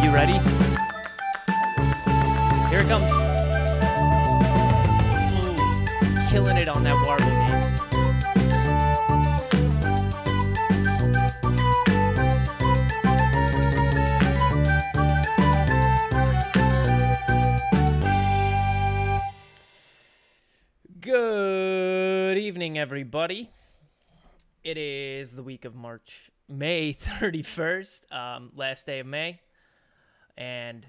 you ready? Here it comes. Ooh, killing it on that Warble game. Good evening, everybody. It is the week of May 31st, last day of May, and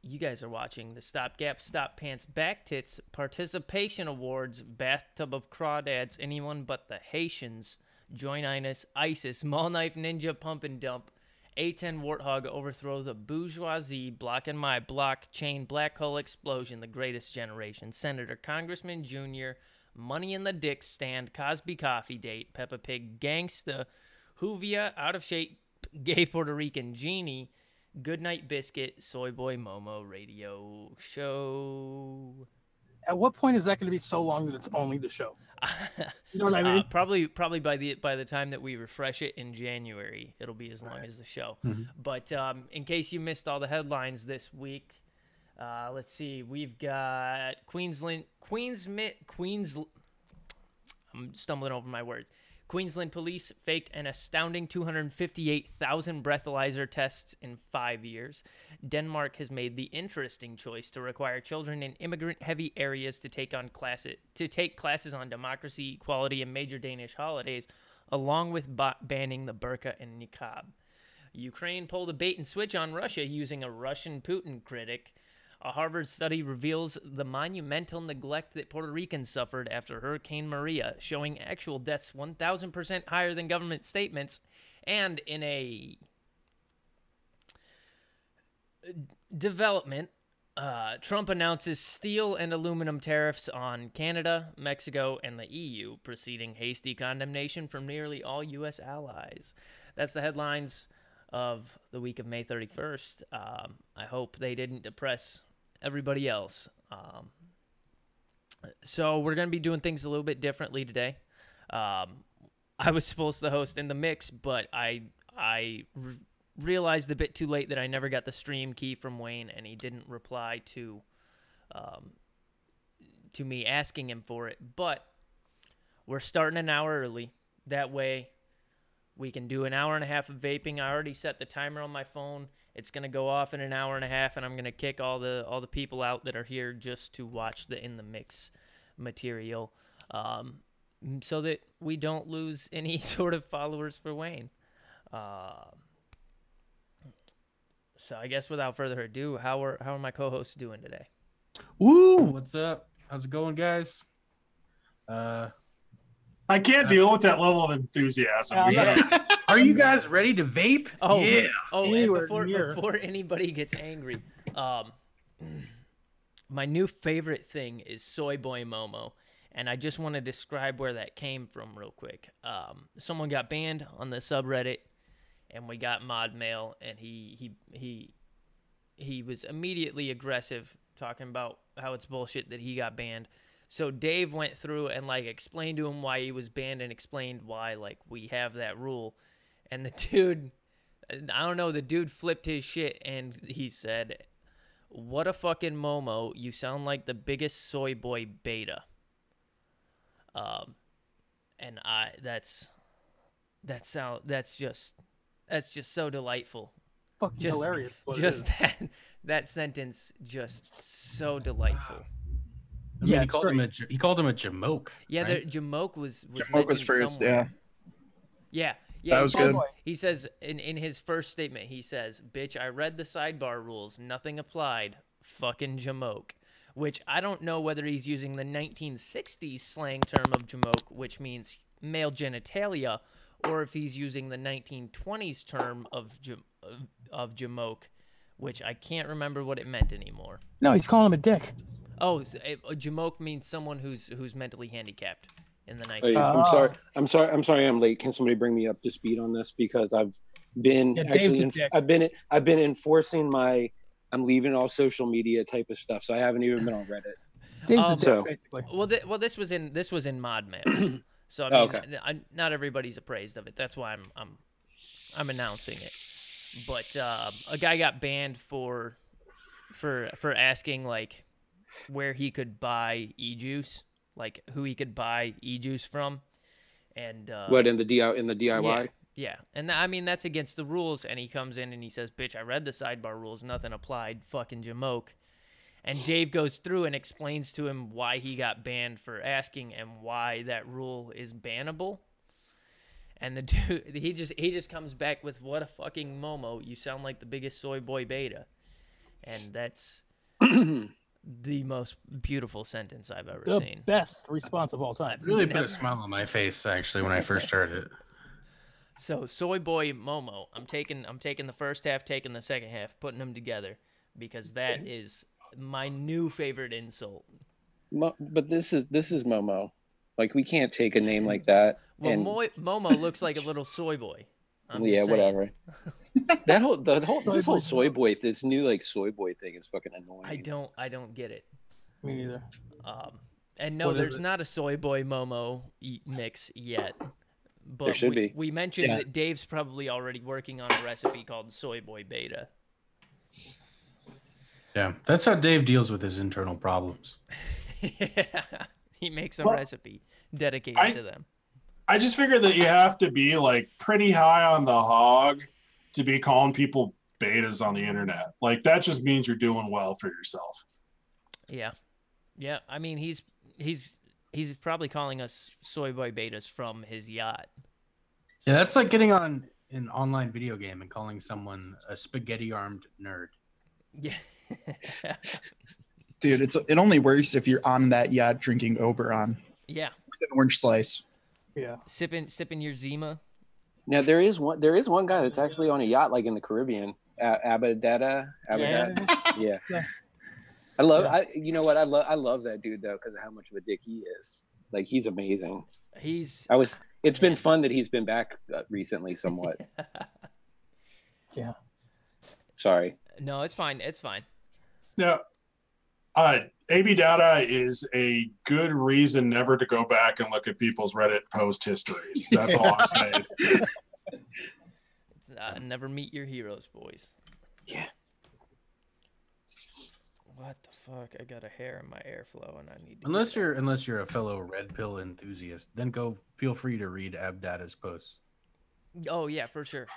you guys are watching the StopGap, Stop Pants, Back Tits Participation Awards, Bathtub of Crawdads, Anyone But the Haitians, Join ISIS, Mall Knife Ninja, Pump and Dump, A10 Warthog, Overthrow the Bourgeoisie, Blocking My Blockchain, Black Hole Explosion, The Greatest Generation, Senator, Congressman Jr., Money in the Dick Stand, Cosby Coffee Date, Peppa Pig, Gangsta, Hoovia, Out of Shape, Gay Puerto Rican Genie, Goodnight Biscuit, Soy Boy Momo Radio Show. At what point is that going to be so long that it's only the show? You know what I mean? Probably by the time that we refresh it in January, it'll be as long as the show. Mm-hmm. But in case you missed all the headlines this week, let's see. We've got I'm stumbling over my words. Queensland police faked an astounding 258,000 breathalyzer tests in 5 years. Denmark has made the interesting choice to require children in immigrant-heavy areas to take classes on democracy, equality, and major Danish holidays, along with banning the burqa and niqab. Ukraine pulled a bait-and-switch on Russia using a Russian Putin critic. A Harvard study reveals the monumental neglect that Puerto Ricans suffered after Hurricane Maria, showing actual deaths 1,000% higher than government statements. And in a development, Trump announces steel and aluminum tariffs on Canada, Mexico, and the EU, preceding hasty condemnation from nearly all U.S. allies. That's the headlines of the week of May 31st. I hope they didn't depress everybody else. So we're going to be doing things a little bit differently today. I was supposed to host In the Mix, but I realized a bit too late that I never got the stream key from Wayne, and he didn't reply to me asking him for it. But we're starting an hour early. That way we can do an hour and a half of vaping. I already set the timer on my phone. It's going to go off in an hour and a half, and I'm going to kick all the people out that are here just to watch the In the Mix material, so that we don't lose any sort of followers for Wayne. So I guess without further ado, how are my co-hosts doing today? Woo! What's up? How's it going, guys? I can't deal with that level of enthusiasm. Yeah. Are you guys ready to vape? Oh, yeah. Oh, and before anybody gets angry, my new favorite thing is Soy Boy Momo, and I just want to describe where that came from real quick. Someone got banned on the subreddit, and we got Mod Mail, and he was immediately aggressive, talking about how it's bullshit that he got banned. So Dave went through and explained to him why he was banned and explained why we have that rule. And the dude, I don't know, the dude flipped his shit and he said, "What a fucking Momo, you sound like the biggest soy boy beta." And that's just so delightful. Fucking hilarious. Just that sentence, just so delightful. I mean, he called him a jamoke. Yeah, right? Jamoke was Jamoke was first, somewhere. Yeah. That was good. He says in his first statement, he says, "Bitch, I read the sidebar rules. Nothing applied. Fucking Jamoke." Which I don't know whether he's using the 1960s slang term of Jamoke, which means male genitalia, or if he's using the 1920s term of Jamoke, which I can't remember what it meant anymore. No, he's calling him a dick. Oh, a jamoke means someone who's mentally handicapped in the 19th. Hey, I'm sorry I'm late. Can somebody bring me up to speed on this, because I've been I've been enforcing my I'm leaving all social media type of stuff, so I haven't even been on Reddit. Dave's a dick, basically. Well, this was in Mod Mail. So I mean, not everybody's appraised of it. That's why I'm announcing it. But a guy got banned for asking like where he could buy e-juice, like who he could buy e-juice from, and what in the DIY? Yeah, and I mean that's against the rules. And he comes in and he says, "Bitch, I read the sidebar rules. Nothing applied. Fucking jamoke." And Dave goes through and explains to him why he got banned for asking and why that rule is bannable. And the dude, he just comes back with, "What a fucking Momo. You sound like the biggest soy boy beta." And that's the most beautiful sentence I've ever seen. The best response of all time. It really put a smile on my face, actually, when I first heard it. So, soy boy Momo, I'm taking the first half, taking the second half, putting them together, because that is my new favorite insult. But this is Momo. Like, we can't take a name like that. Well, Momo looks like a little soy boy. Yeah, whatever. This whole soy boy, this new like soy boy thing is fucking annoying. I don't get it. Me neither. And no, there's not a soy boy Momo mix yet. But there should be. We mentioned that Dave's probably already working on a recipe called soy boy beta. Yeah, that's how Dave deals with his internal problems. Yeah, he makes a recipe dedicated to them. I just figured that you have to be like pretty high on the hog to be calling people betas on the internet. Like that just means you're doing well for yourself. Yeah. Yeah. I mean, he's probably calling us soy boy betas from his yacht. Yeah, that's like getting on an online video game and calling someone a spaghetti-armed nerd. Yeah. Dude, it only works if you're on that yacht drinking Oberon. Yeah. An orange slice. Yeah. Sipping your Zima. Now there is one guy that's actually on a yacht like in the Caribbean. Abadada. Yeah. I love that dude though because of how much of a dick he is. Like he's amazing. It's been fun that he's been back recently somewhat. Yeah. Sorry. No, it's fine. It's fine. Now, AB data is a good reason never to go back and look at people's Reddit post histories. That's all I'm saying. It's, never meet your heroes, boys. Yeah. What the fuck? I got a hair in my airflow, and I need to. Unless you're a fellow red pill enthusiast, then feel free to read Abdata's posts. Oh yeah, for sure.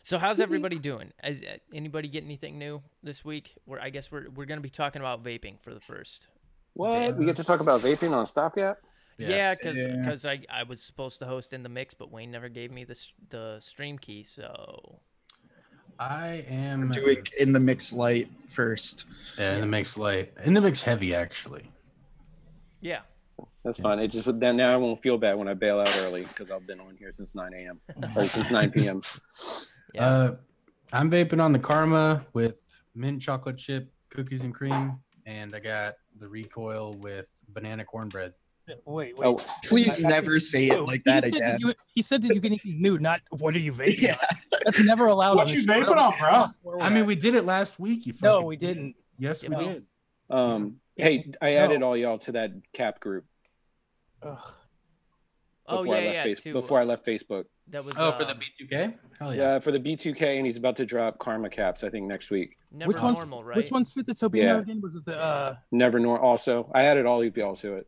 So how's everybody doing? Anybody get anything new this week? I guess we're going to be talking about vaping for the first. What? We get to talk about vaping on StopGap? Yeah, because I was supposed to host in the mix, but Wayne never gave me the stream key, so. I am doing in the mix light first. Yeah, in the mix light. In the mix heavy, actually. Yeah. That's fine. It just then now I won't feel bad when I bail out early because I've been on here since 9 a.m. or since 9 p.m. Yeah. I'm vaping on the Karma with mint chocolate chip cookies and cream, and I got the Recoil with banana cornbread. Wait. Oh, please never say it like that again. He said, "Did you get anything new?" Not what are you vaping? Yeah. That's never allowed. What you vaping on, bro? I mean, we did it last week. No, we didn't. Yes, we did. Hey, I added all y'all to that cap group. Ugh. Before I left Facebook. That was for the B2K? Hell yeah. Yeah, for the B2K, and he's about to drop Karma caps, I think, next week. Never normal, right? Which one's fit the Tobino again? Was it the Never normal? Also, I added all of y'all to it.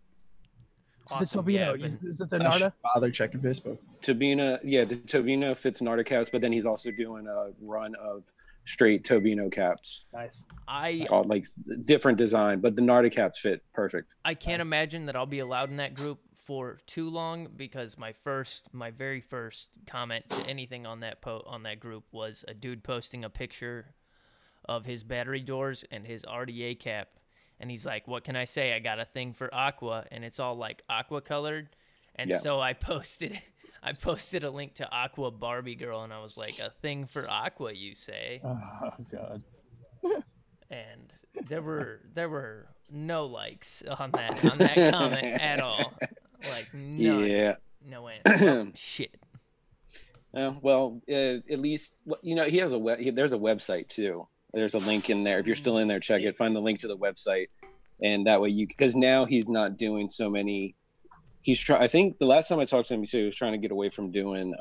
Awesome. The Tobino, is it the Narda? Bother checking Facebook. Tobino, the Tobino fits Narda caps, but then he's also doing a run of straight Tobino caps. Nice. Called like different design, but the Narda caps fit perfect. I can't imagine that I'll be allowed in that group for too long because my very first comment to anything on that group was a dude posting a picture of his battery doors and his RDA cap, and he's like, "What can I say? I got a thing for aqua," and it's all like aqua colored, and so I posted a link to Aqua Barbie Girl, and I was like, "A thing for aqua, you say?" Oh God. And there were no likes on that comment at all. Like none. No answer. Shit. Well, at least he has there's a website too. There's a link in there. If you're still in there, check it. Find the link to the website, and that way because now he's not doing so many. I think the last time I talked to him, he said he was trying to get away from doing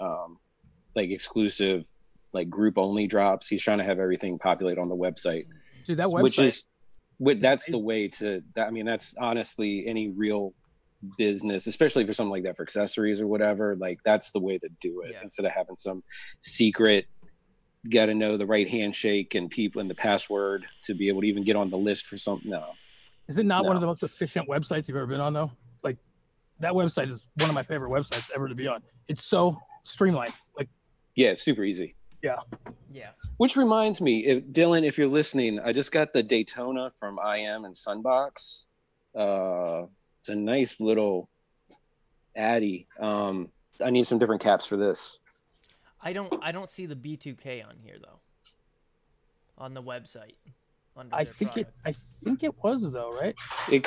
like exclusive like group only drops. He's trying to have everything populate on the website. Dude, that website, that's the way to. I mean, that's honestly any real business, especially for something like that, for accessories or whatever. Like that's the way to do it instead of having some secret. Got to know the right handshake and people and the password to be able to even get on the list for something. No. Is it not one of the most efficient websites you've ever been on, though? Like, that website is one of my favorite websites ever to be on. It's so streamlined. Like, yeah, it's super easy. Yeah. Which reminds me, Dylan, if you're listening, I just got the Daytona from IM and Sunbox. It's a nice little Addy. I need some different caps for this. I don't see the B2K on here though. On the website. I think it was though, right?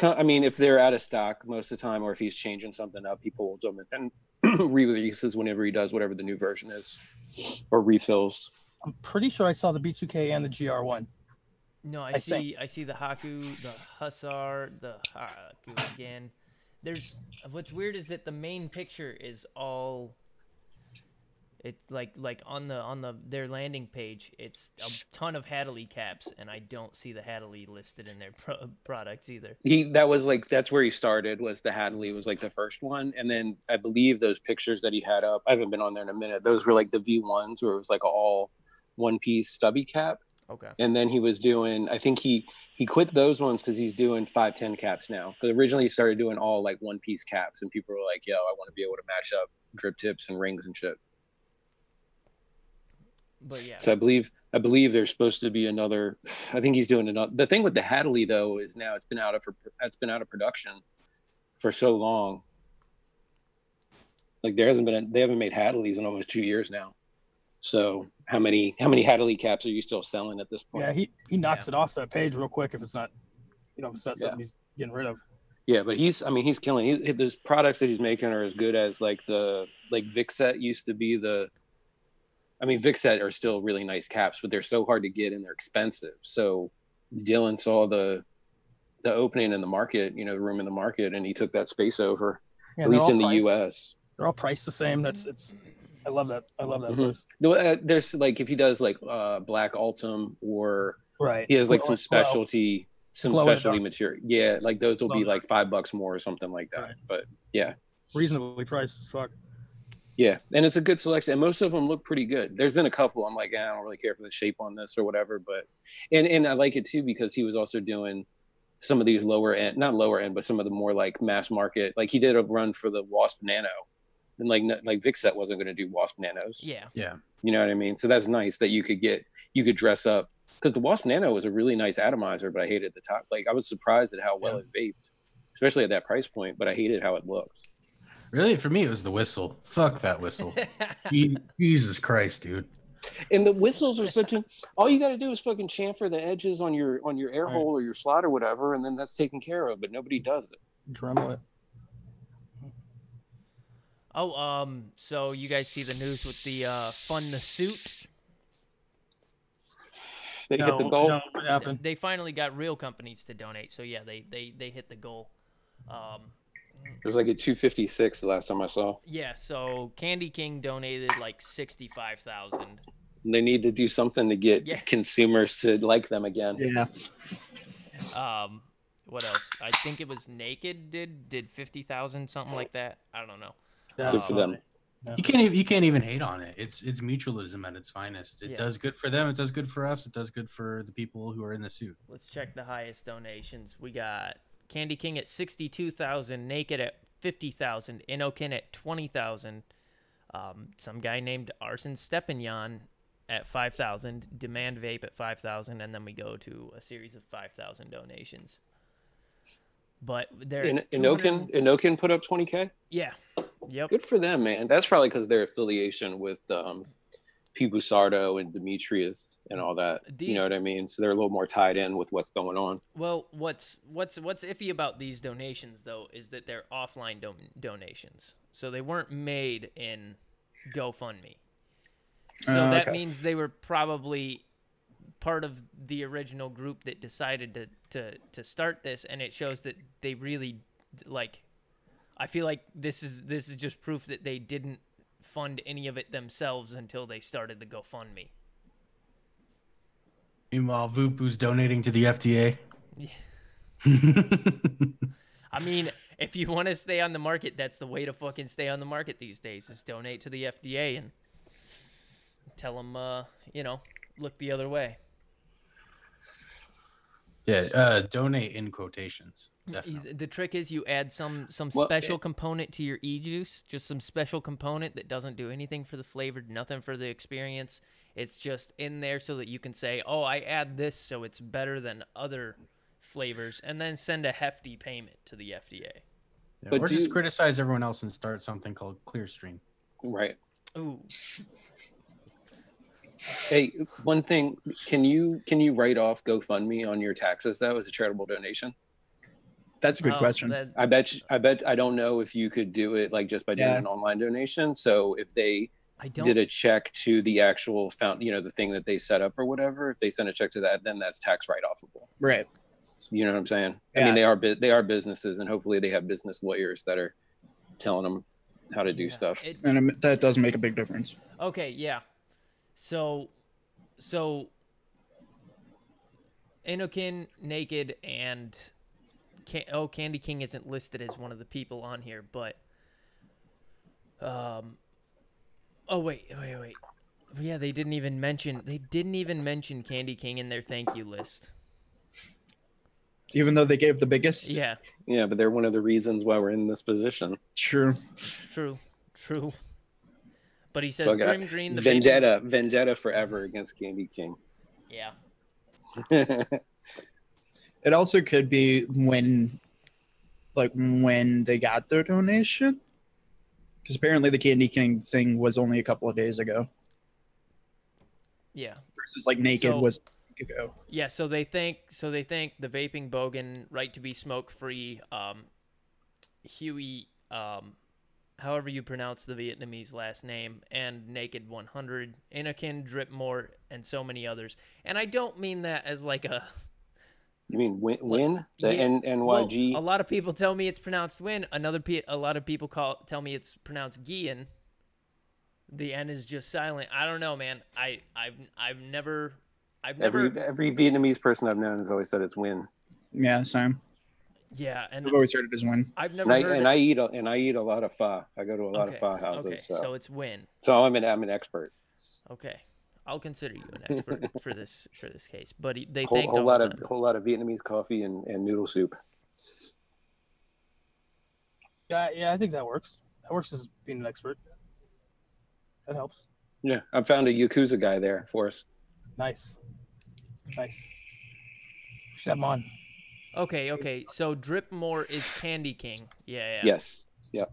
I mean, if they're out of stock most of the time, or if he's changing something up, he pulls them and re-releases whenever he does whatever the new version is, or refills. I'm pretty sure I saw the B2K and the GR1. No, I see the Haku, the Hussar, the Haku again. What's weird is that the main picture is all. It like on their landing page, it's a ton of Hadley caps, and I don't see the Hadley listed in their products either. That's where he started. Was the Hadley was like the first one, and then I believe those pictures that he had up. I haven't been on there in a minute. Those were like the V1s, where it was like a all one piece stubby cap. Okay. And then he was doing. I think he quit those ones because he's doing 510 caps now. Because originally he started doing all like one piece caps, and people were like, "Yo, I want to be able to match up drip tips and rings and shit." But yeah. So I believe there's supposed to be another. I think he's doing another. The thing with the Hadley though is now it's been out of production for so long. Like they haven't made Hadleys in almost 2 years now. So how many Hadley caps are you still selling at this point? Yeah, he knocks it off that page real quick if it's not something he's getting rid of. Yeah, but he's killing. Those products that he's making are as good as like Vixet used to be the. I mean, Vixet are still really nice caps, but they're so hard to get and they're expensive. So Dylan saw the opening in the market, the room in the market, and he took that space over, at least in the U.S. They're all priced the same. I love that. I love that. Mm-hmm. There's like if he does like black Altum or he has like some specialty material. Yeah, like those will be like $5 more or something like that. Right. But yeah, reasonably priced as fuck. Yeah, and it's a good selection, and most of them look pretty good. There's been a couple I'm like, I don't really care for the shape on this or whatever, but and I like it too because he was also doing some of these not lower end, but some of the more like mass market. Like he did a run for the Wasp Nano, and like Vixet wasn't going to do Wasp Nanos. Yeah. You know what I mean? So that's nice that you could dress up because the Wasp Nano was a really nice atomizer, but I hated the top. Like I was surprised at how well it vaped, especially at that price point, but I hated how it looked. Really, for me, it was the whistle. Fuck that whistle. Jesus Christ, dude. And the whistles are all you got to do is fucking chamfer the edges on your air hole or your slot or whatever, and then that's taken care of. But nobody does it. Dremel it. Oh, so you guys see the news with the Fun the Suit? They hit the goal. No, what happened? They finally got real companies to donate. So yeah, they hit the goal. It was like a 256 the last time I saw. Yeah, so Candy King donated like 65,000. They need to do something to get consumers to like them again. Yeah. What else? I think it was Naked did 50,000, something like that. I don't know. Good for them. You can't even hate on it. It's mutualism at its finest. It does good for them. It does good for us. It does good for the people who are in the suit. Let's check the highest donations. We got Candy King at 62,000, Naked at 50,000, Inokin at 20,000, some guy named Arsen Stepignon at 5,000, Demand Vape at 5,000, and then we go to a series of 5,000 donations. But they're Inokin put up 20K. Yeah, yep. Good for them, man. That's probably because their affiliation with P. Busardo and Demetrius and all that. You know what I mean? So they're a little more tied in with what's going on. Well, what's iffy about these donations though is that they're offline donations, so they weren't made in GoFundMe. So that means they were probably part of the original group that decided to start this, and it shows that they really I feel like this is just proof that they didn't fund any of it themselves until they started the GoFundMe. Meanwhile, Vupu's donating to the FDA. Yeah. I mean, if you want to stay on the market, that's the way to fucking stay on the market these days, is donate to the FDA and tell them, look the other way. Yeah, donate in quotations. Definitely. The trick is you add some special component to your e-juice, just some special component that doesn't do anything for the flavor, nothing for the experience. It's just in there so that you can say, oh, I add this so it's better than other flavors, and then send a hefty payment to the FDA. Yeah, but or just criticize everyone else and start something called Clearstream. Right. Ooh. Hey, one thing, can you write off GoFundMe on your taxes though as a charitable donation? That's a good question. I bet I don't know if you could do it like just by doing an online donation. So if they did a check to the actual the thing that they set up or whatever, if they send a check to that, then that's tax write-offable. Right. You know what I'm saying? Yeah. I mean, they are businesses, and hopefully they have business lawyers that are telling them how to do stuff. And that does make a big difference. Okay, yeah. So Inokin, Naked, and Candy King isn't listed as one of the people on here, but wait. Yeah, they didn't even mention Candy King in their thank you list. Even though they gave the biggest? Yeah. Yeah, but they're one of the reasons why we're in this position. True. But he says Grim Green, the vendetta forever against Candy King. Yeah. It also could be when they got their donation, because apparently the Candy King thing was only a couple of days ago. Yeah. Versus like Naked was a week ago. Yeah. So they think the Vaping Bogan, Right to Be Smoke Free, Huey, however you pronounce the Vietnamese last name, and Naked 100, Anakin, Dripmore, and so many others. And I don't mean that as like a... You mean Win? NYG? Well, a lot of people tell me it's pronounced Win. A lot of people tell me it's pronounced Gian. The N is just silent. I don't know, man. I've never... Every Vietnamese person I've known has always said it's Win. Yeah, same. Yeah, and I've always heard it as Win. I've never heard it. I eat a lot of pho. I go to a lot of pho houses. Okay, so it's Win. So I'm an expert. Okay, I'll consider you an expert for this case. But they think whole lot of Vietnamese coffee and noodle soup. Yeah, I think that works. That works as being an expert. That helps. Yeah, I found a Yakuza guy there for us. Nice. Should have him on. Okay. So Dripmore is Candy King. Yeah. Yes. Yep.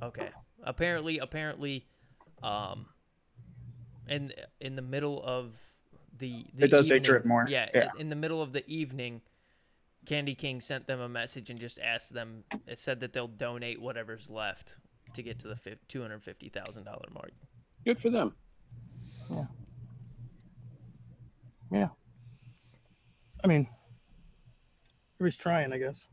Okay. Apparently, in the middle of the it does evening, say Dripmore. Yeah. In the middle of the evening, Candy King sent them a message and just asked them. It said that they'll donate whatever's left to get to the $250,000 mark. Good for them. Yeah. I mean, everybody's trying, I guess.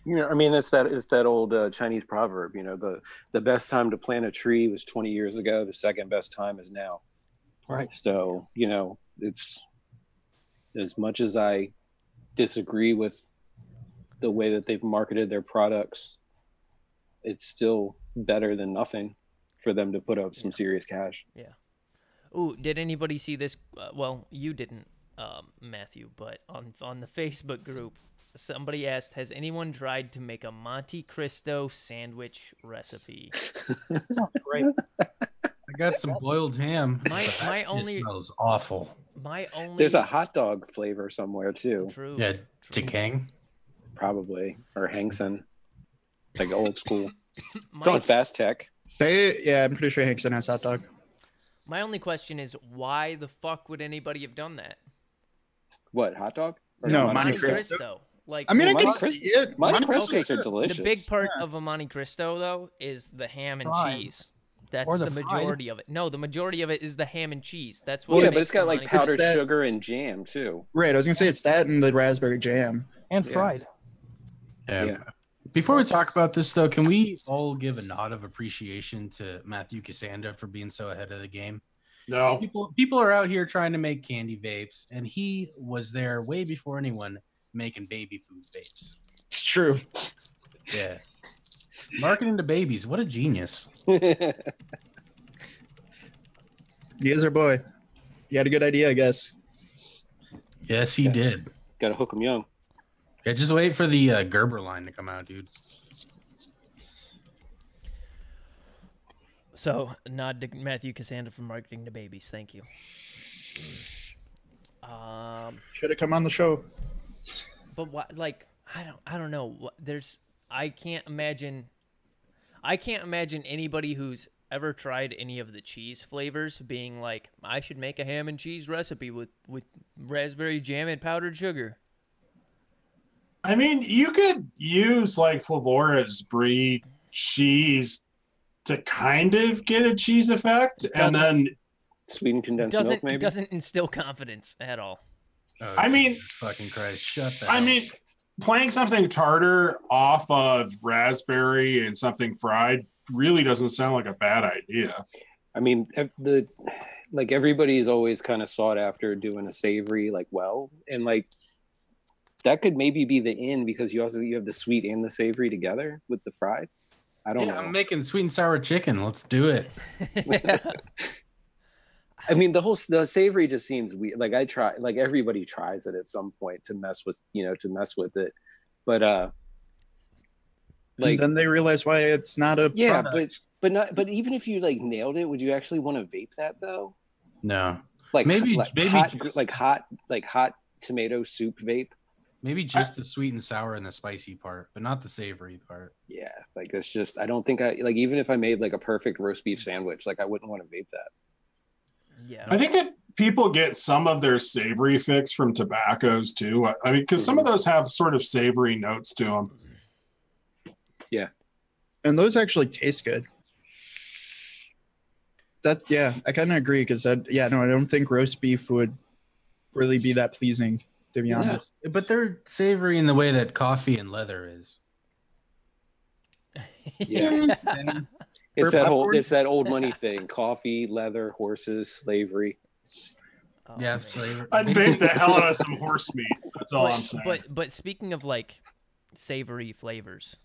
I mean, it's that old Chinese proverb. The best time to plant a tree was 20 years ago. The second best time is now. Right. So it's as much as I disagree with the way that they've marketed their products, it's still better than nothing for them to put up some serious cash. Yeah. Ooh, did anybody see this? Well, you didn't, Matthew, but on the Facebook group, somebody asked, has anyone tried to make a Monte Cristo sandwich recipe? Sounds great. I got some boiled ham. My only... It smells awful. There's a hot dog flavor somewhere, too. True. Yeah, Chikang? Probably. Or Hangson. Like old school. It's on Fast Tech. I'm pretty sure Hangson has hot dog. My only question is, why the fuck would anybody have done that? What, hot dog? No, Monte Cristo. Like, I mean, I can see it. Monte Cristos are delicious. The big part of a Monte Cristo, though, is the ham and cheese. That's the majority of it. No, the majority of it is the ham and cheese. That's what. Yeah, but it's got like powdered sugar and jam too. Right, I was gonna say it's that and the raspberry jam and fried. Yeah. Before we talk about this, though, can we all give a nod of appreciation to Matthew Cassandra for being so ahead of the game? No. People are out here trying to make candy vapes, and he was there way before anyone making baby food vapes. It's true. Yeah. Marketing to babies. What a genius. He is our boy. He had a good idea, I guess. Yes, he did. Gotta hook him young. Yeah, just wait for the Gerber line to come out, dude. So, nod to Matthew Cassandra for marketing to babies. Thank you. Should have come on the show. But what? Like, I don't know. I can't imagine anybody who's ever tried any of the cheese flavors being like, I should make a ham and cheese recipe with raspberry jam and powdered sugar. I mean, you could use like Flavora's brie cheese to kind of get a cheese effect, and then sweetened condensed milk maybe doesn't instill confidence at all. Oh, I mean, fucking Christ, shut that. I mean, playing something tartar off of raspberry and something fried really doesn't sound like a bad idea. I mean, everybody's always kind of sought after doing a savory and like that could maybe be the in, because you have the sweet and the savory together with the fried. I don't know. I'm making sweet and sour chicken. Let's do it. I mean, the savory just seems weird. Like everybody tries it at some point to mess with it. But and then they realize why it's not a product. but even if you like nailed it, would you actually want to vape that though? No. Like maybe hot tomato soup vape. Maybe just the sweet and sour and the spicy part, but not the savory part. Yeah, like it's just, I don't think even if I made like a perfect roast beef sandwich, like I wouldn't want to vape that. Yeah, I think that people get some of their savory fix from tobaccos too. I mean, because some of those have sort of savory notes to them. Yeah, and those actually taste good. I kind of agree, because I don't think roast beef would really be that pleasing, to be honest. But they're savory in the way that coffee and leather is. Yeah. It's that old money thing: coffee, leather, horses, slavery. Oh, yeah, man. slavery. I'd vape the hell out of some horse meat. That's all I'm saying. But speaking of like savory flavors,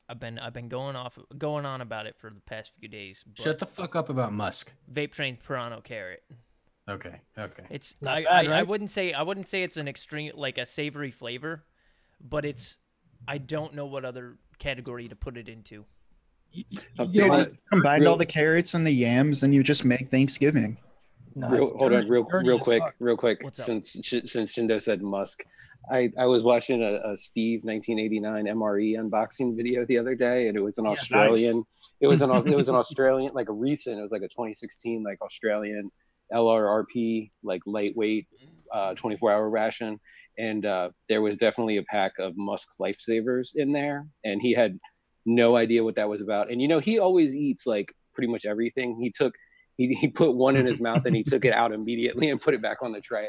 I've been going on about it for the past few days. Shut the fuck up about musk. Vape Train's Purano Carrot. Okay. It's Not bad, right? I wouldn't say it's an extreme, like a savory flavor, but I don't know what other category to put it into. Combined all the carrots and the yams, and you just make Thanksgiving. No, real quick. What's up? Since Shindo said musk, I was watching a Steve 1989 MRE unboxing video the other day, and it was an Australian. Nice. It was an Australian, like a recent. It was like a 2016 like Australian LRRP, like lightweight 24-hour ration, and there was definitely a pack of musk lifesavers in there, and he had no idea what that was about. And he always eats like pretty much everything. He put one in his mouth and he took it out immediately and put it back on the tray.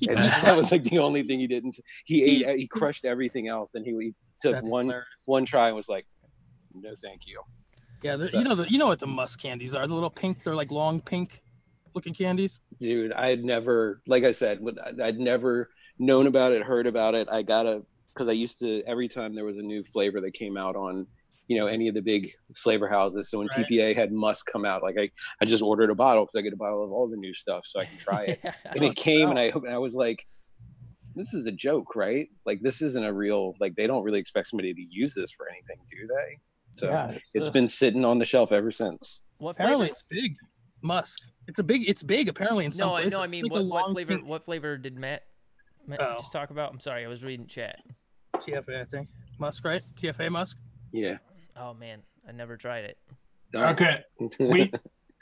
And that was like the only thing he didn't. He crushed everything else, and he took one try and was like, no thank you. Yeah, you know what the musk candies are? The little pink, they're like long pink looking candies. Dude, I'd never, like I said, I'd never known about it, heard about it. Because I used to, every time there was a new flavor that came out on any of the big flavor houses. So when TPA had musk come out, like I just ordered a bottle, because I get a bottle of all the new stuff so I can try it. And it came, and I was like, this is a joke, right? Like, this isn't a real, like, they don't really expect somebody to use this for anything, do they? So it's been sitting on the shelf ever since. Apparently it's big. Musk. It's big apparently in some places. No, I mean, like what flavor did Matt just talk about? I'm sorry, I was reading chat. TFA, I think. Musk, right? TFA musk? Yeah. Oh man, I never tried it. Okay.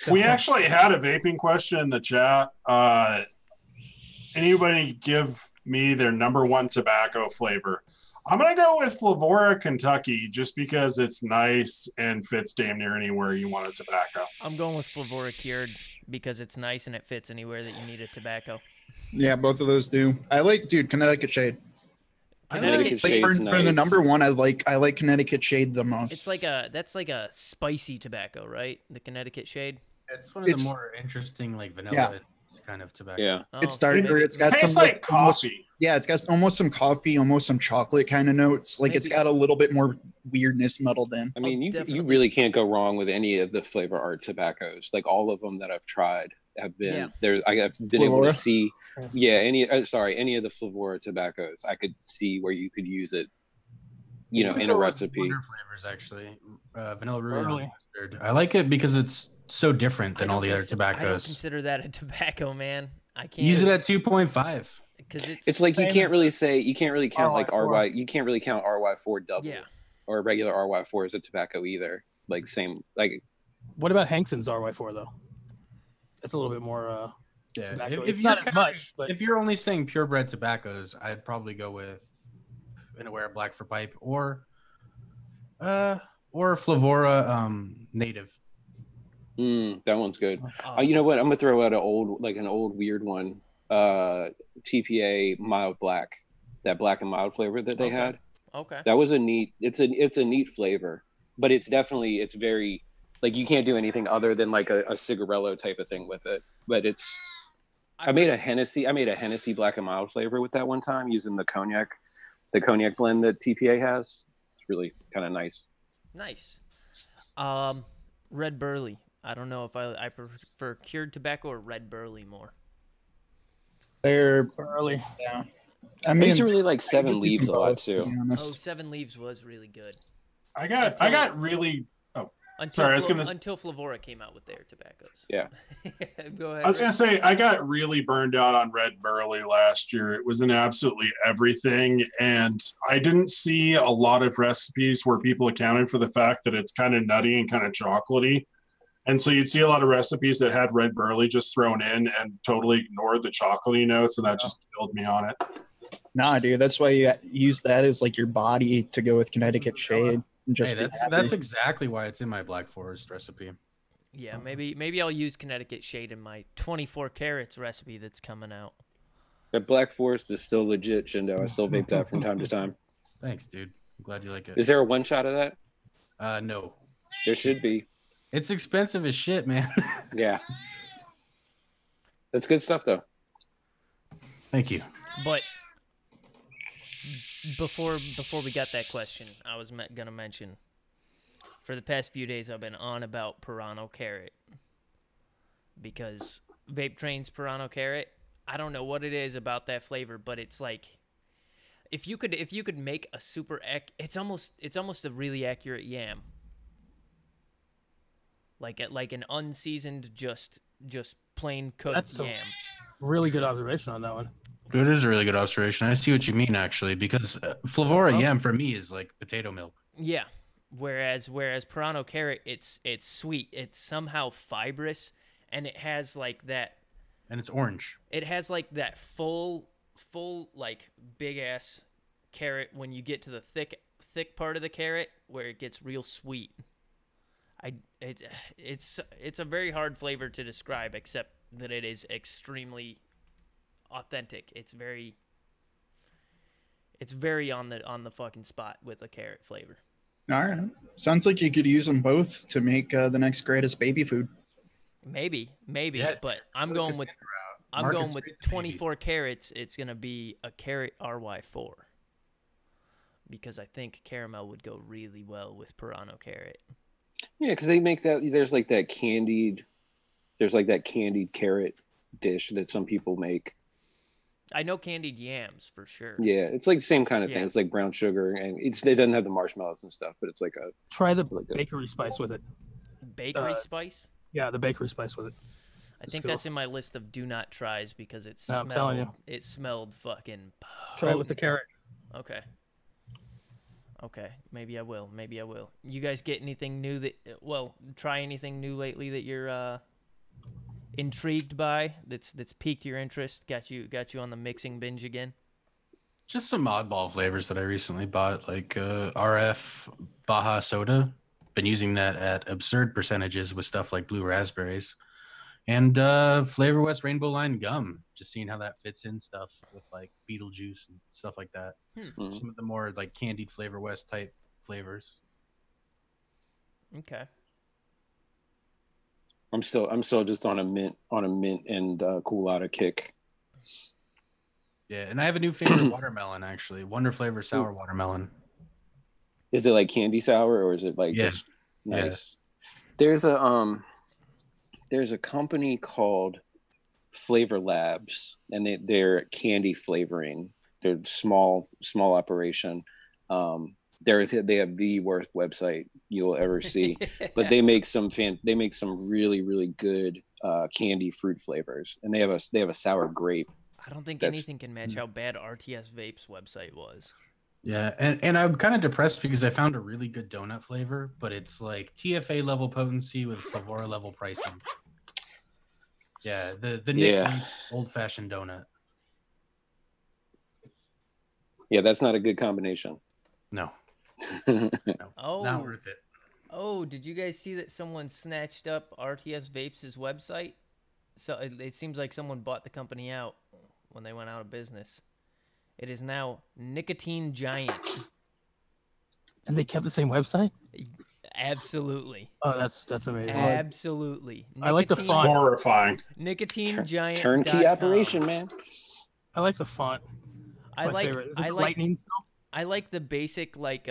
We actually had a vaping question in the chat. Anybody give me their number one tobacco flavor? I'm going to go with Flavora Kentucky, just because it's nice and fits damn near anywhere you want a tobacco. I'm going with Flavora Cured because it's nice and it fits anywhere that you need a tobacco. Yeah, both of those do. I like, Connecticut Shade. Connecticut Shade's nice. For the number one, I like Connecticut Shade the most. It's that's like a spicy tobacco, right? The Connecticut Shade. It's one of the more interesting, like vanilla kind of tobacco. Yeah, it's darker. It's got tastes some like coffee. It's got almost some coffee, almost some chocolate kind of notes. Like it's got a little bit more weirdness muddled in. I mean, you really can't go wrong with any of the flavor art tobaccos. Like all of them that I've tried have been there. I have been able to see, any of the Flavora tobaccos. I could see where you could use it, in a recipe. Flavors actually, vanilla root and mustard. I like it because it's so different than all the other tobaccos. I don't consider that a tobacco, man. I can't use it at 2.5 because it's like you can't really count like RY. You can't really count RY4 double or regular RY4 as a tobacco either. Like same like. What about Hankson's RY4 though? That's a little bit more. Tobacco. If it's not as much, but if you're only saying purebred tobaccos, I'd probably go with Inaware Black for Pipe or Flavora Native. That one's good. You know what? I'm gonna throw out an old weird one. TPA Mild Black, that black and mild flavor that they had. Okay. That was a neat. It's a neat flavor, but it's very like you can't do anything other than like a cigarello type of thing with it. But I made a Hennessy black and mild flavor with that one time using the cognac blend that TPA has. It's really kind of nice. Nice. Red Burley. I don't know if I prefer cured tobacco or red burley more. They're burley. Yeah. I used to really like Seven Leaves a lot too. Oh, Seven Leaves was really good. I got really. Oh, until Flavora came out with their tobaccos. Yeah. Go ahead. I was gonna say I got really burned out on Red Burley last year. It was in absolutely everything, and I didn't see a lot of recipes where people accounted for the fact that it's kind of nutty and kind of chocolatey. And so you'd see a lot of recipes that had Red Burley just thrown in and totally ignored the chocolatey notes, and that just killed me on it. Nah, dude, that's why you use that as like your body to go with Connecticut Shade. And just that's exactly why it's in my Black Forest recipe. Yeah, maybe I'll use Connecticut Shade in my 24 carats recipe that's coming out. That Black Forest is still legit, Shindo. I still vape that from time to time. Thanks, dude. I'm glad you like it. Is there a one shot of that? No. There should be. It's expensive as shit, man. Yeah. That's good stuff, though. Thank you. But before we got that question, I was gonna mention, for the past few days I've been on about Purano Carrot because Vape Train's Purano Carrot. I don't know what it is about that flavor, but it's like if you could make a it's almost a really accurate yam. Like an unseasoned, just plain cooked That's yam. Really good observation on that one. It is a really good observation. I see what you mean, actually, because Flavora yam for me is like potato milk. Yeah, whereas Purano Carrot, it's sweet. It's somehow fibrous, and it has like that. And it's orange. It has like that full like big ass carrot when you get to the thick part of the carrot where it gets real sweet. It's a very hard flavor to describe, except that it is extremely authentic. It's very on the fucking spot with a carrot flavor. All right, sounds like you could use them both to make the next greatest baby food. Maybe, yeah, but I'm going with 24 carats. It's gonna be a carrot RY4 because I think caramel would go really well with Purano Carrot. Yeah, because they make that. There's like that candied carrot dish that some people make. I know candied yams for sure. Yeah, it's like the same kind of thing. It's like brown sugar, and it doesn't have the marshmallows and stuff, but it's like a try the bakery spice with it. Bakery spice? Yeah, the bakery spice with it. I think that's in my list of do not tries because it I'm telling you. It smelled fucking. Try it with the carrot. Okay, maybe I will. You guys get anything new try anything new lately that you're intrigued by? That's piqued your interest, got you on the mixing binge again? Just some oddball flavors that I recently bought, like RF Baja Soda. Been using that at absurd percentages with stuff like blue raspberries. And Flavor West Rainbow Line gum. Just seeing how that fits in stuff with like Beetlejuice and stuff like that. Some of the more like candied Flavor West type flavors. Okay. I'm still just on a mint and Coolada kick. Yeah, and I have a new favorite watermelon actually. Wonder flavor sour watermelon. Is it like candy sour or is it like just nice? Yeah. There's a company called Flavor Labs, and they're candy flavoring. They're small operation. They have the worst website you'll ever see, but they make some really, really good candy fruit flavors, and they have a sour grape. I don't think anything can match how bad RTS Vape's website was. Yeah, and I'm kind of depressed because I found a really good donut flavor, but it's like TFA level potency with Flavora level pricing. Yeah, the Nick old fashioned donut. Yeah, that's not a good combination. No. No, Oh, not worth it. Oh, did you guys see that someone snatched up RTS Vapes' website? So it seems like someone bought the company out when they went out of business. It is now Nicotine Giant. And they kept the same website? Absolutely. Oh, that's amazing. Absolutely. I like the font. Horrifying. Nicotine Giant. Turnkey operation, man. I like the font. I like lightning still? I like the basic it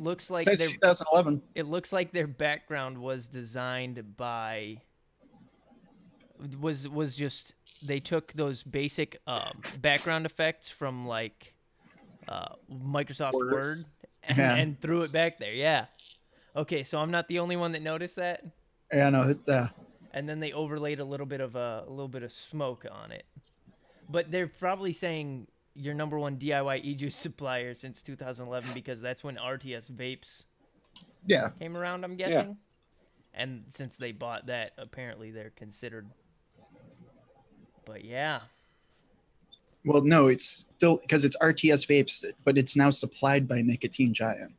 looks like since 2011. It looks like their background was designed by was just they took those basic background effects from Microsoft Word and threw it back there. Yeah. Okay, so I'm not the only one that noticed that. Yeah, no. And then they overlaid a little bit of smoke on it. But they're probably saying your number one DIY e-juice supplier since 2011 because that's when RTS Vapes came around, I'm guessing. Yeah. And since they bought that, apparently they're considered. But yeah. Well, no, it's still because it's RTS Vapes, but it's now supplied by Nicotine Giant.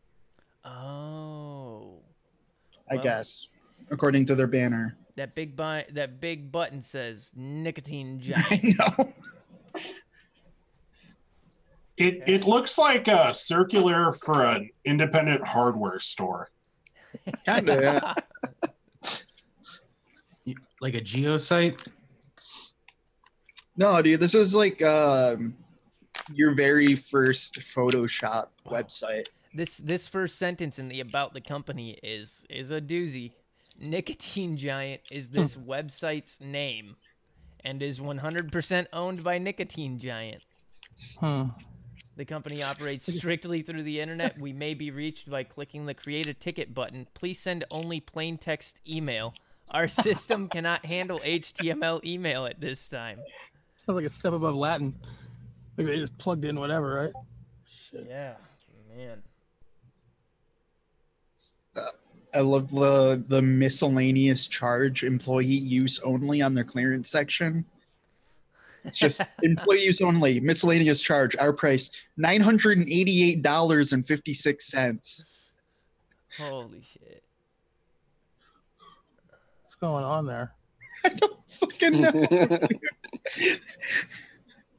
Oh. I guess, according to their banner. That big button says Nicotine Giant. I know. It looks like a circular for an independent hardware store. Kind of, yeah. Like a geosite? No, dude, this is like your very first Photoshop website. This first sentence in the about the company is a doozy. Nicotine Giant is this website's name and is 100% owned by Nicotine Giant. The company operates strictly through the internet. We may be reached by clicking the create a ticket button. Please send only plain text email. Our system cannot handle HTML email at this time. Sounds like a step above Latin. Like they just plugged in whatever, right? Shit. Yeah, man. I love the miscellaneous charge, employee use only on their clearance section. It's just employee use only, miscellaneous charge. Our price, $988.56. Holy shit. What's going on there? I don't fucking know.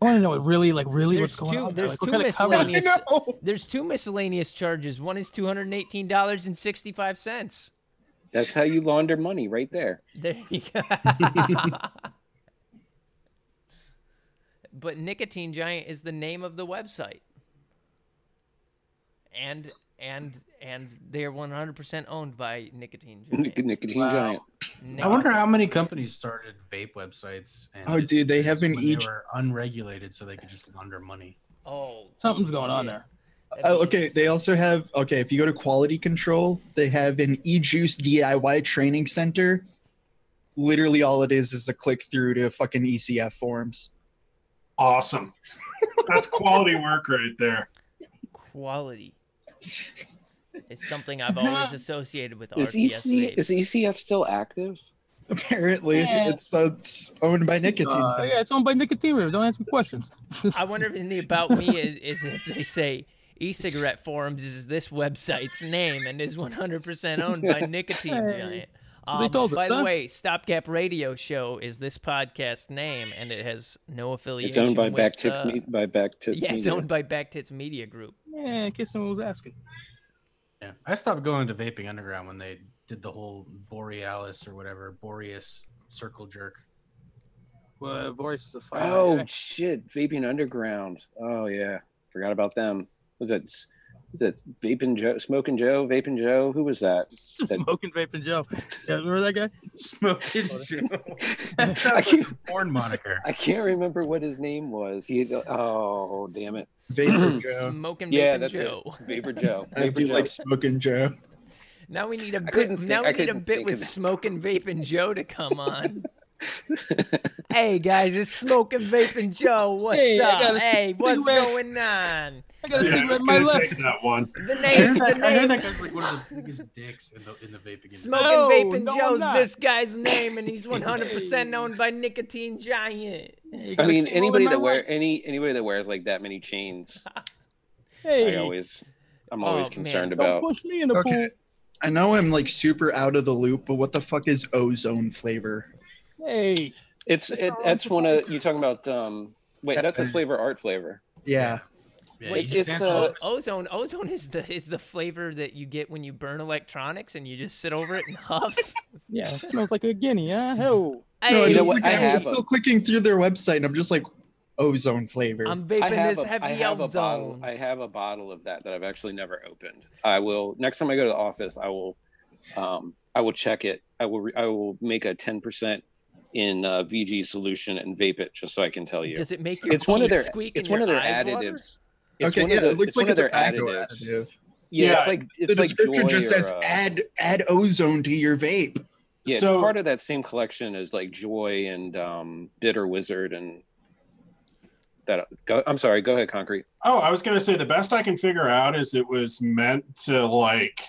I want to know what's going on. There's two miscellaneous charges. One is $218.65. That's how you launder money right there. There you go. But Nicotine Giant is the name of the website. And they're 100% owned by Nicotine Giant. Nicotine Giant. I wonder how many companies started vape websites. And dude, they have been they were unregulated, so they could just launder money. Oh, something's going on there. Okay, they also have if you go to quality control, they have an e-juice DIY training center. Literally, all it is a click through to fucking ECF forums. Awesome. That's quality work right there. Quality. It's something I've always associated with RTS Vapes. Is ECF still active? Apparently, it's owned by Nicotine. Yeah, it's owned by Nicotine. Don't ask me questions. I wonder if in the about me is if they say e-cigarette forums is this website's name and is 100% owned by Nicotine Giant. They told us, by the way, StopGap Radio Show is this podcast name, and it has no affiliation. It's owned by with, Backtits Yeah, it's owned by Backtits Media Group. Yeah, in case someone was asking. Yeah, I stopped going to Vaping Underground when they did the whole Borealis or whatever, Boreas circle jerk. Well, Boris is a fire. Oh shit, Vaping Underground. Oh yeah, forgot about them. Was that Vaping Joe, Smoking Joe, Vaping Joe? Who was that? Smoking Vaping Joe. Yeah, remember that guy? Smoking Joe. That sounds like a porn moniker. I can't remember what his name was. Oh damn it, Vapor Joe. Smoking yeah, Vaping that's Joe. it. Vapor Joe. I Vapor do Joe. like Smoking Joe. Now we need a bit. couldn't think- Now we I need a couldn't bit think with of that. Smoking Vaping Joe to come on. Hey guys, it's Smoking Vaping Joe. What's Hey, I up? got a Hey, what's cigarette. going on? I got a Yeah, I cigarette was in my gonna left. take that one. The I name, heard the that name. guy's like one of the biggest dicks in the vaping industry. Smoking No, Vaping no, I'm Joe's not. this guy's name, and he's 100% owned by Nicotine Giant. You I got a mean, King anybody in my that wear right. anybody that wears like that many chains, Hey, I'm always Oh, concerned man. don't about. push me in the Okay. pool. I know I'm like super out of the loop, but what the fuck is ozone flavor? Hey, That's one of you talking about. Wait, that's a FN. flavor art flavor. Yeah. Yeah, Wait, you just it's, answer- Ozone. Ozone is the flavor that you get when you burn electronics and you just sit over it and huff. yeah, it smells like a guinea, huh? Oh, Hey, No, You know just what? like, I I'm have still a- clicking through their website and I'm just like, ozone flavor. I'm I vaping have this a heavy bottle. ozone. I have a bottle of that I've actually never opened. I will next time I go to the office. I will check it. I will make a 10% in VG solution and vape it just so I can tell you. Does it make your It's one of teeth their squeak it's and one of your their eyes water? additives. It's Okay, one yeah, of the, it looks it's like one a of their tobacco additives. additive. Yeah, Yeah, it's like The description joy just says or, add ozone to your vape. Yeah, So- it's part of that same collection as like Joy and Bitter Wizard and that. I'm sorry. Go ahead, Concrete. Oh, I was going to say the best I can figure out is it was meant to like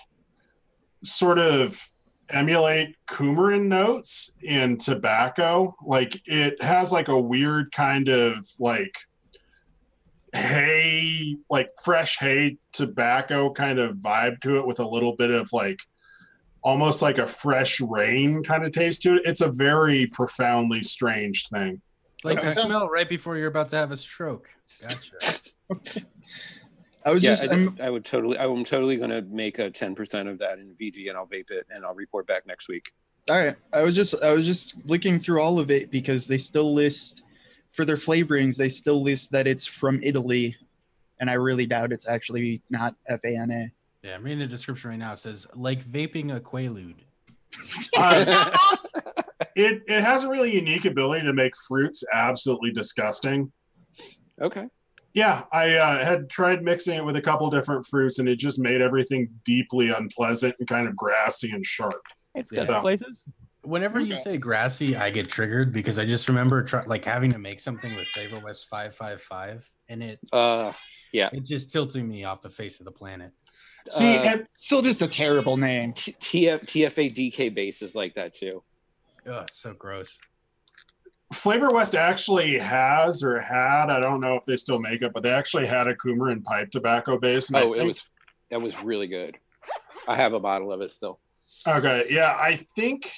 sort of emulate coumarin notes in tobacco. Like it has like a weird kind of like hay, like fresh hay tobacco kind of vibe to it with a little bit of like almost like a fresh rain kind of taste to it. It's a very profoundly strange thing. Like Okay. you smell right before you're about to have a stroke. Gotcha. I was Yeah, just, I'm I'm totally going to make a 10% of that in VG and I'll vape it and I'll report back next week. all right. I was just looking through all of it because they still list for their flavorings. They still list that it's from Italy, and I really doubt it's actually not FANA. Yeah, I'm reading the description right now. It says like vaping a Quaalude. It has a really unique ability to make fruits absolutely disgusting. Okay. Yeah, I had tried mixing it with a couple different fruits, and it just made everything deeply unpleasant and kind of grassy and sharp. it's Yeah. got places. Whenever you say grassy, I get triggered because I just remember like having to make something with Flavor West 555, and it just tilting me off the face of the planet. See, and Still just a terrible name. TFA DK base is like that too. Ugh, it's so gross. Flavor West actually has or had, I don't know if they still make it, but they actually had a coumarin pipe tobacco base. And That was really good. I have a bottle of it still. Okay, yeah, I think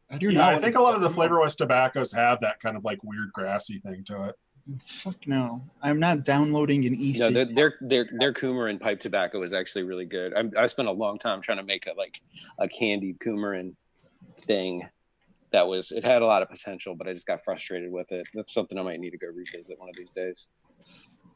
I do yeah, not. I think a lot of the Flavor West tobaccos have that kind of like weird grassy thing to it. Fuck no. I'm not downloading an No, EC. their coumarin pipe tobacco is actually really good. I spent a long time trying to make a candied coumarin thing. It had a lot of potential, but I just got frustrated with it. That's something I might need to go revisit one of these days.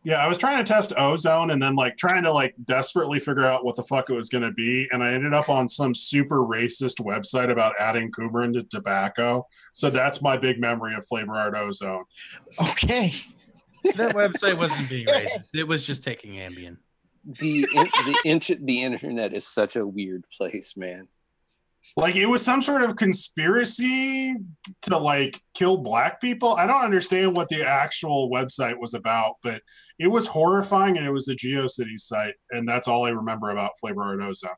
Yeah, I was trying to test ozone and then like trying to like desperately figure out what the fuck it was going to be. And I ended up on some super racist website about adding coumarin to tobacco. So that's my big memory of Flavor Art Ozone. Okay. That website wasn't being racist. It was just taking Ambien. The internet is such a weird place, man. Like it was some sort of conspiracy to like kill black people. I don't understand what the actual website was about, but it was horrifying and it was a GeoCities site. And that's all I remember about Flavor Art Ozone.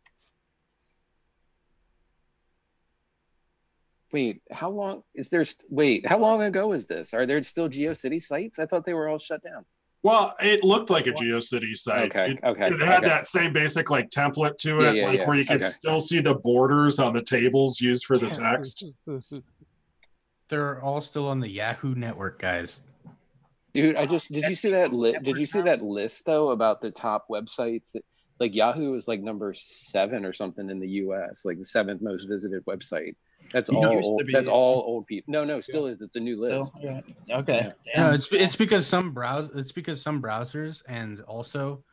Wait, how long ago is this? Are there still GeoCities sites? I thought they were all shut down. Well, it looked like a GeoCities site. Okay. It had that same basic like template to it, where you could still see the borders on the tables used for the text. They're all still on the Yahoo network, guys. Dude, did you see that list though about the top websites like Yahoo is like number 7 or something in the U.S., like the 7th most visited website. That's all old. That's all old people. No, still is. It's a new list. Yeah. Okay. No, it's because some browsers and also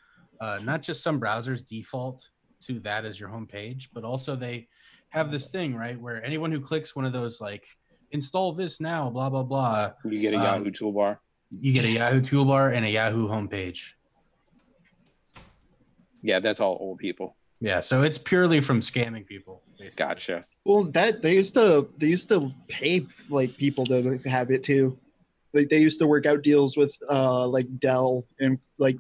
not just some browsers default to that as your homepage, but also they have this thing, right, where anyone who clicks one of those like install this now, blah blah blah, you get a Yahoo toolbar. You get a Yahoo toolbar and a Yahoo homepage. Yeah, that's all old people. Yeah, so it's purely from scamming people. Basically. Gotcha. Well, that they used to pay like people to have it too. Like they used to work out deals with like Dell and like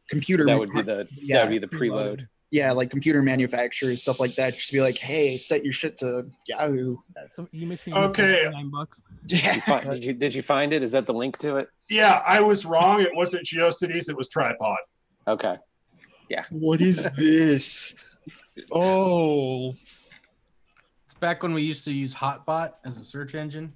computer. That would be the preload. Yeah, like computer manufacturers, stuff like that. Just be like, hey, set your shit to Yahoo. Okay. $9. Yeah. Did you find it? Is that the link to it? Yeah, I was wrong. It wasn't GeoCities. It was Tripod. Okay. Yeah. What is this? Oh. It's back when we used to use Hotbot as a search engine.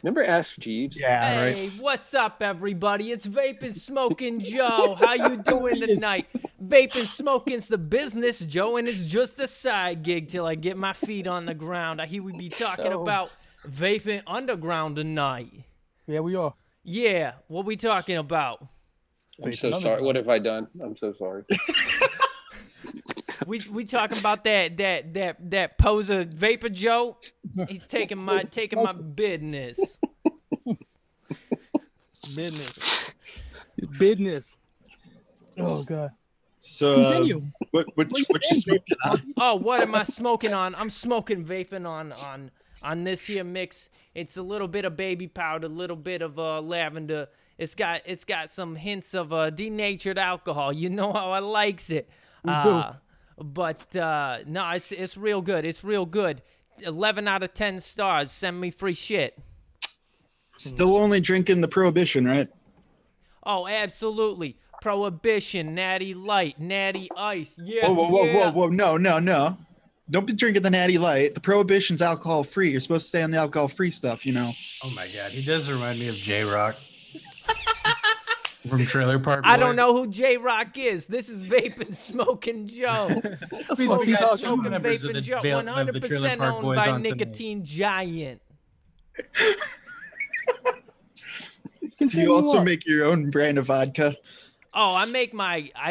Remember Ask Jeeves? Yeah, hey, right. What's up, everybody? It's Vaping Smoking Joe. How you doing tonight? Vaping Smoking's the business, Joe, and it's just a side gig till I get my feet on the ground. I hear we be talking about vaping underground tonight. Yeah, we are. Yeah, what we talking about? I'm so sorry. What have I done? I'm so sorry. We talking about that poser Vapor Joe? He's taking my business. Business. Oh god. So continue. What you smoking on? Oh, what am I smoking on? I'm smoking vaping on this here mix. It's a little bit of baby powder, a little bit of lavender. It's got some hints of denatured alcohol. You know how I likes it. But no, it's real good. It's real good. 11 out of 10 stars. Send me free shit. Still only drinking the Prohibition, right? Oh, absolutely. Prohibition, Natty Light, Natty Ice. Yeah. Whoa. No. Don't be drinking the Natty Light. The Prohibition's alcohol free. You're supposed to stay on the alcohol free stuff, Oh my god, he does remind me of J-Rock. From Trailer Park Boys. I don't know who J-Rock is. This is Vaping Smoking Joe. Smoking Vaping Joe. 100% owned by Nicotine Giant. Do you also make your own brand of vodka? Oh, I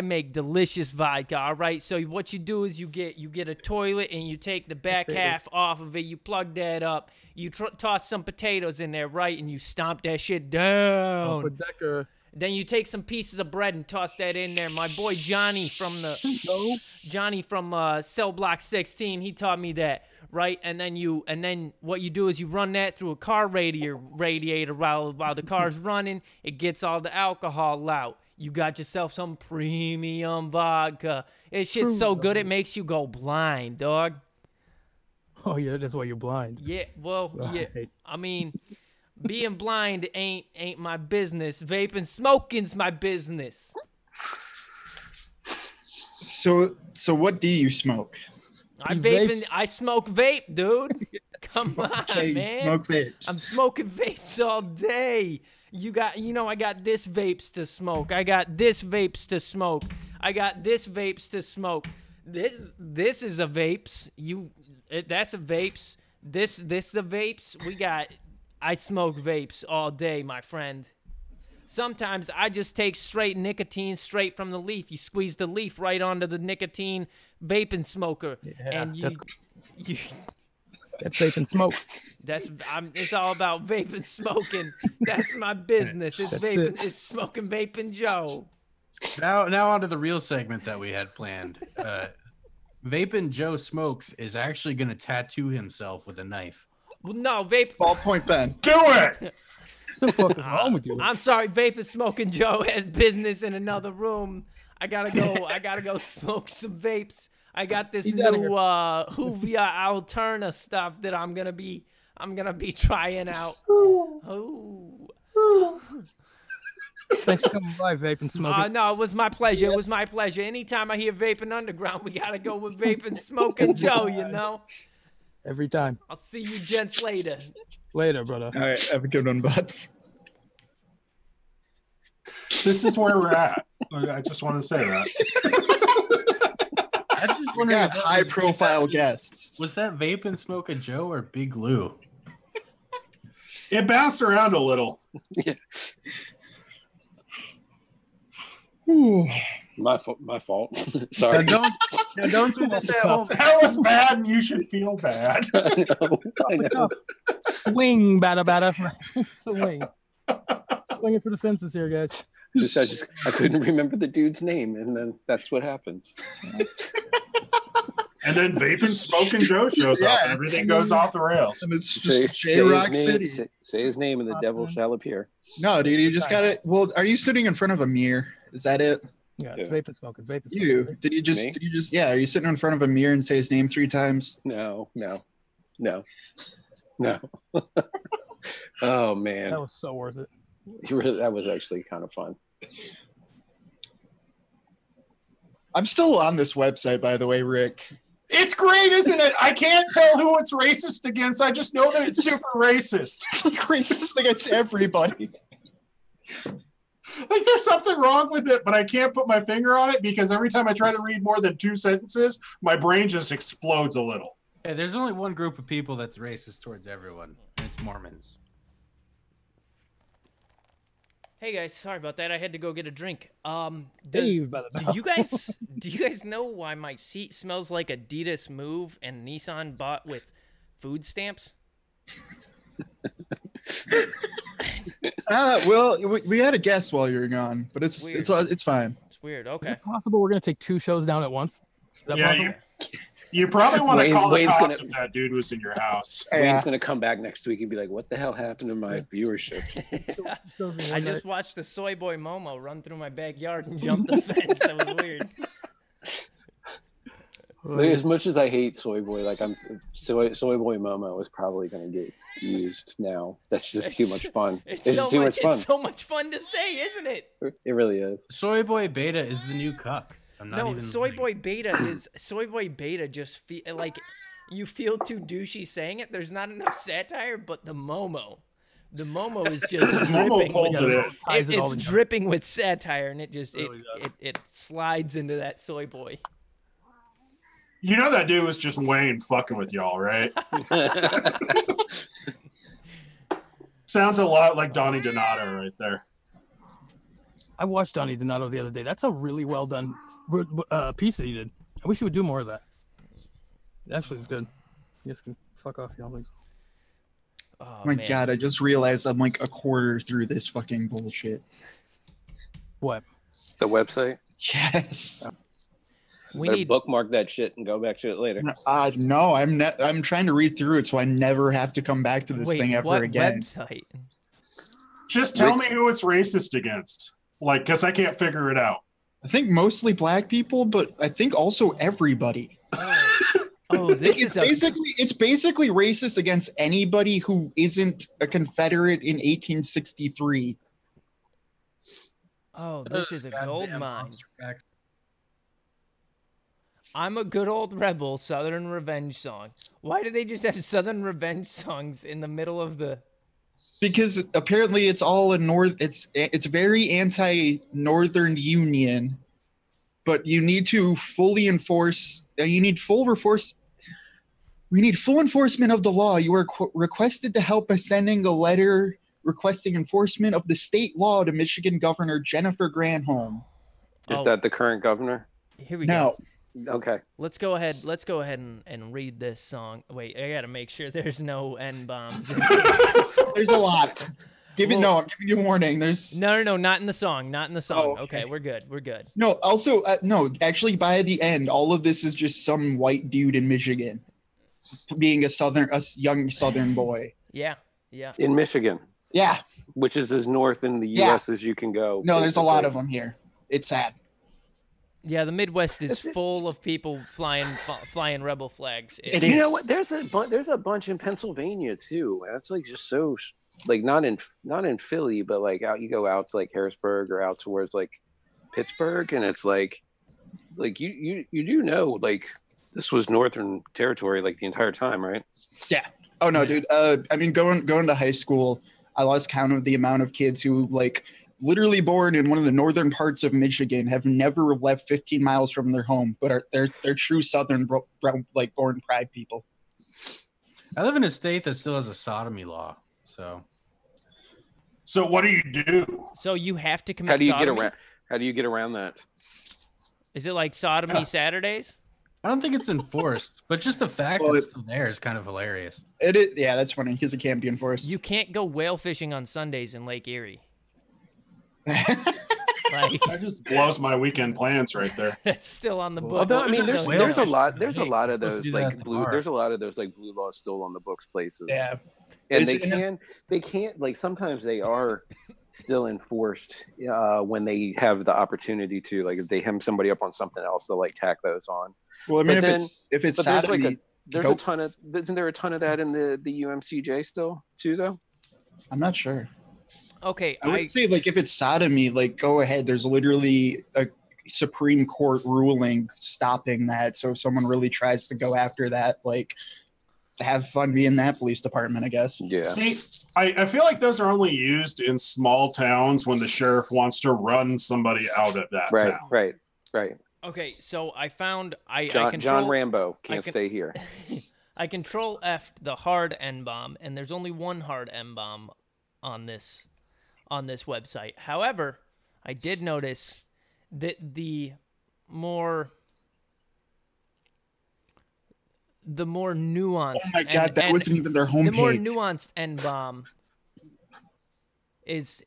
make delicious vodka, all right? So what you do is you get a toilet and you take the back half off of it. You plug that up. You toss some potatoes in there, right? And you stomp that shit down. Then you take some pieces of bread and toss that in there. My boy Johnny from Cell Block 16, he taught me that, right? And then what you do is you run that through a car radiator while the car's running. It gets all the alcohol out. You got yourself some premium vodka. This shit's so good it makes you go blind, dog. Oh yeah, that's why you're blind. Yeah, well, yeah. I mean, being blind ain't my business. Vaping smoking's my business. So what do you smoke? I smoke vape, dude. Come on, man. Smoke vapes. I'm smoking vapes all day. I got this vapes to smoke. I got this vapes to smoke. I got this vapes to smoke. This is a vapes. That's a vapes. This is a vapes. I smoke vapes all day, my friend. Sometimes I just take straight nicotine straight from the leaf. You squeeze the leaf right onto the nicotine vaping smoker, and that's vaping smoke. It's all about vaping smoking. That's my business. It's vaping. It's smoking vaping Joe. Now onto the real segment that we had planned. Vaping Joe Smokes is actually going to tattoo himself with a knife. Well, no, vape. Ballpoint pen. Do it. What the fuck is wrong with you? I'm sorry, Vaping Smoking Joe has business in another room. I gotta go smoke some vapes. I got this new Juvia Alterna stuff that I'm gonna be trying out. Oh. Thanks for coming by, Vaping Smoking. No, it was my pleasure. It was my pleasure. Anytime I hear Vaping Underground, we gotta go with Vaping Smoking Joe, you know? Every time. I'll see you gents later. Later, brother. All right, have a good one, bud. This is where we're at. I just want to say that. I just We wondering got high-profile guests. Was that Vape and Smoke a Joe or Big Lou? It bounced around a little. Yeah. My fault. Sorry. Now don't do this at home. That was bad, and you should feel bad. I know. Swing, bada. Swing. Swinging for the fences here, guys. I couldn't remember the dude's name, and then that's what happens. And then Vape and Smoke and Joe shows up, and everything goes off the rails. And it's just J-Rock City. Say his name, and the devil shall appear. No, dude, you just got to. Well, are you sitting in front of a mirror? Is that it? Yeah, it's Vape and Smoke. Vape and Smoke. You did you just yeah? Are you sitting in front of a mirror and say his name 3 times? No. Oh man, that was so worth it. That was actually kind of fun. I'm still on this website, by the way, Rick. It's great, isn't it? I can't tell who it's racist against. I just know that it's super racist. It's like racist against everybody. Like there's something wrong with it, but I can't put my finger on it because every time I try to read more than 2 sentences, my brain just explodes a little. Hey, there's only one group of people that's racist towards everyone, and it's Mormons. Hey guys, sorry about that. I had to go get a drink. Do you guys know why my seat smells like Adidas Move and Nissan bought with food stamps? Well, we had a guess while you were gone, but it's fine. It's weird. Okay. Is it possible we're gonna take 2 shows down at once? Is that possible? You probably want to call the Wayne's cops if that dude was in your house. Wayne's going to come back next week and be like, what the hell happened to my viewership? I just watched the soy boy Momo run through my backyard and jump the fence. That was weird. Like, as much as I hate soy boy, like soy boy Momo is probably going to get used now. That's just too much fun. It's so much fun to say, isn't it? It really is. Soy Boy Beta is the new cuck. Soy Boy Beta just feel like you feel too douchey saying it. There's not enough satire, but the Momo is just dripping. It's dripping with satire, and it slides into that soy boy. You know that dude was just Wayne fucking with y'all, right? Sounds a lot like Donnie Donato right there. I watched Donnie Donato the other day. That's a really well done piece that he did. I wish he would do more of that. It actually is good. You guys can fuck off, y'all. Oh my God, I just realized I'm like a quarter through this fucking bullshit. What? The website? Yes. We need bookmark that shit and go back to it later. No, I'm trying to read through it so I never have to come back to this thing ever again. Website? Just tell me who it's racist against. Like, because I can't figure it out. I think mostly black people, but I think also everybody. It's basically racist against anybody who isn't a Confederate in 1863. Oh, this is a gold mine. I'm a good old rebel, Southern revenge song. Why do they just have Southern revenge songs in the middle of the... Because apparently it's all a it's very anti-Northern Union, but you need to fully enforce. We need full enforcement of the law. You are requested to help by sending a letter requesting enforcement of the state law to Michigan Governor Jennifer Granholm. Is that the current governor? Here we go. Okay. Let's go ahead and read this song. Wait, I gotta make sure there's no N-bombs. There's a lot. I'm giving you a warning. There's no, not in the song. Not in the song. Oh, okay, we're good. No, also no. Actually, by the end, all of this is just some white dude in Michigan being a young Southern boy. Yeah. In Michigan. Yeah. Which is as north in the U.S. as you can go. No, there's a lot of them here. It's sad. Yeah, the Midwest is full of people flying rebel flags. You know what? There's a bunch in Pennsylvania too. That's like just so like not in Philly, but like you go out to like Harrisburg or out towards like Pittsburgh, and it's like you do know like this was Northern territory like the entire time, right? Yeah. Oh no, dude. I mean, going to high school, I lost count of the amount of kids who like literally born in one of the northern parts of Michigan, have never left 15 miles from their home, but they're true Southern born pride people. I live in a state that still has a sodomy law, so. So what do you do? So you have to commit sodomy? How do you get around that? Is it like sodomy Saturdays? I don't think it's enforced, but just the fact that it's still there is kind of hilarious. It is, yeah, that's funny because it can't be enforced. You can't go whale fishing on Sundays in Lake Erie. Like, that just blows my weekend plans right there. That's still on the books. Although, I mean, there's a lot of those there's a lot of those like blue laws still on the books places. Yeah, and they can't like sometimes they are still enforced when they have the opportunity to, like, if they hem somebody up on something else, they'll like tack those on. Well, I mean, if it's sodomy, there's a ton of isn't there a ton of that in the UMCJ still too though? I'm not sure. Okay, I would say, like, if it's sodomy, like, go ahead. There's literally a Supreme Court ruling stopping that. So if someone really tries to go after that, like, have fun being that police department, I guess. Yeah. See, I feel like those are only used in small towns when the sheriff wants to run somebody out of that town. Right. Okay, so I found John Rambo can't stay here. I control F'd the hard N-bomb, and there's only one hard N-bomb on this website. However, I did notice that the more nuanced. Oh my god, that wasn't even their homepage. The more nuanced N-bomb is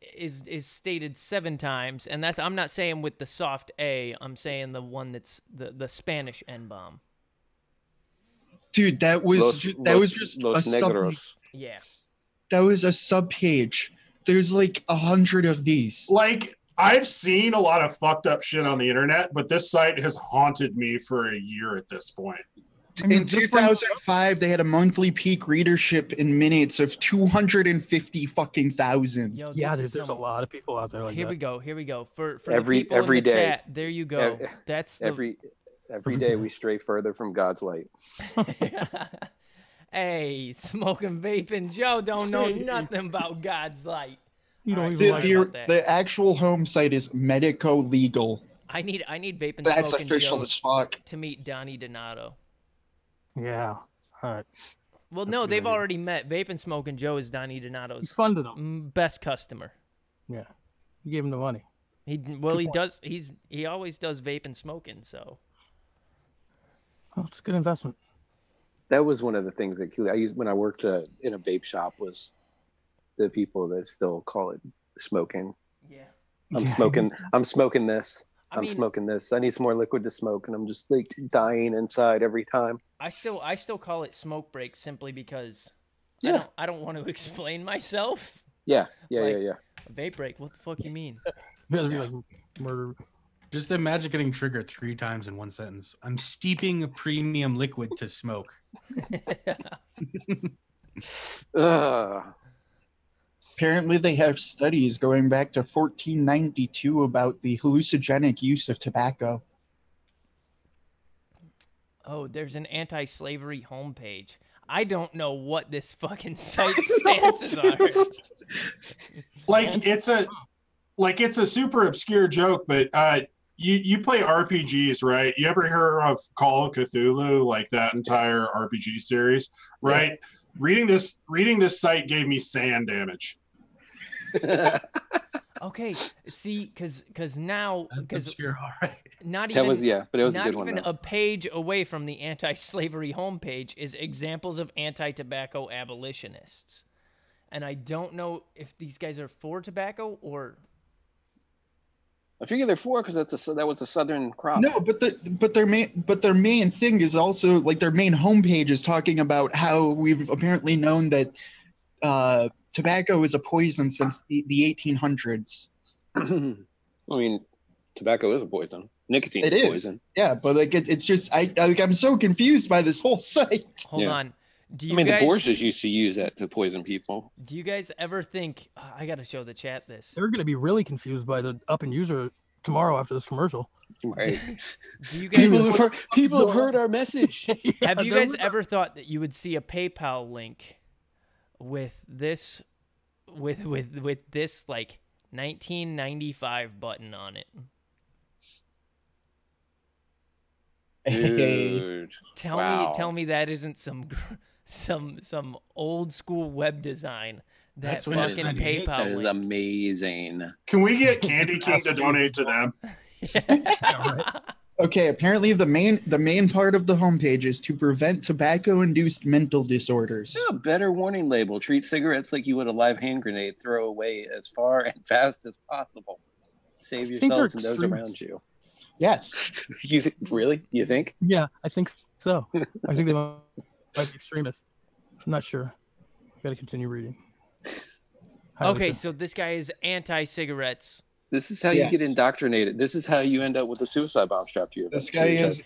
stated 7 times, and that's, I'm not saying with the soft A. I'm saying the one that's the Spanish N-bomb. Dude, that was just a sub. Yeah. That was a subpage. There's like 100 of these. Like, I've seen a lot of fucked up shit on the internet, but this site has haunted me for a year at this point. In 2005, they had a monthly peak readership in minutes of 250 fucking thousand. Yo, yeah, dude, there's a lot of people out there like Here that. we go. For every the people in the day. Chat, there you go. That's every day we stray further from God's light. Hey, smoking vaping Joe don't know nothing about God's light. You don't even like the actual home site is Medico Legal. I need vaping. That's smoking official Joe as fuck. to meet Donnie Donato. Yeah. All right. Well, no, they've already met. Vaping Smoking Joe is Donnie Donato's. You funded him. Best customer. Yeah. You gave him the money. He always does vaping smoking. So. Well, it's a good investment. That was one of the things that I used when I worked in a vape shop, was the people that still call it smoking. Yeah. I'm smoking this. I'm smoking this. I need some more liquid to smoke, and I'm just like dying inside every time. I still call it smoke break simply because I don't want to explain myself. Yeah. Vape break. What the fuck you mean? Like murder. Just imagine getting triggered 3 times in one sentence. I'm steeping a premium liquid to smoke. Apparently, they have studies going back to 1492 about the hallucinogenic use of tobacco. Oh, there's an anti-slavery homepage. I don't know what this fucking site's stances are. It's a super obscure joke, but you play RPGs, right? You ever hear of Call of Cthulhu, like that entire RPG series, right? Yeah. Reading this site gave me sand damage. Okay, see, because now, because you're all right. Not even, that was, yeah, but it was not a good even one, a page away from the anti-slavery homepage is examples of anti-tobacco abolitionists, and I don't know if these guys are for tobacco or. I figure they're for, because that was a southern crop. No, but their main thing is also, like, their main homepage is talking about how we've apparently known that tobacco is a poison since the 1800s. I mean, tobacco is a poison. Nicotine is a poison. Yeah, but like it's just I'm so confused by this whole site. Hold on. The Borgias used to use that to poison people. Do you guys ever think I got to show the chat this? They're going to be really confused by the up and user tomorrow after this commercial. Right. Do you guys people have heard our message. Have you guys ever thought that you would see a PayPal link with this with this like 1995 button on it. Dude. Tell me that isn't some old school web design. That fucking PayPal That is link. amazing. Can we get Candy King to donate to them? Okay, apparently the main part of the homepage is to prevent tobacco-induced mental disorders. A better warning label. Treat cigarettes like you would a live hand grenade. Throw away as far and fast as possible. Save yourselves and those around you. Yes. Really? You think? Yeah, I think so. I think they might be extremists. I'm not sure. Got to continue reading. Okay, so this guy is anti-cigarettes. This is how you get indoctrinated. This is how you end up with a suicide bomb strapped to you. This guy is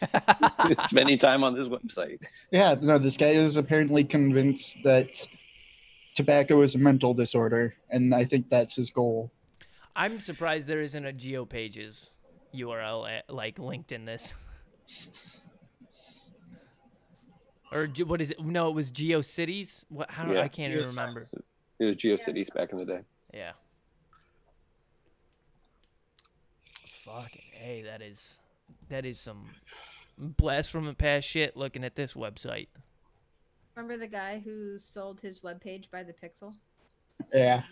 spending time on this website. Yeah, no, this guy is apparently convinced that tobacco is a mental disorder, and I think that's his goal. I'm surprised there isn't a GeoPages URL like linked in this. Or what is it? No, it was GeoCities. What? How? I can't even remember. It was GeoCities back in the day. Yeah. Fucking hey, that is some blast from the past shit. Looking at this website. Remember the guy who sold his webpage by the pixel? Yeah.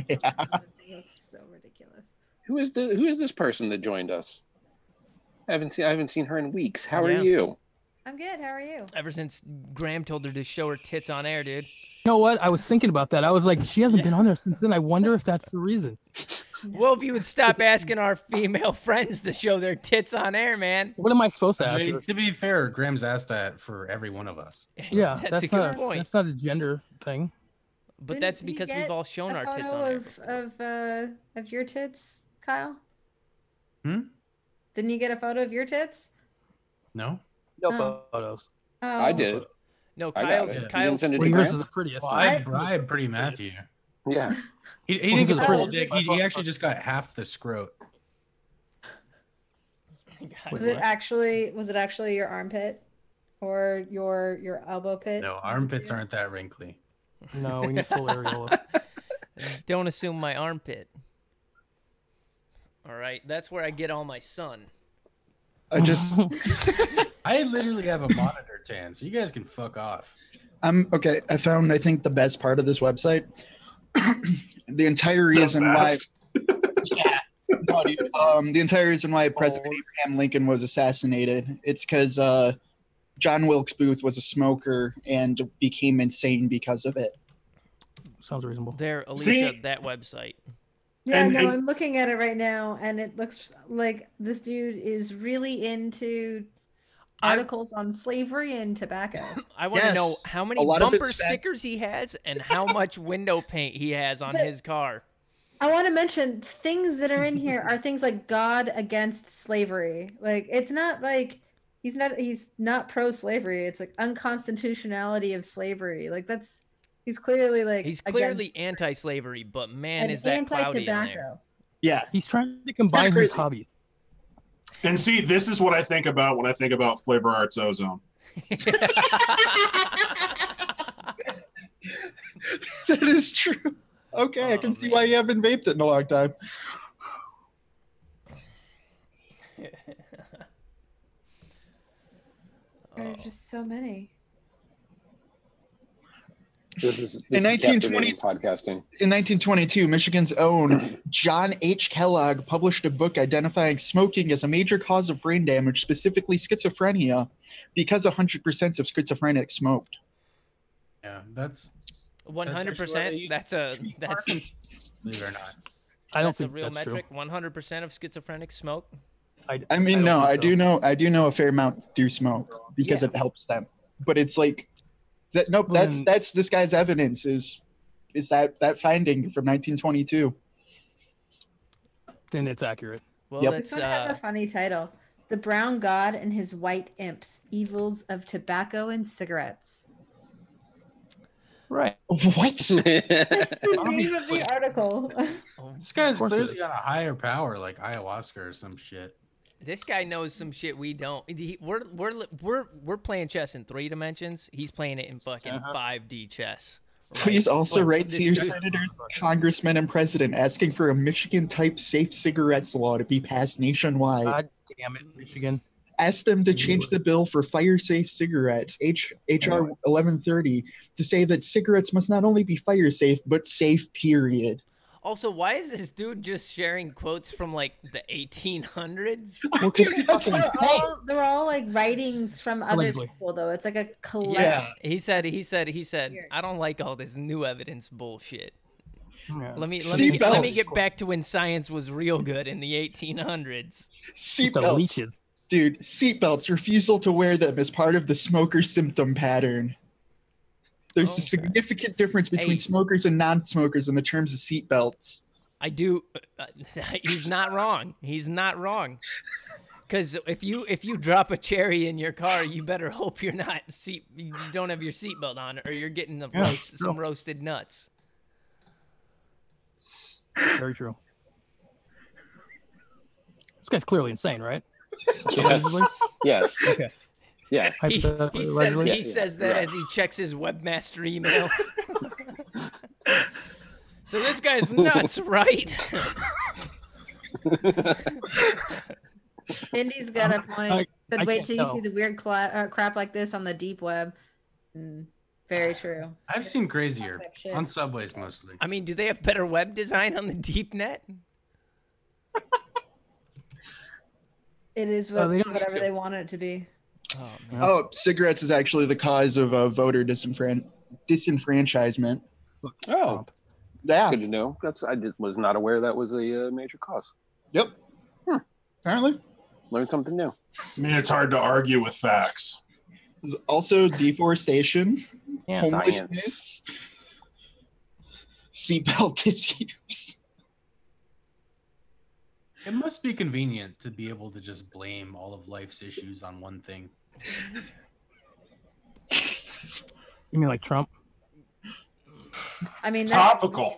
Yeah. It looks so ridiculous. Who is this person that joined us? I haven't seen her in weeks. How are you? I'm good. How are you? Ever since Graham told her to show her tits on air, dude. You know what? I was thinking about that. I was like, she hasn't been on there since then. I wonder if that's the reason. Well, if you would stop asking our female friends to show their tits on air, man. What am I supposed to ask her? To be fair, Graham's asked that for every one of us. Yeah, that's a good point. That's not a gender thing. But that's because we've all shown our tits on air. Of your tits, Kyle? Didn't you get a photo of your tits? No. No photos. Oh. I did. No, Kyle's yours is the prettiest. Well, I bribed Pretty Matthew. Yeah. He didn't get the full dick. He actually just got half the scrot. Was it actually your armpit or your elbow pit? No, armpits aren't that wrinkly. No, we need full areola. Don't assume my armpit. All right, that's where I get all my sun. I literally have a monitor tan, so you guys can fuck off. Okay. I found, I think, the best part of this website. The entire reason why. Yeah. No, dude, the entire reason why President Abraham Lincoln was assassinated. It's because John Wilkes Booth was a smoker and became insane because of it. Sounds reasonable. There, Alicia, that website. Yeah, I'm looking at it right now, and it looks like this dude is really into articles on slavery and tobacco. I want to know how many bumper stickers he has and how much window paint he has on his car. I want to mention things that are in here are things like God against slavery. Like, it's not like he's not pro-slavery. It's like unconstitutionality of slavery. Like, he's clearly anti-slavery, but man, is that cloudy in there. Yeah, he's trying to combine his hobbies. And see, this is what I think about when I think about Flavor Arts Ozone. That is true. Okay, I can see why you haven't vaped it in a long time. There are just so many. In 1922, Michigan's own John H. Kellogg published a book identifying smoking as a major cause of brain damage, specifically schizophrenia, because 100% of schizophrenics smoked. Yeah, that's 100%. That's believe it or not. I don't think a real that's metric. 100% of schizophrenics smoke. I do know a fair amount do smoke because it helps them, but it's like. Nope, that's this guy's evidence is that finding from 1922. Then it's accurate. Well, this one has a funny title: "The Brown God and His White Imps: Evils of Tobacco and Cigarettes." Right. What? That's the name of the article. This guy's clearly got a higher power, like ayahuasca or some shit. This guy knows some shit we don't. We're playing chess in 3 dimensions. He's playing it in fucking 5D chess Please also Look, write to your this- senator, congressman, and president asking for a Michigan-type safe cigarettes law to be passed nationwide. God damn it, Michigan. Ask them to change the bill for fire-safe cigarettes, HR 1130, to say that cigarettes must not only be fire-safe, but safe, period. Also, why is this dude just sharing quotes from like the 1800s? Dude, that's what They're all like writings from other Allegedly. people, though. It's like a collection. Yeah. He said, I don't like all this new evidence bullshit. Yeah. Let me Seatbelts. get back to when science was real good in the 1800s. The Seatbelts. leeches. Dude, seatbelts, refusal to wear them is part of the smoker symptom pattern. There's a Okay. significant difference between Hey. smokers and non-smokers in the terms of seatbelts. I do. He's not wrong. He's not wrong. Because if you drop a cherry in your car, you better hope you don't have your seatbelt on, or you're getting some roasted nuts. Very true. This guy's clearly insane, right? Yes. Yes. Okay. Yeah. He Allegedly. says that as he checks his webmaster email. So this guy's nuts, right? Indy's got a point. I Said, wait can't till you tell. see the weird crap like this on the deep web. Very true. I've seen crazier That shit. on subways mostly. I mean, do they have better web design on the deep net? It is they don't whatever need to. they want it to be. Oh, Yeah. Oh, cigarettes is actually the cause of voter disenfranchisement. Oh, Trump. Yeah. good to know. Was not aware that was a major cause. Yep. Apparently. Learned something new. I mean, it's hard to argue with facts. There's also deforestation, Yeah. homelessness, seatbelt disuse. It must be convenient to be able to just blame all of life's issues on one thing. You mean like Trump? I mean, Topical.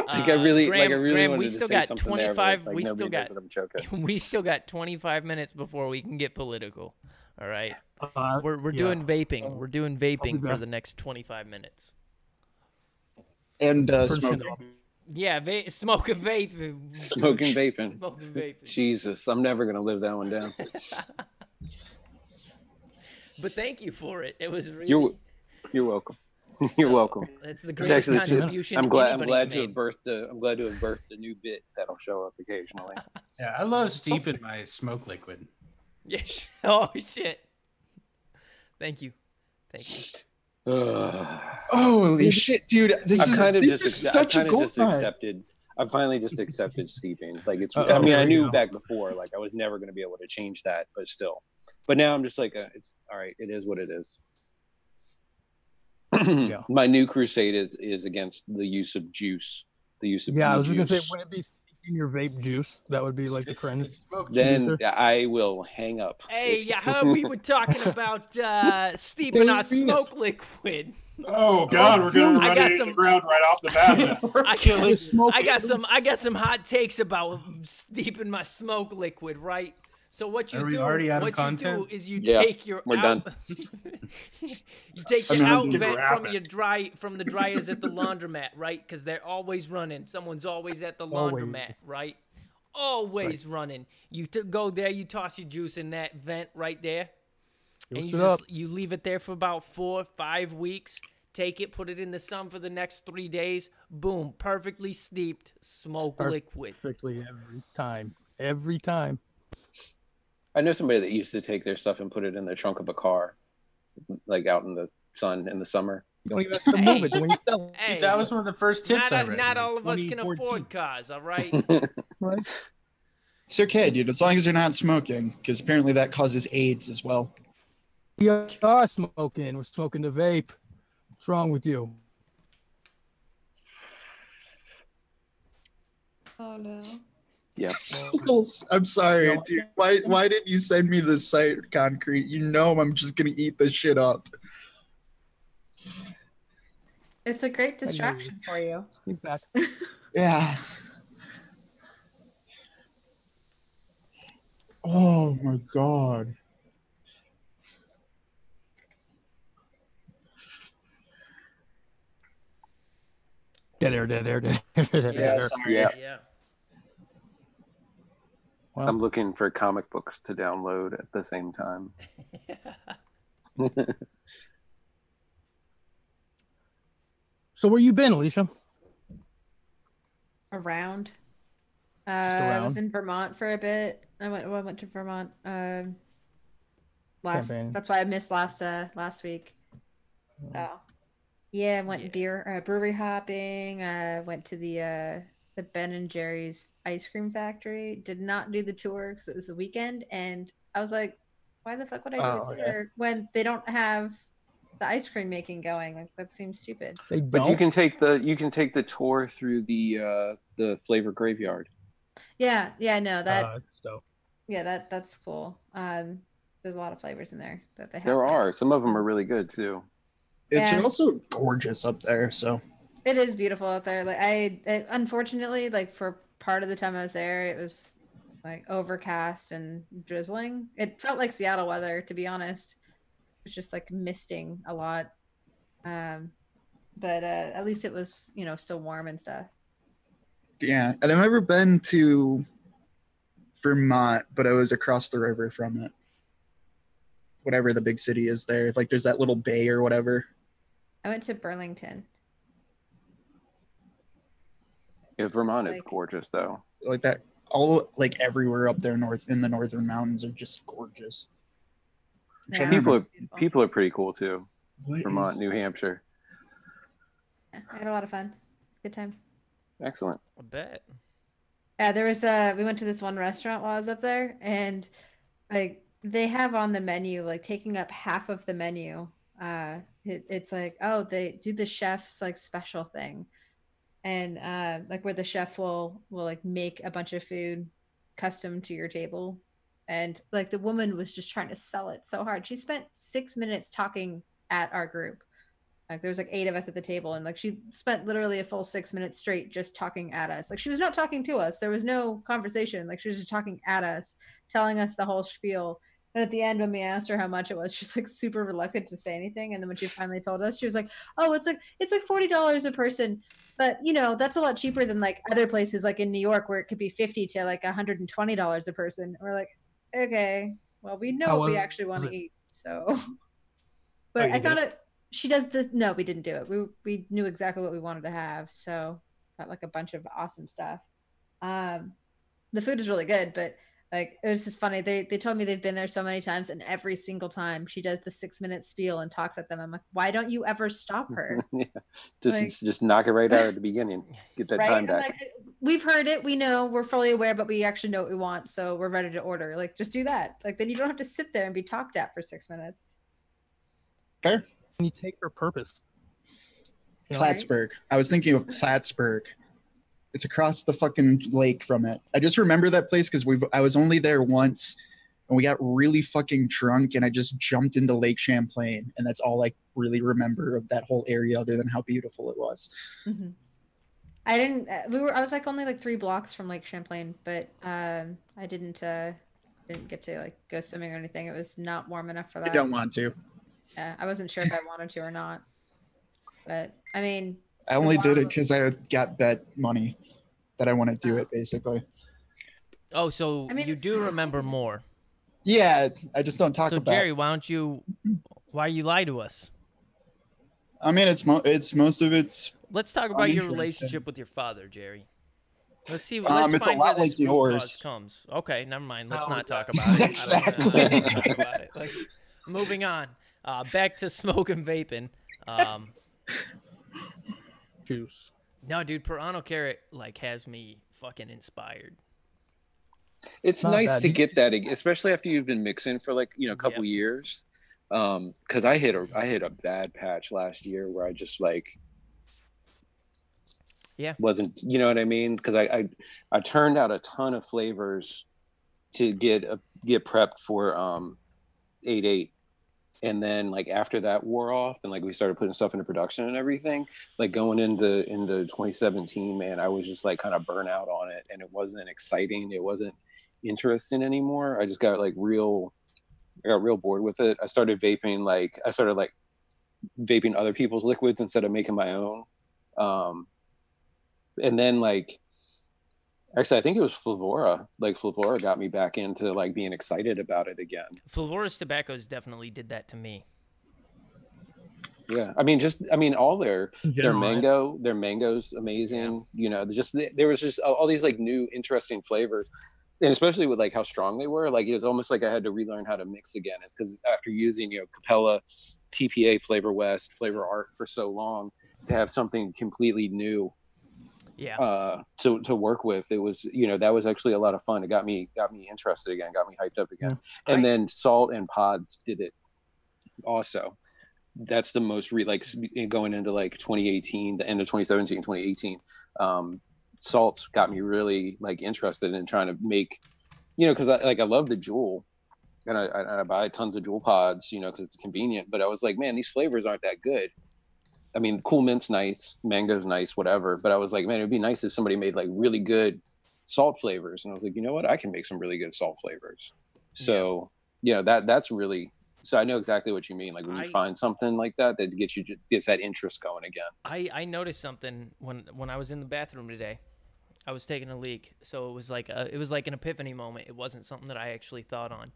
Like I really Graham, wanted we to still say got something there, 25. but, like, we still nobody got. knows that I'm joking. We still got 25 minutes before we can get political. All right. We're yeah. doing vaping. We're doing vaping for back. the next 25 minutes. And First smoking. shit. Yeah, smoking vaping. Smoking vaping. Smoking vaping. Jesus, I'm never gonna live that one down. But thank you for it. It was really. You're welcome. You're welcome. That's the It's greatest actually contribution I'm glad anybody's to have made. birthed a new bit that'll show up occasionally. Yeah, I love steeping my smoke liquid. Yeah. Oh shit. Thank you. Thank you. Holy shit, dude! This is such a gold mine. I've finally just accepted steeping. Like it's. Uh-oh, I mean, here I we knew go. back before, like I was never going to be able to change that, but still. But now I'm just like, it's all right. It is what it is. Yeah. My new crusade is against the use of juice. The use of Yeah, I was just e-juice. gonna say, would it be steeping your vape juice? That would be like the trend. Then juicer. I will hang up. Hey, you heard we were talking about steeping our smoke liquid. Oh God, we're gonna I run got it some- into the ground right off the bat. I got some hot takes about steeping my smoke liquid, right? So what you Are we do, already out of what you do content? is you Yeah, take your we're done. you take I your mean, out let's vent wrap from it. from the dryers at the laundromat, right? Because they're always running. Someone's always at the laundromat, Always. right? Always running. You go there, you toss your juice in that vent right there, and Juice you it up. you leave it there for about 4 or 5 weeks. Take it, put it in the sun for the next 3 days. Boom, perfectly steeped smoke liquid. Perfectly every time. Every time. I know somebody that used to take their stuff and put it in the trunk of a car, like out in the sun in the summer. You don't even have to move it when you sell it. Hey, That was one of the first tips I read. not in all of us can 2014. afford cars, all right? Right? It's okay, dude, as long as you're not smoking, because apparently that causes AIDS as well. We are smoking. We're smoking the vape. What's wrong with you? Oh no. Yeah. Skittles, I'm sorry, No. dude. Why didn't you send me the site, Concrete? You know I'm just gonna eat this shit up. It's a great distraction for you. He's back. Yeah. Oh my god. Dead air. Yeah, sorry. yeah. Well, I'm looking for comic books to download at the same time. so where you been, Alicia? Around. Just I was around? in Vermont for a bit. I went to Vermont Campaign. that's why I missed last week. So yeah, I went brewery hopping. Went to the Ben and Jerry's ice cream factory. Did not do the tour because it was the weekend, and I was like, why the fuck would I do a tour when they don't have the ice cream making going? Like, that seems stupid. But you can take the tour through the flavor graveyard. Yeah, no, that So yeah, that's cool. There's a lot of flavors in there that they have. There are. Some of them are really good too. It's And also gorgeous up there. So it is beautiful out there. Like unfortunately, like for part of the time I was there, it was like overcast and drizzling. It felt like Seattle weather, to be honest. It was just like misting a lot. But at least it was, still warm and stuff. yeah, and I've never been to Vermont, but I was across the river from it. Whatever the big city is there. Like there's that little bay or whatever. I went to Burlington. Yeah, Vermont is gorgeous though. Like that, all like everywhere up there in the northern mountains are just gorgeous. Yeah, People are pretty cool too. Vermont, New Hampshire. Yeah, I had a lot of fun. It's a good time. Excellent. I bet. Yeah, there was we went to this one restaurant while I was up there, and like they have on the menu, like taking up half of the menu. It's like, oh, they do the chef's like special thing, and like where the chef will like make a bunch of food custom to your table, and like the woman was just trying to sell it so hard. She spent 6 minutes talking at our group. Like there was like 8 of us at the table, and like she spent literally a full 6 minutes straight just talking at us. Like she was not talking to us. There was no conversation. Like she was just talking at us, telling us the whole spiel. And at the end, when we asked her how much it was, she's like super reluctant to say anything. And then when she finally told us, she was like, "Oh, it's like $40 a person, but that's a lot cheaper than like other places, like in New York, where it could be $50 to like $120 a person." And we're like, okay, well, we know what we actually want to eat, so. But I found it. She does the no, we didn't do it. We knew exactly what we wanted to have, so got like a bunch of awesome stuff. The food is really good, but like it was just funny. They told me they've been there so many times, and every single time she does the 6-minute spiel and talks at them. I'm like, why don't you ever stop her? Yeah, just knock it right out at the beginning. Get that time back. Like, we've heard it, we know, we're fully aware, but we actually know what we want, so we're ready to order. Like, just do that. Like, then you don't have to sit there and be talked at for 6 minutes. Fair. You take her purpose. Plattsburgh. I was thinking of Plattsburgh. It's across the fucking lake from it. I just remember that place because I was only there once, and we got really fucking drunk, and I just jumped into Lake Champlain, and that's all I really remember of that whole area, other than how beautiful it was. Mm-hmm. I was like only like 3 blocks from Lake Champlain, but I didn't get to like go swimming or anything. It was not warm enough for that. I don't want to. Yeah, I wasn't sure if I wanted to or not. But I mean, I only did it because I got bet money that I want to do it, basically. Oh, so you do remember more? Yeah, I just don't talk about. So Jerry, why you lie to us? I mean, it's most of it's. Let's talk about your relationship with your father, Jerry. Let's see. Let's it's a lot like yours. Comes. Okay, never mind. Let's not talk about it. Exactly. Talk about it. Moving on. Back to smoke and vaping. Juice. No, dude, Purano Carrot has me fucking inspired. It's nice to get that, especially after you've been mixing for a couple years. Because I hit a bad patch last year where I just wasn't, you know what I mean? Because I turned out a ton of flavors to get prepped for 8/8. And then after that wore off and we started putting stuff into production and everything, going into 2017, man, I was just kind of burnt out on it, and it wasn't exciting. It wasn't interesting anymore. I just got real bored with it. I started vaping vaping other people's liquids instead of making my own. And then like, actually, I think it was Flavora. Like Flavora got me back into like being excited about it again. Flavora's tobaccos definitely did that to me. Yeah, I mean, all their general, their mango's amazing. Yeah. You know, there was just all these like new interesting flavors, and especially with like how strong they were. Like it was almost like I had to relearn how to mix again. It's because after using Capella, TPA, Flavor West, Flavor Art for so long, to have something completely new, to work with, it was that was actually a lot of fun. It got me interested again, got me hyped up again. Yeah. And then Salt and Pods did it also. That's the most going into like 2018, the end of 2017, 2018. Salt got me really like interested in trying to make, because I love the Juul, and I buy tons of Juul pods, because it's convenient. But I was like, man, these flavors aren't that good. I mean, Cool Mint's nice, mango's nice, whatever. But I was like, man, it'd be nice if somebody made like really good salt flavors. And I was like, you know what? I can make some really good salt flavors. So that's really. So I know exactly what you mean. Like when you find something like that gets that interest going again. I noticed something when I was in the bathroom today. I was taking a leak, so it was like an epiphany moment. It wasn't something that I actually thought on.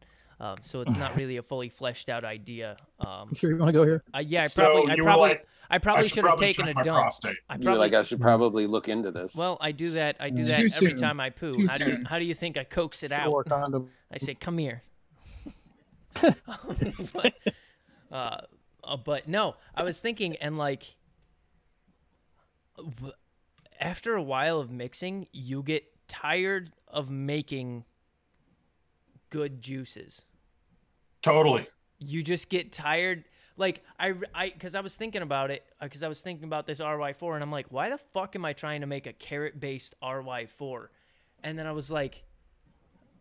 So it's not really a fully fleshed out idea. You sure you want to go here? I probably should have taken a dump. I should probably look into this. Well, I do that every time I poo. How do you think I coax it out? I say, come here. But no, I was thinking, and like after a while of mixing, you get tired of making good juices. Totally. You just get tired. Like because I was thinking about it, because I was thinking about this RY4, and I'm like, why the fuck am I trying to make a carrot-based RY4? And then I was like,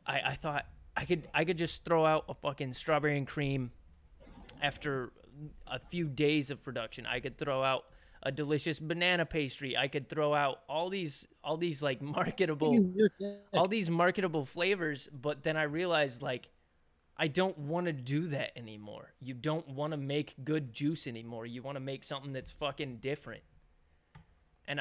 I thought I could just throw out a fucking strawberry and cream after a few days of production. I could throw out a delicious banana pastry. I could throw out all these like marketable flavors, but then I realized like I don't want to do that anymore. You don't want to make good juice anymore. You want to make something that's fucking different. And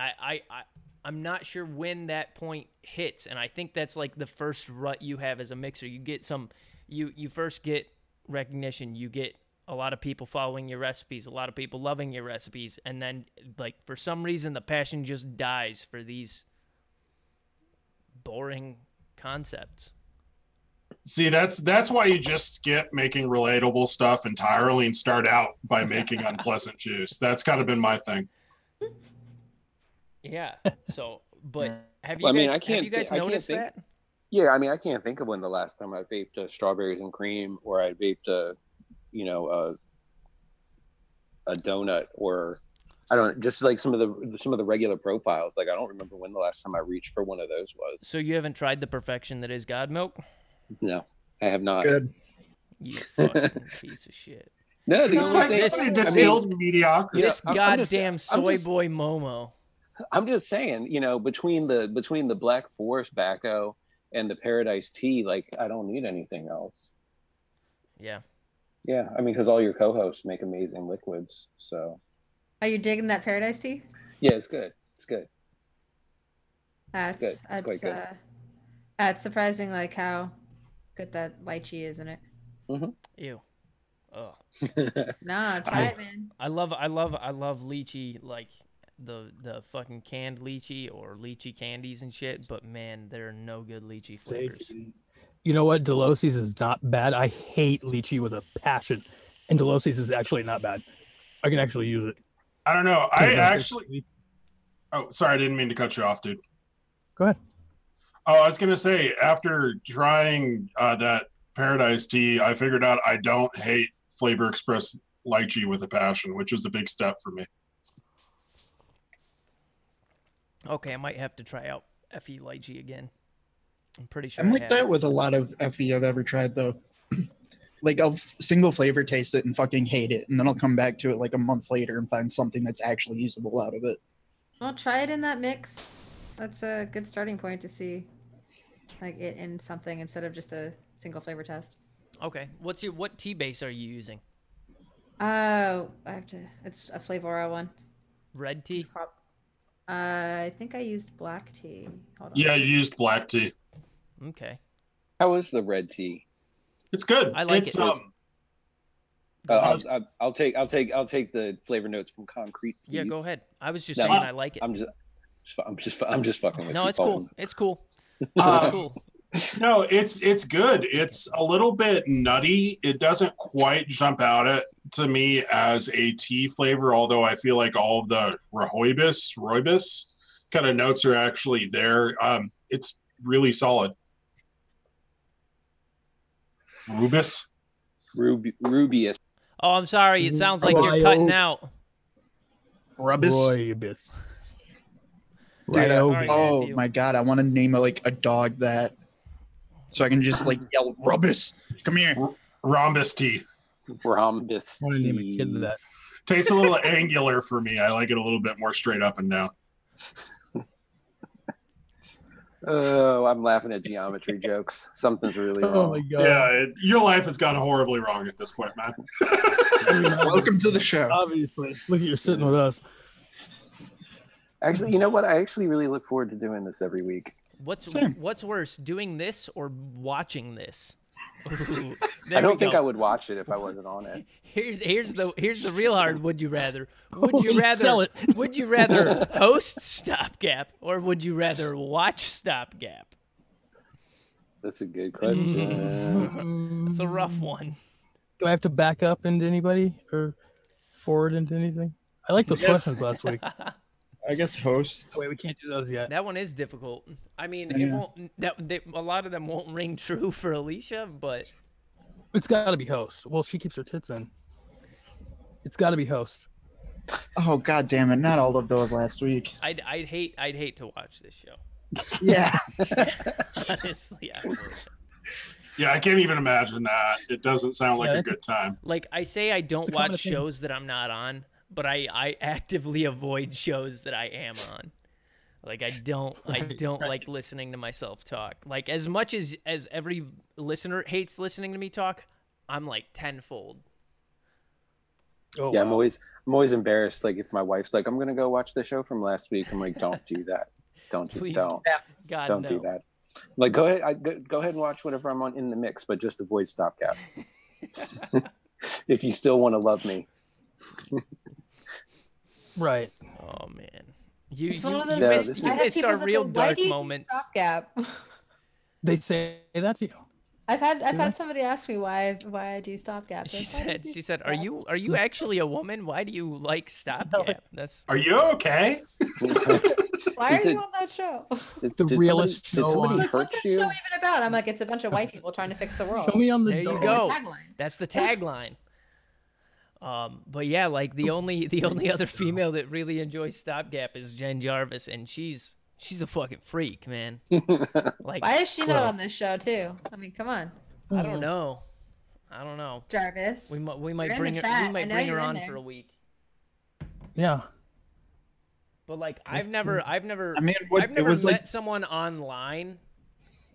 I'm not sure when that point hits, and I think that's like the first rut you have as a mixer. You get you first get recognition, you get a lot of people following your recipes, a lot of people loving your recipes, and then like for some reason the passion just dies for these boring concepts. See, that's why you just skip making relatable stuff entirely and start out by making unpleasant juice. That's kind of been my thing. Yeah. So, but have you guys noticed that? Yeah, I mean, I can't think of when the last time I vaped strawberries and cream, or I vaped a donut, or I don't know, just like some of the regular profiles. Like I don't remember when the last time I reached for one of those was. So you haven't tried the perfection that is God milk? No, I have not. Good. You fucking piece of shit. No, distilled mediocrity. This goddamn soy boy Momo. I'm just saying, between the Black Forest Bacco and the Paradise Tea, like I don't need anything else. Yeah. Yeah, I mean, because all your co-hosts make amazing liquids. So. Are you digging that Paradise Tea? Yeah, it's good. It's good. It's quite good. It's surprising, like how good that lychee is in it. Mm-hmm. Ew. Oh. Nah, try it, man. I love lychee, like the fucking canned lychee or lychee candies and shit, but man, there are no good lychee flavors. You know what? Delosi's is not bad. I hate lychee with a passion, and Delosi's is actually not bad. I can actually use it. I don't know. Oh, sorry, I didn't mean to cut you off, dude. Go ahead. Oh, I was gonna say, after trying that Paradise Tea, I figured out I don't hate Flavor Express lychee with a passion, which was a big step for me. Okay, I might have to try out FE lychee again. I'm pretty sure I'm like that with a lot of FE I've ever tried, though. Like, I'll single flavor taste it and fucking hate it, and then I'll come back to it like a month later and find something that's actually usable out of it. I'll try it in that mix. That's a good starting point to see, like, it in something instead of just a single flavor test. Okay, what tea base are you using? I have to. It's a Flavora one. Red tea. I think I used black tea. Hold on. Yeah, you used black tea. Okay. How is the red tea? It's good. I like it's, it. I'll take the flavor notes from Concrete. Please. Yeah, go ahead. I was just No, saying I like it. I'm just fucking with No, you, it's cool. It's cool. It's cool. No, it's good. It's a little bit nutty. It doesn't quite jump out to me as a tea flavor, although I feel like all of the rooibos kind of notes are actually there. It's really solid. Rubius? Rubius. Oh, I'm sorry. It sounds like you're cutting out. Rooibos. Right. Oh my god, I want to name a dog that, so I can just yell Rubus. Come here. Rhombus tea. Rhombus I want to name a tea. kid that. Tastes a little angular for me. I like it a little bit more straight up and down. Oh, I'm laughing at geometry jokes. Something's really wrong. Oh my god. Yeah, your life has gone horribly wrong at this point, man. Welcome to the show. Obviously. Look at you sitting with us. Actually, you know what? I actually really look forward to doing this every week. What's worse, doing this or watching this? Ooh, I don't think I would watch it if I wasn't on it. Here's the real hard would you rather? Would you rather sell it. Would you rather host StopGap or would you rather watch StopGap? That's a good question. It's a rough one. Do I have to back up into anybody or forward into anything? I like those Yes. questions last week. I guess host. Wait, we can't do those yet. That one is difficult. I mean, it Yeah. won't. A lot of them won't ring true for Alicia, but It's got to be host. Well, she keeps her tits in. It's got to be host. Oh god damn it! Not all of those last week. I'd hate to watch this show. Yeah. Honestly, I would. Yeah, I can't even imagine that. It doesn't sound like a good time. Like I say, I don't It's a common watch thing. shows that I'm not on, but I actively avoid shows that I am on. Like I don't like listening to myself talk. Like as much as every listener hates listening to me talk, I'm like tenfold. Oh, Yeah, wow. I'm always embarrassed. Like if my wife's like, "I'm gonna go watch the show from last week," I'm like, "Don't do that. Please, Don't God, don't no. do that." Like go ahead, go ahead and watch whatever I'm on in the mix, but just avoid StopGap. If you still want to love me. Right. Oh man, you It's one of those. No, missed, this is- you I have missed people our that real go, "Why dark do you do moments. StopGap?" They say that to you. I've had somebody ask me why I do StopGap. She said, "Are you actually a woman? Why do you like StopGap?" That's Are you okay? Why are Is you it- on that show? The realest did show somebody on. Like, hurt what's that you? show even about? I'm like, it's a bunch of white people trying to fix the world. Show me on the There you door. go. Tagline. That's the tagline. But yeah, like the only other female that really enjoys StopGap is Jen Jarvis, and she's a fucking freak, man. Like Why is she not on this show too? I mean, come on, I don't know. Jarvis. We might You're in bring the her. chat. We might I know bring her you're in on there. for a week. Yeah. But like, That's I've never I mean, I've it never was met like someone online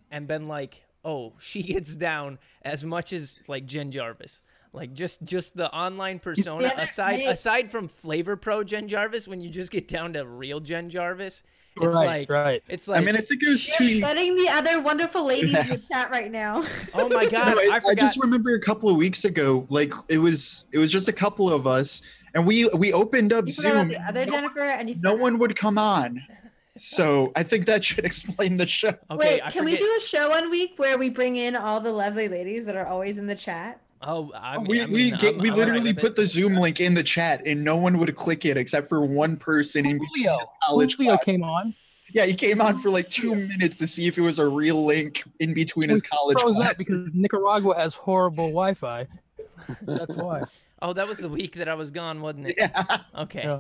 and been like, oh, she gets down as much as like Jen Jarvis. Like just the online persona aside from Flavor Pro Jen Jarvis, when you just get down to real Jen Jarvis, it's Right. it's like I mean, I think it was She's two. letting the other wonderful ladies Yeah. in the chat right now. oh my god, No, I I forgot. just remember a couple of weeks ago, like it was just a couple of us, and we opened up You forgot about Zoom. the other Jennifer, and you No forgot- one would come on, so I think that should explain the show. Okay, Wait, I can we forget- do a show one week where we bring in all the lovely ladies that are always in the chat? Oh, I mean, We I'm literally alright with put it. the Zoom link in the chat, and no one would click it except for one person in Julio. college Julio class. came on. Yeah, he came on for like 2 minutes to see if it was a real link in between his college Froze up class. because Nicaragua has horrible Wi-Fi. That's why. Oh, that was the week that I was gone, wasn't it? Yeah. Okay. Yeah.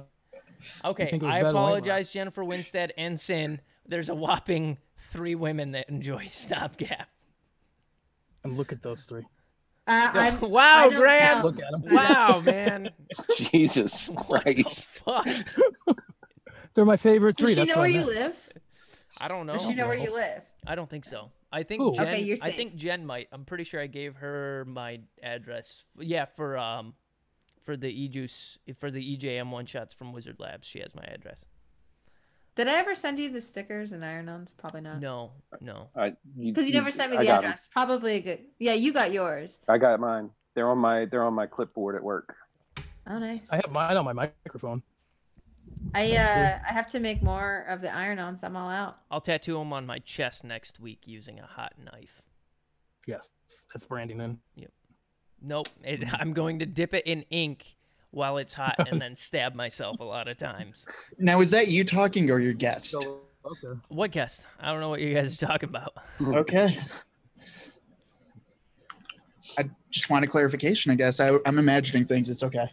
Okay. think it was I better white apologize, Jennifer Winstead and Sin. There's a whopping 3 women that enjoy StopGap. And look at those three. Wow, I don't Graham. count. Look at them. Wow, man. Jesus What the Christ. fuck? They're my favorite three. Does she That's know what where I you meant. live? I don't know. Does she know where you live? I don't think so. I think Who? Jen. Okay, you're I safe. think Jen might. I'm pretty sure I gave her my address. Yeah, for the E-Juice, for the EJM one shots from Wizard Labs. She has my address. Did I ever send you the stickers and iron-ons? Probably not. No. Because you never sent me the address. Probably a good. Yeah, you got yours. I got mine. They're on my clipboard at work. Oh, nice. I have mine on my microphone. I have to make more of the iron-ons. I'm all out. I'll tattoo them on my chest next week using a hot knife. Yes, that's branding then. Yep. Nope. I'm going to dip it in ink while it's hot and then stab myself a lot of times. Now, is that you talking or your guest? Okay. What guest? I don't know what you guys are talking about. Okay. I just want a clarification, I guess. I'm imagining things. It's okay.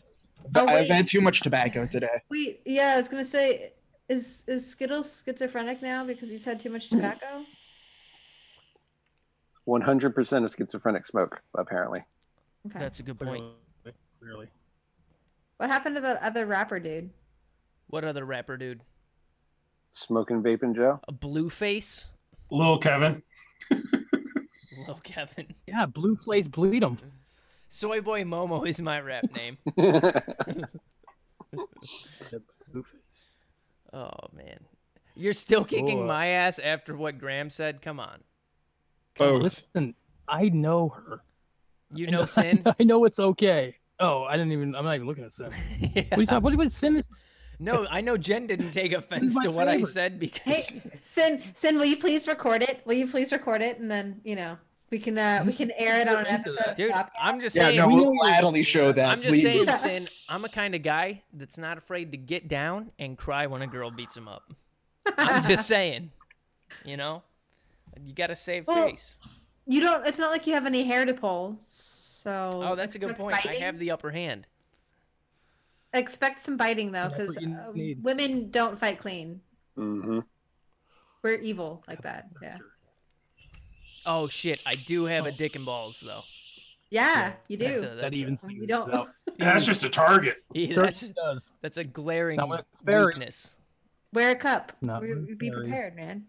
I've had too much tobacco today. Wait, yeah, I was going to say, is Skittles schizophrenic now because he's had too much tobacco? 100% of schizophrenic smoke, apparently. Okay. That's a good point. Clearly. What happened to that other rapper dude? What other rapper dude? Smoking Vaping Joe? A Blueface? Lil Kevin. Lil Kevin. Yeah, Blueface bleed him. Soy Boy Momo is my rap name. Oh, man. You're still kicking my ass after what Graham said? Come on. Both. Listen, I know her. You know Sin? I know it's okay. Oh, I'm not even looking at Sin. Yeah. What do you Sin is? No, I know Jen didn't take offense to what I said because. Hey, Sin, will you please record it? Will you please record it, and then we can air it on an episode of StopGap. I'm just saying. Yeah, no, we'll gladly show that. I'm just saying, Sin. I'm a kind of guy that's not afraid to get down and cry when a girl beats him up. I'm just saying. You know, you got to save face. You don't. It's not like you have any hair to pull. So. Oh, that's a good point. Biting. I have the upper hand. Expect some biting though, because women don't fight clean. Mm-hmm. We're evil like that. Yeah. Oh shit! I do have a dick and balls though. Yeah, you do. That even you don't. That's just a target. Yeah, that's a glaring weakness. Wear a cup. Be prepared, man.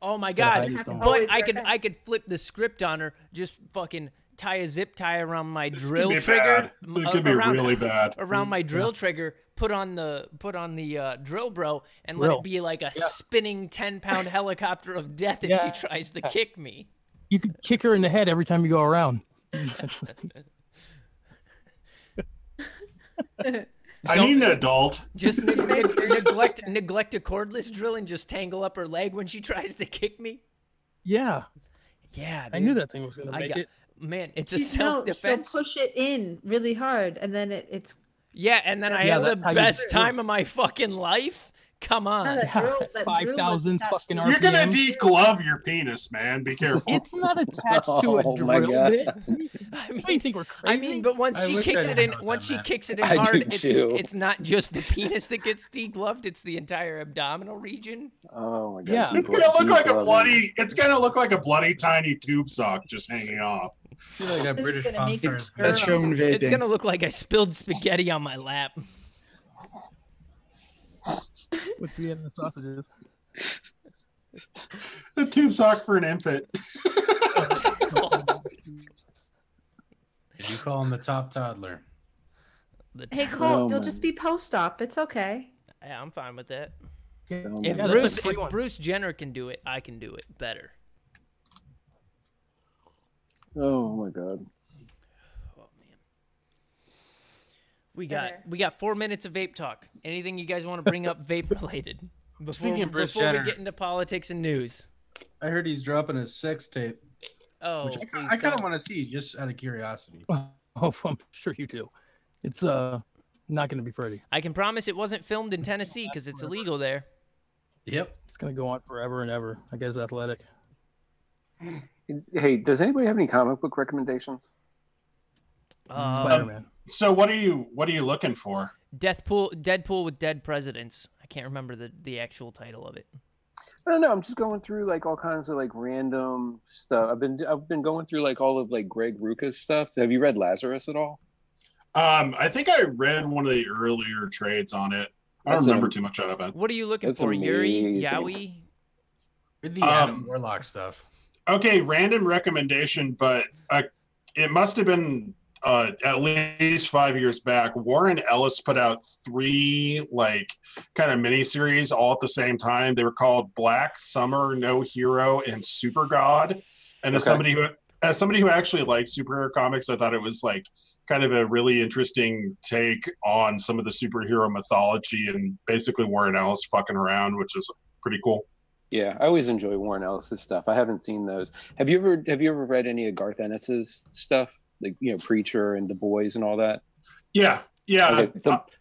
Oh my god! But I could flip the script on her. Just fucking tie a zip tie around my drill trigger. It could be really bad. Around my drill trigger. Put on the drill bro and let it be like a spinning 10-pound helicopter of death if she tries to kick me. You could kick her in the head every time you go around. I need an adult. Just neglect a cordless drill and just tangle up her leg when she tries to kick me. Yeah. Yeah. Dude. I knew that thing was gonna make it. Man, it's a self-defense. She'll push it in really hard, and then it's. Yeah, and then I have the best time of my fucking life. Come on. 5,000 fucking RPM. You're going to deglove your penis, man. Be careful. It's not attached to a drill. My God. I mean, you think we're crazy? I mean, but once she kicks it in hard, it's not just the penis that gets degloved, it's the entire abdominal region. Oh my God. Yeah. It's going to look like a bloody tiny tube sock just hanging off. I feel like that British monster is That's shown vaping. It's gonna look like I spilled spaghetti on my lap. What's the end of the sausages? The tube sock for an infant. Did you call him the top toddler? Hey Cole, you'll just be post-op. It's okay. Yeah, I'm fine with that. If Bruce Jenner can do it, I can do it better. Oh my God. Oh man. We got 4 minutes of vape talk. Anything you guys want to bring up vape related before we get into politics and news? I heard he's dropping a sex tape. Oh, I kind of want to see, just out of curiosity. Oh, I'm sure you do. It's not going to be pretty. I can promise it wasn't filmed in Tennessee because it's illegal there. Yep. It's going to go on forever and ever. I guess athletic. Hey, does anybody have any comic book recommendations? Spider-Man. So what are you looking for? Deadpool with dead presidents. I can't remember the actual title of it. I don't know. I'm just going through like all kinds of like random stuff. I've been going through like all of like Greg Rucka's stuff. Have you read Lazarus at all? I think I read one of the earlier trades on it. I don't remember too much out of it. What are you looking for? Yuri? Yowie? Read the Adam Warlock stuff. Okay, random recommendation, but it must have been at least 5 years back, Warren Ellis put out 3 like kind of miniseries all at the same time. They were called Black Summer, No Hero, and Super God. And as somebody who actually likes superhero comics, I thought it was like kind of a really interesting take on some of the superhero mythology and basically Warren Ellis fucking around, which is pretty cool. Yeah, I always enjoy Warren Ellis's stuff. I haven't seen those. Have you ever read any of Garth Ennis's stuff? Like, you know, Preacher and The Boys and all that? Yeah. Okay.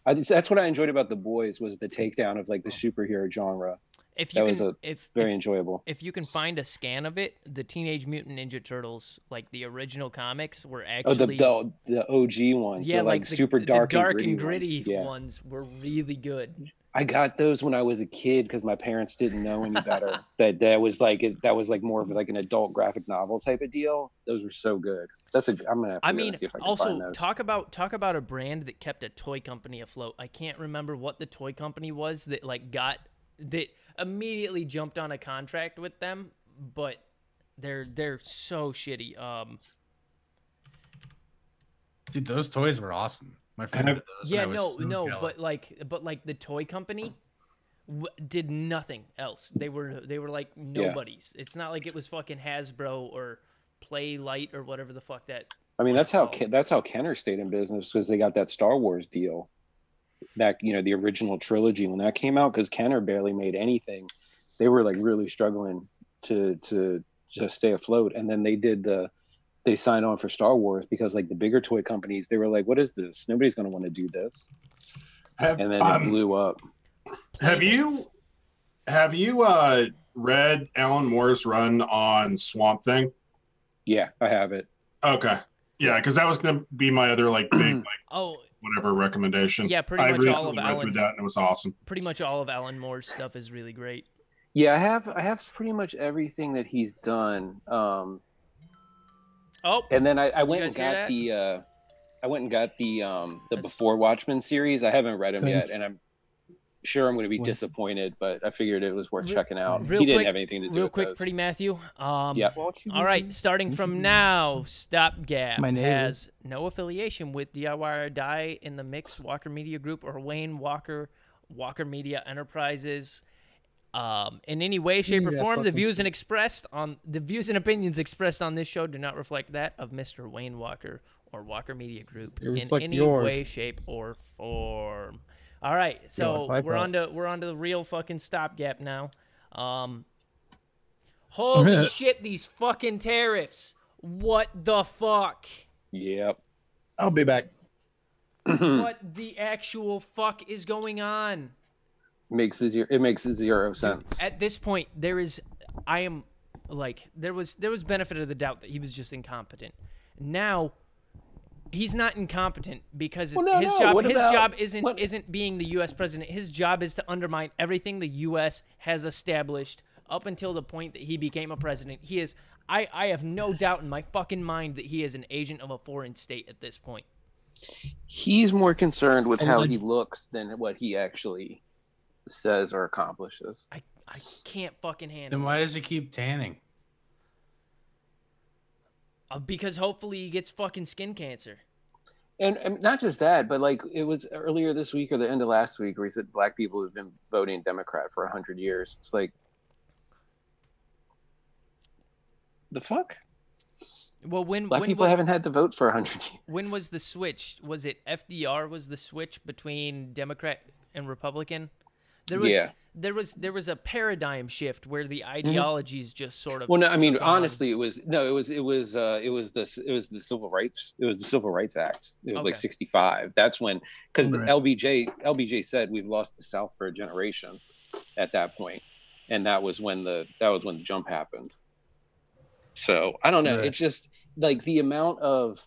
That's what I enjoyed about The Boys, was the takedown of like the superhero genre. Very enjoyable. If you can find a scan of it, the Teenage Mutant Ninja Turtles, like the original comics, were actually the OG ones. Yeah, like super dark and gritty ones were really good. I got those when I was a kid because my parents didn't know any better. that was like more of like an adult graphic novel type of deal. Those were so good. I'm gonna have to see if I can find those. talk about a brand that kept a toy company afloat. I can't remember what the toy company was that immediately jumped on a contract with them, but they're so shitty. Dude, those toys were awesome. My favorite. Yeah, but like the toy company did nothing else. They were like nobodies. Yeah. It's not like it was fucking Hasbro or Playlight or whatever the fuck that. I mean, that's how Kenner stayed in business, because they got that Star Wars deal back, you know, the original trilogy when that came out, because Kenner barely made anything. They were like really struggling to just stay afloat, and then they signed on for Star Wars because like the bigger toy companies, they were like, what is this? Nobody's going to want to do this. And then it blew up. Have you read Alan Moore's run on Swamp Thing? Yeah, I have it. Okay. Yeah, because that was going to be my other like big whatever recommendation. Yeah, pretty much all of Alan. Through that, and it was awesome. Pretty much all of Alan Moore's stuff is really great. Yeah, I have pretty much everything that he's done. And then I went and got the Before Watchmen series. I haven't read them yet, and I'm sure I'm going to be disappointed, but I figured it was worth checking out. He didn't have anything to do with those. Pretty Matthew. Yep. All right, starting from now, StopGap has no affiliation with DIY or Die in the Mix, Walker Media Group, or Wayne Walker Media Enterprises. In any way, shape, or form, the views and opinions expressed on this show do not reflect that of Mr. Wayne Walker or Walker Media Group in any way, shape, or form. All right, so we're on to the real fucking StopGap now. Holy shit, these fucking tariffs! What the fuck? Yep. I'll be back. What the actual fuck is going on? It makes zero sense. At this point, there was benefit of the doubt that he was just incompetent. Now, he's not incompetent because his job isn't being the U.S. president. His job is to undermine everything the U.S. has established up until the point that he became a president. He is. I have no doubt in my fucking mind that he is an agent of a foreign state at this point. He's more concerned with how he looks than what he actually says or accomplishes. I can't fucking handle it. Then why does he keep tanning? Because hopefully he gets fucking skin cancer. And not just that, but like it was earlier this week or the end of last week where he said black people have been voting Democrat for 100 years. It's like, the fuck? Well, black people haven't had to vote for 100 years. When was the switch? Was it FDR was the switch between Democrat and Republican? There was a paradigm shift where the ideologies just sort of. Well, no, I mean honestly, it was the Civil Rights. It was the Civil Rights Act. It was like 65. That's when, because LBJ said we've lost the South for a generation at that point, and that was when the jump happened. So I don't know. Right. It's just like the amount of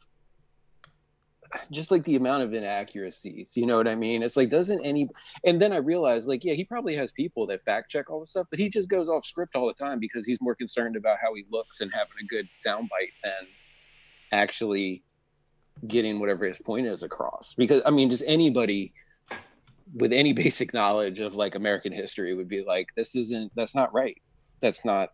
inaccuracies, you know what I mean? It's like, and then I realized, like, yeah, he probably has people that fact check all this stuff, but he just goes off script all the time because he's more concerned about how he looks and having a good soundbite than actually getting whatever his point is across. Because I mean, just anybody with any basic knowledge of like American history would be like, that's not right. That's not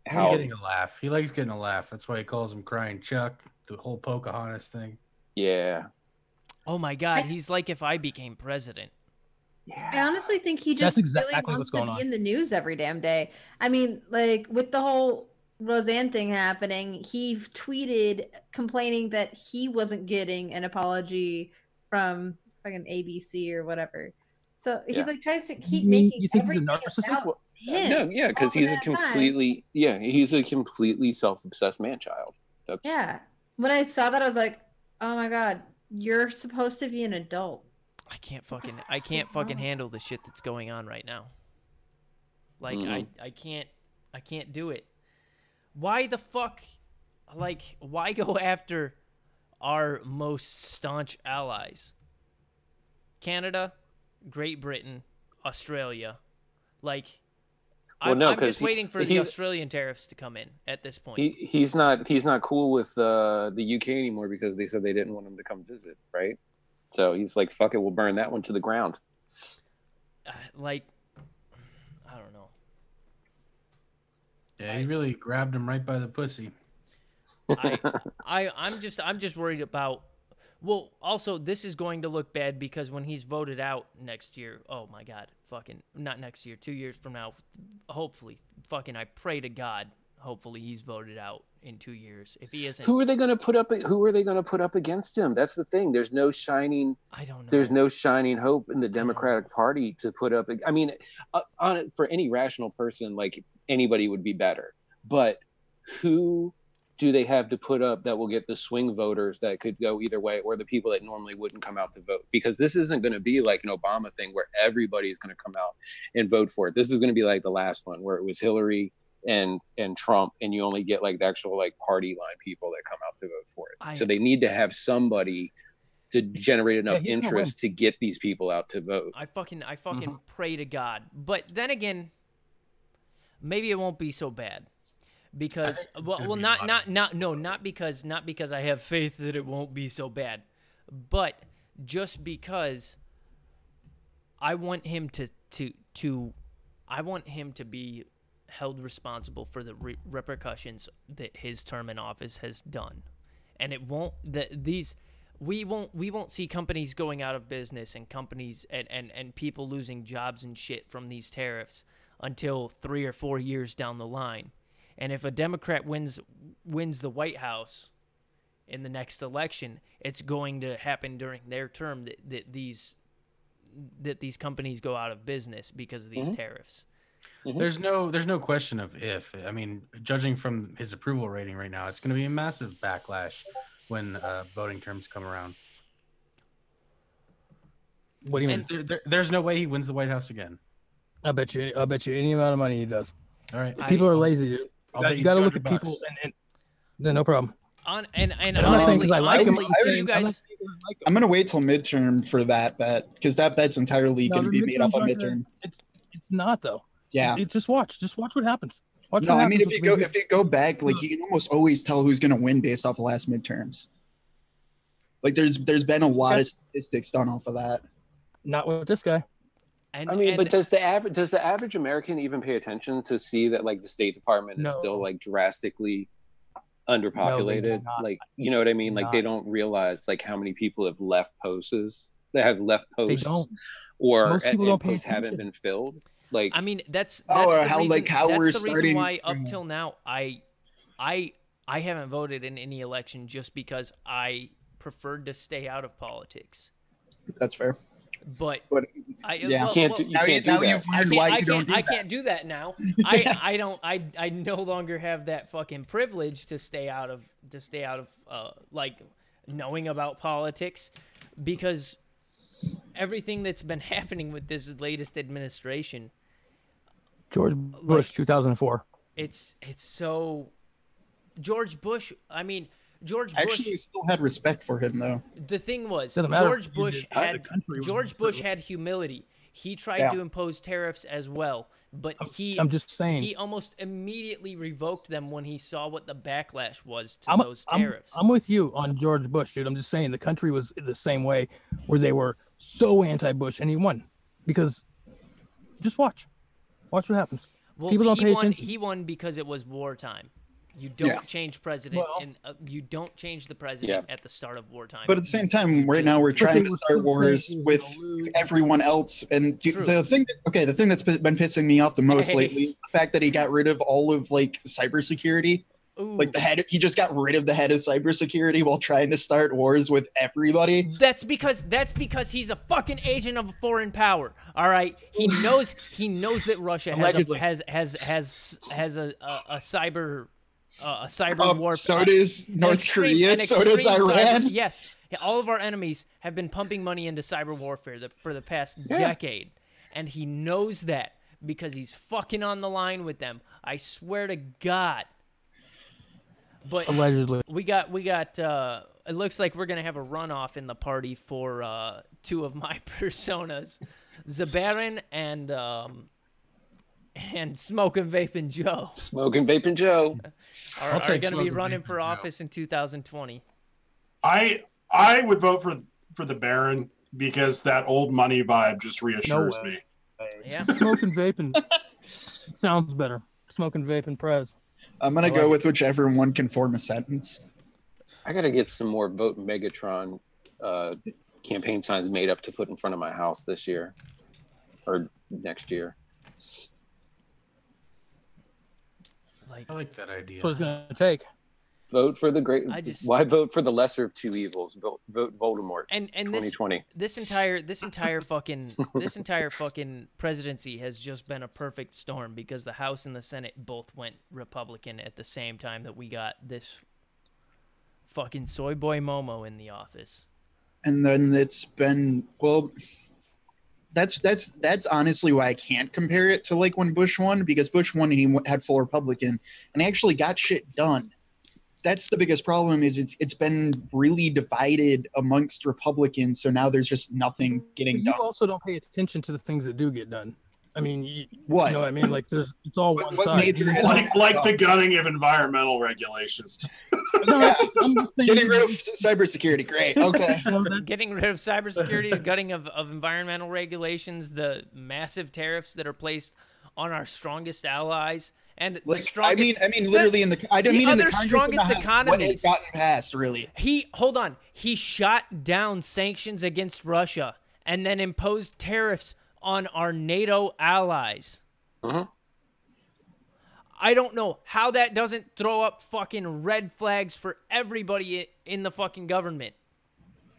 how. He's getting a laugh. He likes getting a laugh. That's why he calls him Crying Chuck, the whole Pocahontas thing. Yeah. Oh my God, he's like if I became president. Yeah. I honestly think he just really wants to be in the news every damn day. I mean, like with the whole Roseanne thing happening, he tweeted complaining that he wasn't getting an apology from fucking ABC or whatever. So he like tries to keep making everything about him. No, yeah, because he's a completely self-obsessed man-child. Yeah. When I saw that, I was like, oh my God, you're supposed to be an adult. I can't fucking handle the shit that's going on right now. Like I can't do it. Why the fuck, like, why go after our most staunch allies? Canada, Great Britain, Australia. Like, I'm just waiting for the Australian tariffs to come in at this point. He's not cool with the UK anymore because they said they didn't want him to come visit, right? So he's like, fuck it, we'll burn that one to the ground. Like, I don't know. Yeah, he really grabbed him right by the pussy. I'm just worried about. Well, also this is going to look bad because when he's voted out next year, oh my God, fucking not next year, 2 years from now, hopefully, fucking I pray to God, hopefully he's voted out in 2 years. If he isn't, who are they going to put up? Who are they going to put up against him? That's the thing. There's no shining. I don't know. There's no shining hope in the Democratic Party to put up. I mean, on it for any rational person, like anybody would be better. But who do they have to put up that will get the swing voters that could go either way, or the people that normally wouldn't come out to vote? Because this isn't going to be like an Obama thing where everybody's going to come out and vote for it. This is going to be like the last one where it was Hillary and Trump, and you only get like the actual like party line people that come out to vote for it. So they need to have somebody to generate enough interest to get these people out to vote. I fucking pray to God. But then again, maybe it won't be so bad. Because not because I have faith that it won't be so bad, but just because I want him to be held responsible for the repercussions that his term in office has done, and it won't we won't see companies going out of business and companies and people losing jobs and shit from these tariffs until 3 or 4 years down the line. And if a Democrat wins the White House in the next election, it's going to happen during their term that these companies go out of business because of these tariffs. There's no question of if. I mean, judging from his approval rating right now, it's going to be a massive backlash when voting terms come around. What do you mean? There's no way he wins the White House again. I'll bet you any amount of money he does. All right. People are lazy, dude. You got to look at people and no problem. And honestly, you guys, I'm gonna wait till midterm for that bet because that bet's entirely gonna be made off on midterm. It's not though. Yeah. Just watch what happens. I mean, if you go back, like you can almost always tell who's gonna win based off of last midterms. Like there's been a lot of statistics done off of that. Not with this guy. But does the average American even pay attention to see that like the State Department is still like drastically underpopulated? Like, you know what I mean? Like they don't realize like how many people have left posts. They have left posts, or most people don't posts haven't been filled. Like, I mean, that's the reason why up till now I haven't voted in any election just because I preferred to stay out of politics. That's fair. But you can't do that. I can't do that now. I no longer have that fucking privilege to stay out of like knowing about politics, because everything that's been happening with this latest administration, George Bush, 2004. It's so George Bush. I mean, George Bush actually still had respect for him, though. The thing was, George Bush had humility. He tried to impose tariffs as well, but I'm just saying he almost immediately revoked them when he saw what the backlash was to those tariffs. I'm with you on George Bush, dude. I'm just saying the country was the same way, where they were so anti-Bush, and he won because just watch what happens. Well, people don't pay attention. He won because it was wartime. You don't change president, and you don't change the president at the start of wartime. But at the same time, right now we're trying to start wars with everyone else, and the thing that's been pissing me off the most lately is the fact that he got rid of all of like cybersecurity. Like he just got rid of the head of cybersecurity while trying to start wars with everybody. That's because he's a fucking agent of a foreign power. All right, he knows that Russia has a cyber warfare. So does North Korea. So does Iran. Yes, all of our enemies have been pumping money into cyber warfare for the past decade, and he knows that because he's fucking on the line with them. I swear to God. But allegedly, we got. It looks like we're gonna have a runoff in the party for two of my personas, Zabarin and Smoking Vaping Joe. Smoking Vaping Joe are gonna be running for office in 2020. I would vote for the Baron because that old money vibe just reassures me. Yeah, Smoking Vaping sounds better. Smoking Vaping Prez. I'm gonna go with whichever one can form a sentence. I gotta get some more Vote Megatron campaign signs made up to put in front of my house this year or next year. I like that idea. That's what it's gonna take. Vote for the great. Why vote for the lesser of two evils? Vote Voldemort. And 2020. This entire fucking presidency has just been a perfect storm because the House and the Senate both went Republican at the same time that we got this fucking soy boy Momo in the office. And then it's been That's honestly why I can't compare it to like when Bush won, because Bush won and he had full Republican and he actually got shit done. That's the biggest problem is it's been really divided amongst Republicans. So now there's just nothing getting done. You also don't pay attention to the things that do get done. I mean, you know what I mean? Like it's all one side. Like the gutting of environmental regulations. No, I'm just getting rid of cybersecurity. Great. Okay. Getting rid of cybersecurity, the gutting of environmental regulations, the massive tariffs that are placed on our strongest allies. And like, the strongest, I mean, literally in the strongest economies. What has gotten passed, really? He shot down sanctions against Russia and then imposed tariffs on our NATO allies. I don't know how that doesn't throw up fucking red flags for everybody in the fucking government.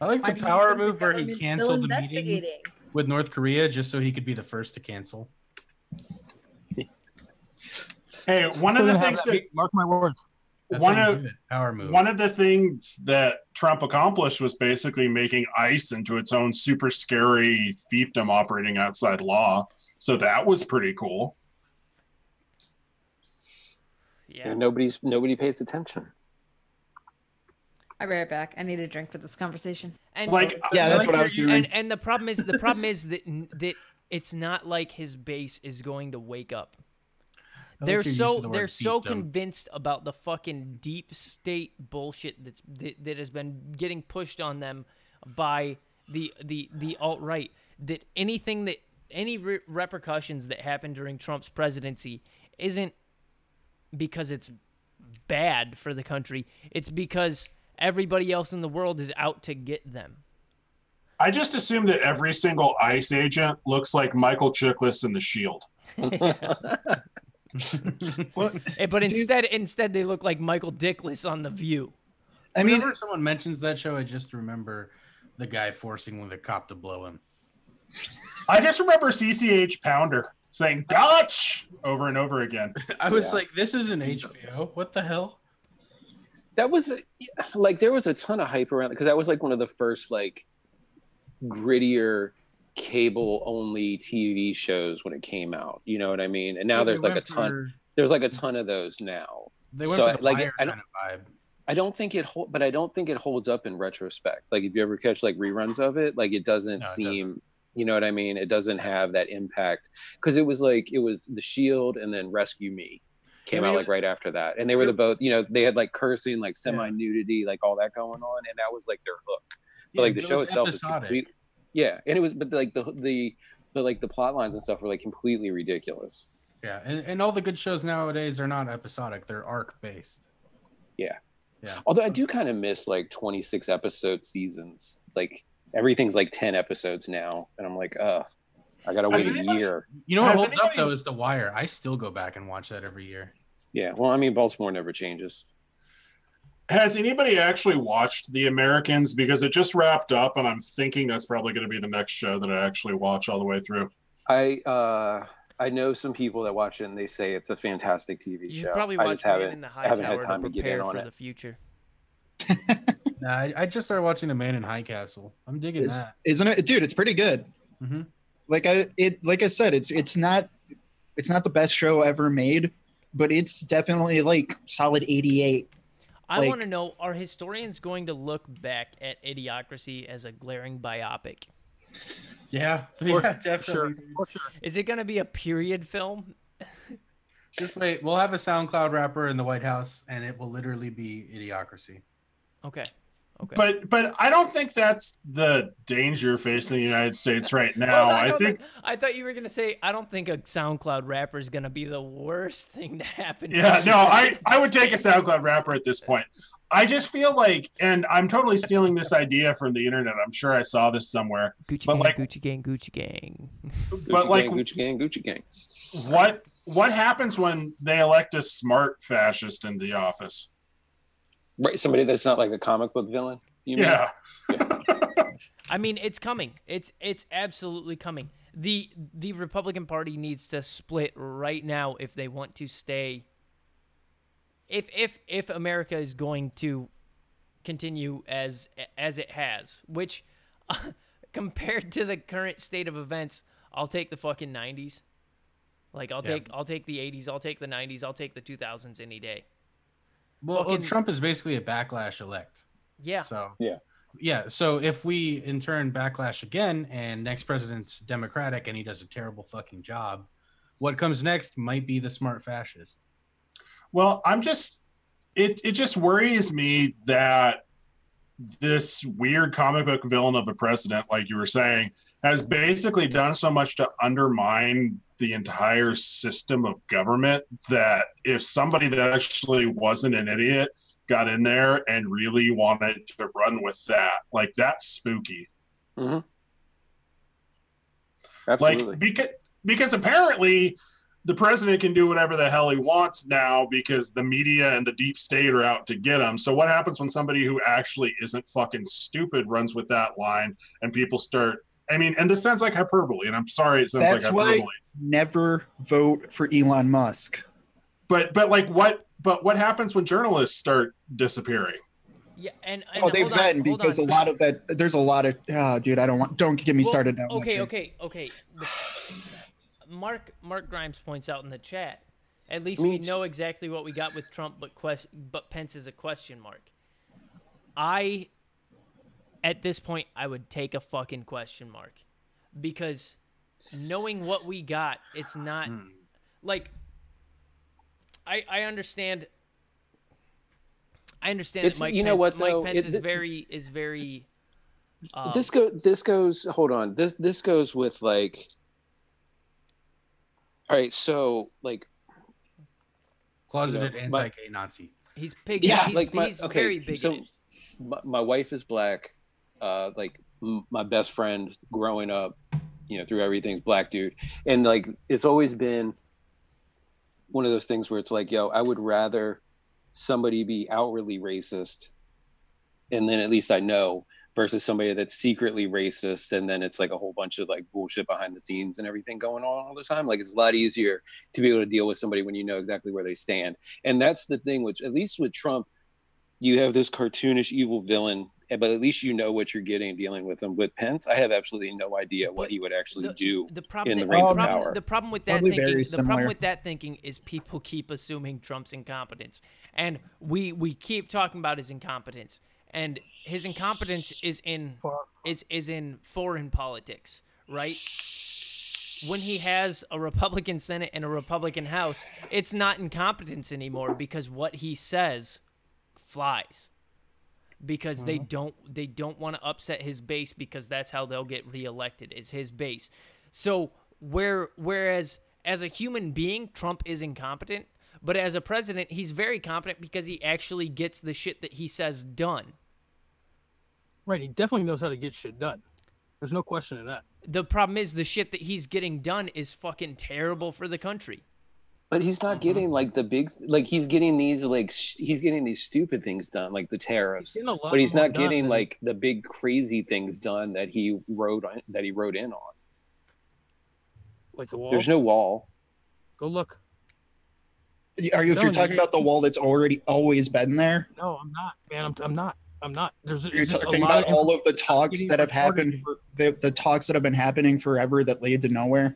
I like the power move where he canceled the meeting with North Korea just so he could be the first to cancel. Hey, one of the things that mark my words. One of the things that Trump accomplished was basically making ICE into its own super scary fiefdom operating outside law. So that was pretty cool. Yeah, and nobody pays attention. I'll be right back. I need a drink for this conversation. And that's what I was doing. And the problem is that it's not like his base is going to wake up. They're so convinced about the fucking deep state bullshit that has been getting pushed on them by the alt-right that any repercussions that happen during Trump's presidency isn't because it's bad for the country. It's because everybody else in the world is out to get them. I just assume that every single ICE agent looks like Michael Chiklis in The Shield. But instead they look like Michael Dickless on The View. I mean, whenever someone mentions that show, I just remember the guy forcing the cop to blow him. I just remember CCH Pounder saying Dutch over and over again. I was like, this isn't HBO. What the hell? That was like, there was a ton of hype around it because that was like one of the first like grittier cable only TV shows when it came out. You know what I mean? And now there's like a ton. There's like a ton of those now. They went for the like kind of vibe. I don't think it holds up in retrospect. Like if you ever catch like reruns of it, like it doesn't seem. You know what I mean? It doesn't have that impact because it was The Shield and then Rescue Me came out like right after that, and they were the both. You know, they had like cursing, like semi nudity, like all that going on, and that was like their hook. But like the show itself is complete. Yeah, and it was, but like the plot lines and stuff were like completely ridiculous. Yeah, and all the good shows nowadays are not episodic; they're arc based. Yeah. Yeah. Although I do kind of miss like 26 episode seasons. It's like everything's like 10 episodes now, and I'm like, I gotta wait a year. You know what holds up though is The Wire. I still go back and watch that every year. Yeah. Well, I mean, Baltimore never changes. Has anybody actually watched The Americans? Because it just wrapped up, and I'm thinking that's probably going to be the next show that I actually watch all the way through. I know some people that watch it, and they say it's a fantastic TV show. You probably watch Man in the High haven't Tower had time to to get prepare in on for it. the future. Nah, I just started watching The Man in High Castle. I'm digging that. Isn't it, dude? It's pretty good. Mm-hmm. Like I said, it's not the best show ever made, but it's definitely like solid 88. I want to know: are historians going to look back at Idiocracy as a glaring biopic? Yeah, definitely. For sure. Is it going to be a period film? Just wait. We'll have a SoundCloud rapper in the White House, and it will literally be Idiocracy. Okay. But I don't think that's the danger facing the United States right now. I thought you were gonna say I don't think a SoundCloud rapper is gonna be the worst thing to happen. Yeah, no, I would take a SoundCloud rapper at this point. I just feel like, and I'm totally stealing this idea from the internet. I'm sure I saw this somewhere. Gucci gang. Gucci gang. What happens when they elect a smart fascist into the office? Right, somebody that's not like a comic book villain. You mean? Yeah. I mean, it's coming. It's absolutely coming. The Republican Party needs to split right now if they want to stay. If America is going to continue as it has, which compared to the current state of events, I'll take the fucking 90s. Like I'll take the 80s, I'll take the 90s, I'll take the 2000s any day. Well, Trump is basically a backlash elect. Yeah. So yeah. So if we in turn backlash again, and next president's Democratic and he does a terrible fucking job, what comes next might be the smart fascist. Well, it just worries me that this weird comic book villain of a president, like you were saying, has basically done so much to undermine the entire system of government that if somebody that actually wasn't an idiot got in there and really wanted to run with that, like that's spooky. Mm-hmm. Absolutely. Like because apparently the president can do whatever the hell he wants now because the media and the deep state are out to get him. So what happens when somebody who actually isn't fucking stupid runs with that line and people start, I mean, and this sounds like hyperbole, and I'm sorry it sounds like hyperbole. Why never vote for Elon Musk. But what happens when journalists start disappearing? Yeah, and they've been because a lot of that. There's a lot of dude. Don't get me started now. Okay. Mark Grimes points out in the chat. At least we know exactly what we got with Trump, but Pence is a question mark. At this point, I would take a fucking question mark because knowing what we got, it's not like I understand. I understand that Mike Pence is very. This goes. Hold on. This goes with like. All right, so like. Closeted anti-gay Nazi. He's bigoted. Yeah, he's very bigoted. So my wife is black. Like my best friend growing up, through everything, black dude, and like it's always been one of those things where it's like, yo, I would rather somebody be outwardly racist, and then at least I know, versus somebody that's secretly racist, and then it's like a whole bunch of like bullshit behind the scenes and everything going on all the time. Like it's a lot easier to be able to deal with somebody when you know exactly where they stand, and that's the thing. Which at least with Trump, you have this cartoonish evil villain. But at least you know what you're getting dealing with him. With Pence, I have absolutely no idea what he would actually do in the reins of power. The problem with that thinking is people keep assuming Trump's incompetence, and we keep talking about his incompetence, and his incompetence is in foreign politics, right? When he has a Republican Senate and a Republican House, it's not incompetence anymore because what he says flies. Because they don't want to upset his base because that's how they'll get reelected is his base. So whereas as a human being, Trump is incompetent, but as a president, he's very competent because he actually gets the shit that he says done. Right, he definitely knows how to get shit done. There's no question in that. The problem is the shit that he's getting done is fucking terrible for the country. But he's not getting like the big, like he's getting these stupid things done, like the tariffs. But he's not getting like the big crazy things done that he wrote in on. Like the wall. There's no wall. Go look. If you're talking about the wall that's always been there? No, I'm not, man. I'm not. You're talking about all of the talks that have happened, the talks that have been happening forever that lead to nowhere.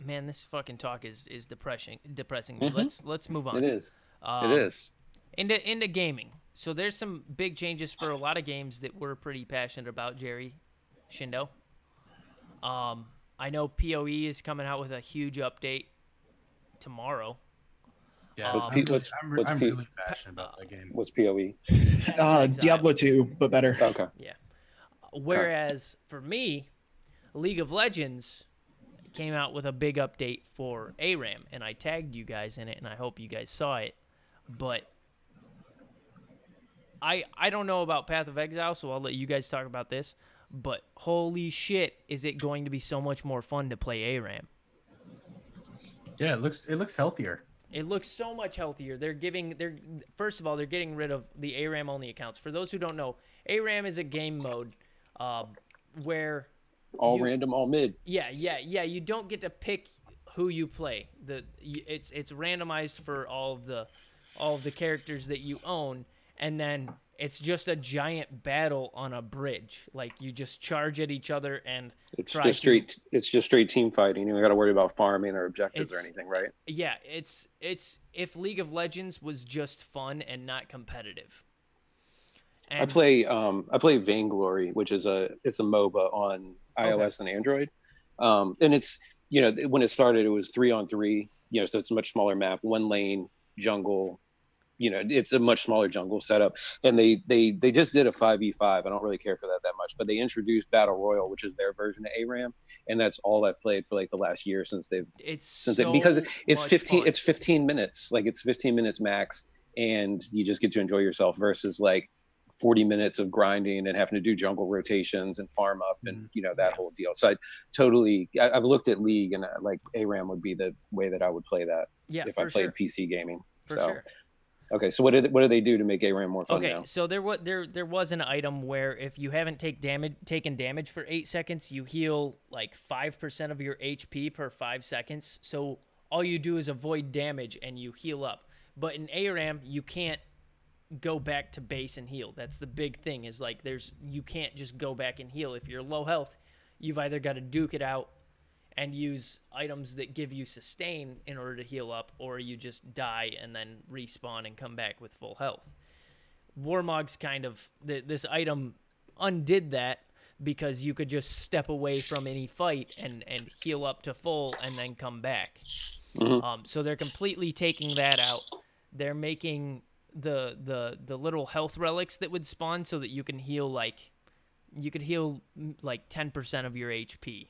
Man, this fucking talk is depressing me. Let's move on. It is. It is. Into gaming. So there's some big changes for a lot of games that we're pretty passionate about, Jerry Shindo. I know PoE is coming out with a huge update tomorrow. Yeah, I'm really passionate about that game. What's PoE? Diablo 2, but better. Okay. Yeah. Whereas for me, League of Legends came out with a big update for ARAM, and I tagged you guys in it, and I hope you guys saw it. But I don't know about Path of Exile, so I'll let you guys talk about this. But holy shit, is it going to be so much more fun to play ARAM? Yeah, it looks healthier. It looks so much healthier. First of all, they're getting rid of the ARAM only accounts. For those who don't know, ARAM is a game mode where random, all mid. Yeah. You don't get to pick who you play. It's randomized for all of the characters that you own, and then it's just a giant battle on a bridge. Like you just charge at each other and it's just straight team fighting. You don't got to worry about farming or objectives or anything, right? Yeah, it's if League of Legends was just fun and not competitive. And I play Vainglory, which is a MOBA on iOS and Android. And it's, when it started, it was 3-on-3, so it's a much smaller map, one lane, jungle, it's a much smaller jungle setup. And they just did a 5v5. I don't really care for that much, but they introduced Battle Royale, which is their version of ARAM. And that's all I've played for like the last year because it's 15 minutes, like it's 15 minutes max. And you just get to enjoy yourself versus like 40 minutes of grinding and having to do jungle rotations and farm up and that whole deal. So I've looked at League, and like ARAM would be the way that I would play that if I played PC gaming. For sure. Okay, so what do they do to make ARAM more fun now? So there was an item where if you haven't taken damage for 8 seconds, you heal like 5% of your HP per 5 seconds. So all you do is avoid damage and you heal up. But in ARAM, you can't go back to base and heal. That's the big thing, is like you can't just go back and heal. If you're low health, you've either got to duke it out and use items that give you sustain in order to heal up, or you just die and then respawn and come back with full health. Warmog's this item undid that because you could just step away from any fight and heal up to full and then come back. Mm-hmm. So they're completely taking that out. They're making the little health relics that would spawn so that you can heal like 10% of your HP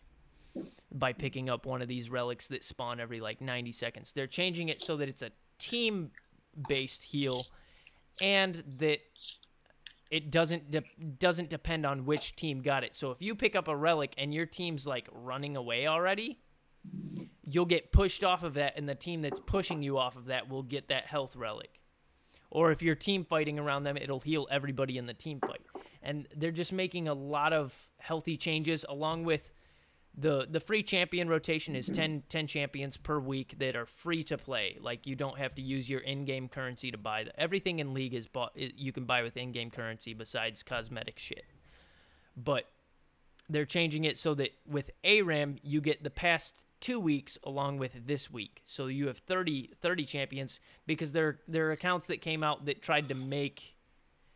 by picking up one of these relics that spawn every like 90 seconds. They're changing it so that it's a team-based heal, and that it doesn't depend on which team got it. So if you pick up a relic and your team's like running away already, you'll get pushed off of that, and the team that's pushing you off of that will get that health relic. Or if you're team fighting around them, it'll heal everybody in the team fight. And they're just making a lot of healthy changes, along with the free champion rotation is 10 champions per week that are free to play. Like, you don't have to use your in-game currency to buy them. Everything in League is you can buy with in-game currency besides cosmetic shit. But they're changing it so that with ARAM, you get the past 2 weeks along with this week. So you have 30 champions, because there are accounts that came out that tried to make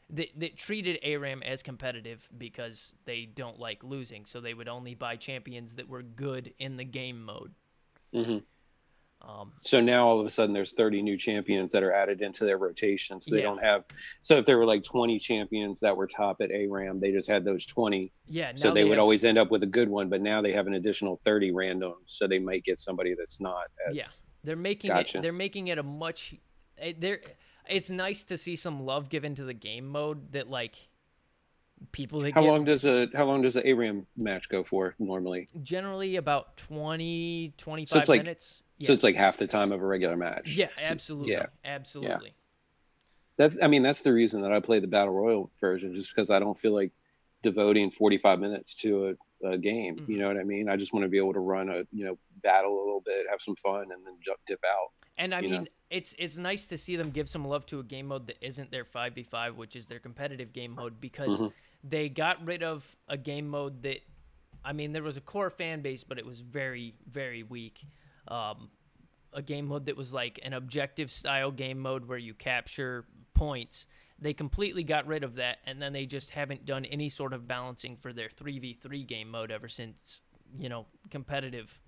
that treated ARAM as competitive because they don't like losing. So they would only buy champions that were good in the game mode. Mm-hmm. So now all of a sudden there's 30 new champions that are added into their rotation. So they Yeah. don't have. So if there were like 20 champions that were top at ARAM, they just had those 20. Yeah. So now they would have- always end up with a good one. But now they have an additional 30 randoms. So they might get somebody that's not as. Yeah. They're making Gotcha. They're making it a much. It's nice to see some love given to the game mode that like people that How long does a ARAM match go for normally? generally about 20, 25 So it's like- minutes. So it's like half the time of a regular match. Yeah, absolutely. Yeah. Absolutely. That's the reason that I play the Battle Royal version, just because I don't feel like devoting 45 minutes to a game. Mhm. You know what I mean? I just want to be able to run battle a little bit, have some fun, and then dip out. And I you mean, know? it's nice to see them give some love to a game mode that isn't their 5v5, which is their competitive game mode, because Mhm. they got rid of a game mode that, I mean, there was a core fan base, but it was very, very weak. A game mode that was like an objective style game mode where you capture points. They completely got rid of that, and then they just haven't done any sort of balancing for their 3v3 game mode ever since, competitive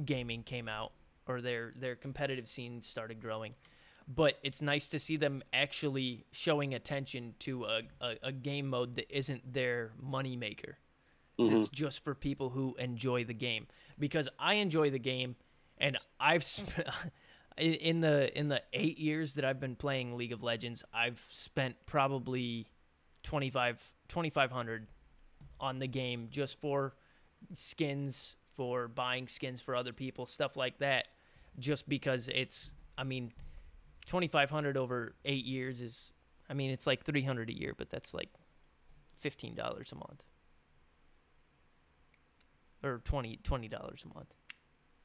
gaming came out, or their competitive scene started growing. But it's nice to see them actually showing attention to a game mode that isn't their moneymaker. It's just for people who enjoy the game. Because I enjoy the game, and I've in the 8 years that I've been playing League of Legends, I've spent probably $2,500 on the game just for skins, for buying skins for other people, stuff like that. Just because it's, I mean, $2,500 over 8 years is, I mean, it's like $300 a year, but that's like $15 a month, or $20 a month.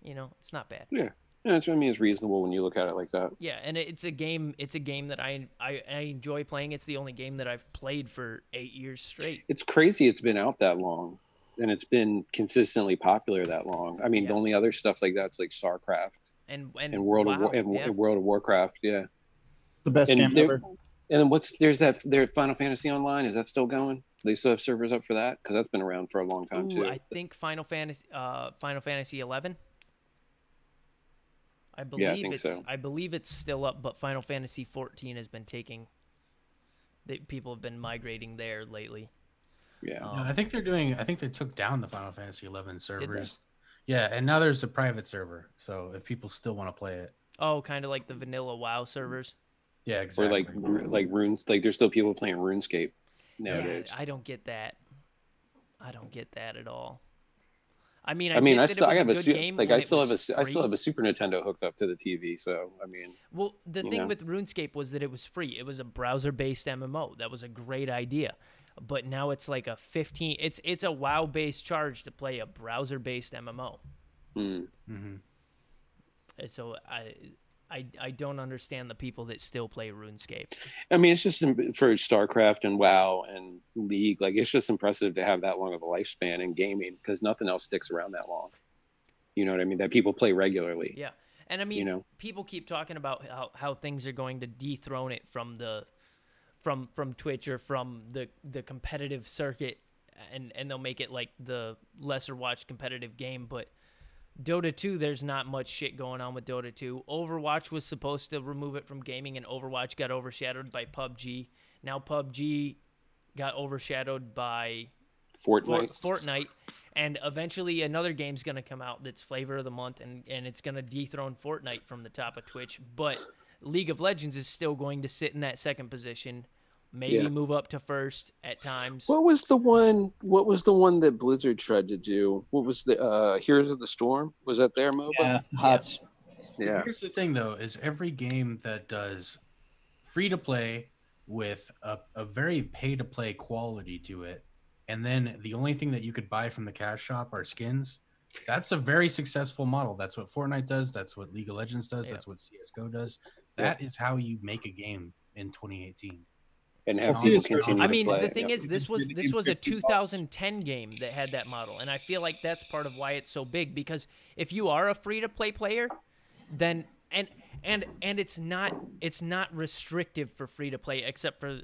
It's not bad. Yeah, that's what I mean. It's reasonable when you look at it like that. Yeah, and it's a game. It's a game that I enjoy playing. It's the only game that I've played for 8 years straight. It's crazy it's been out that long, and it's been consistently popular that long. I mean, Yeah. the only other stuff like that's like StarCraft And and World wow, of yeah. World of Warcraft. Yeah, The best and game there- ever. And then there's their Final Fantasy Online. Is that still going? They still have servers up for that because that's been around for a long time Ooh, too. I think Final Fantasy 11. I Yeah, I think it's so. I believe it's still up, but Final Fantasy 14 has been taking. People have been migrating there lately. Yeah. No, I think they took down the Final Fantasy 11 servers. Yeah, and now there's a private server. So if people still want to play it. Oh, kind of like the vanilla WoW servers. Yeah, Or exactly. like runes. Like there's still people playing RuneScape nowadays. Yeah, I don't get that. I don't get that at all. I mean, I mean, get I that still it was I have a a good su- game like when I it still have was I still free. have a Super Nintendo hooked up to the TV. So I mean, Well, the you thing know? with RuneScape was that it was free. It was a browser-based MMO. That was a great idea. But now it's like a 15. It's a WoW-based charge to play a browser-based MMO. mm, Mm-hmm. And so I don't understand the people that still play RuneScape. I mean, it's just for StarCraft and WoW and League. Like it's just impressive to have that long of a lifespan in gaming because nothing else sticks around that long. You know what I mean? That people play regularly. Yeah, and I mean, You know? people keep talking about how things are going to dethrone it from from Twitch or from the competitive circuit, and they'll make it like the lesser watched competitive game. But Dota 2, there's not much shit going on with Dota 2. Overwatch was supposed to remove it from gaming, and Overwatch got overshadowed by PUBG. Now PUBG got overshadowed by Fortnite, and eventually another game's going to come out that's flavor of the month, and it's going to dethrone Fortnite from the top of Twitch. But League of Legends is still going to sit in that second position, maybe move up to first at times. What was the one that Blizzard tried to do? What was the Heroes of the Storm? Was that their MOBA? Yeah, HOTS. Yeah. Here's the thing, though, is every game that does free to play with a very pay to play quality to it, and then the only thing that you could buy from the cash shop are skins. That's a very successful model. That's what Fortnite does. That's what League of Legends does. Yeah. That's what CS:GO does. That is how you make a game in 2018. And have Well, people CS:GO continue I to mean, play. the thing yeah. is, this was a 2010 game that had that model, and I feel like that's part of why it's so big. Because if you are a free to play player, then and it's not restrictive for free to play, except for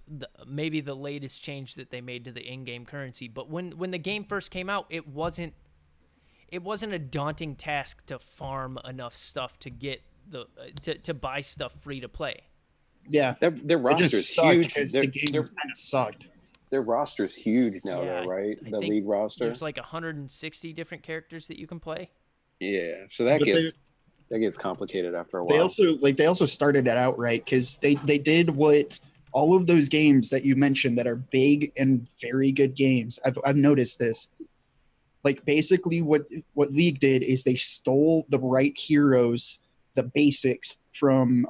maybe the latest change that they made to the in-game currency. But when the game first came out, it wasn't a daunting task to farm enough stuff to get to buy stuff free to play. Yeah, their roster's huge because the game kind of sucked. Their roster's huge now, though, right? I the think league roster. There's like 160 different characters that you can play. Yeah, so that gets complicated after a while. They also started it out right because they did what all of those games that you mentioned that are big and very good games. I've noticed this. Like basically what League did is they stole the right heroes, the basics from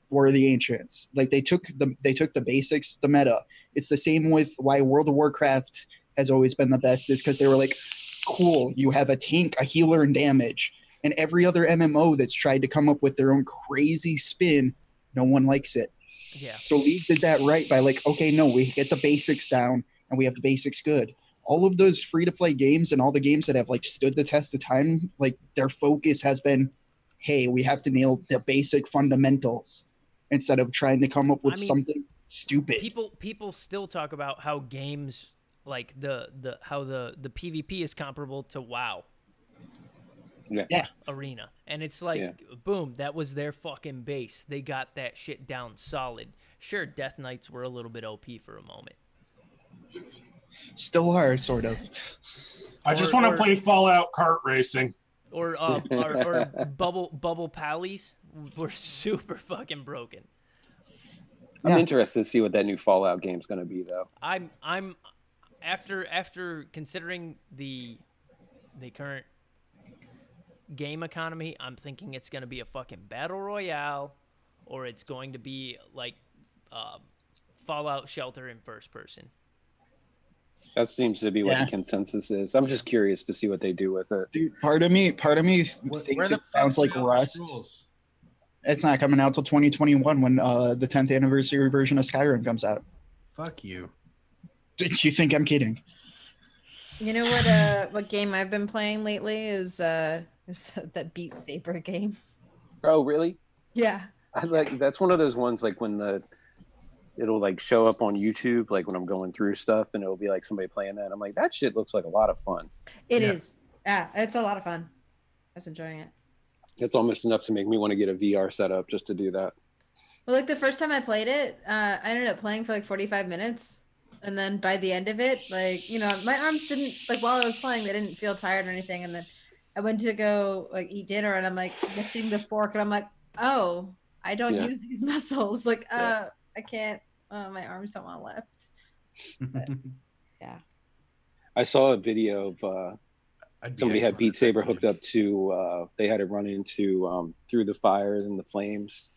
War of the Ancients. Like they took the basics, the meta. It's the same with why World of Warcraft has always been the best, is because they were like, cool, you have a tank, a healer, and damage. And every other MMO that's tried to come up with their own crazy spin, no one likes it. Yeah. So League did that right by like, okay, no, we get the basics down and we have the basics good. All of those free-to-play games and all the games that have like stood the test of time, like their focus has been, hey, we have to nail the basic fundamentals instead of trying to come up with something stupid. People still talk about how games like the PvP is comparable to WoW. Yeah. Arena. And it's like, boom, that was their fucking base. They got that shit down solid. Sure, Death Knights were a little bit OP for a moment. Still are, sort of. I just want to play Fallout kart racing. Or bubble pallies were super fucking broken. I'm interested to see what that new Fallout game is going to be, though. I'm after considering the current game economy, I'm thinking it's going to be a fucking battle royale, or it's going to be like Fallout Shelter in first person. That seems to be what the consensus is. I'm just curious to see what they do with it. Dude, part of me thinks it sounds like Rust. It's not coming out till 2021 when the 10th anniversary version of Skyrim comes out. Fuck you. Did you think I'm kidding? You know what game I've been playing lately is that Beat Saber game. Oh, really? Yeah. That's one of those ones like when it'll like show up on YouTube, like when I'm going through stuff and it'll be like somebody playing that. I'm like, that shit looks like a lot of fun. It is. Yeah, it's a lot of fun. I was enjoying it. It's almost enough to make me want to get a VR setup just to do that. Well, like the first time I played it, I ended up playing for like 45 minutes. And then by the end of it, like, you know, my arms didn't, like while I was playing, they didn't feel tired or anything. And then I went to go like eat dinner and I'm like lifting the fork and I'm like, oh, I don't use these muscles. Like, I can't, my arms don't want to lift. But, yeah. I saw a video of somebody had Beat Saber hooked up to, they had it run into Through the Fire and the Flames,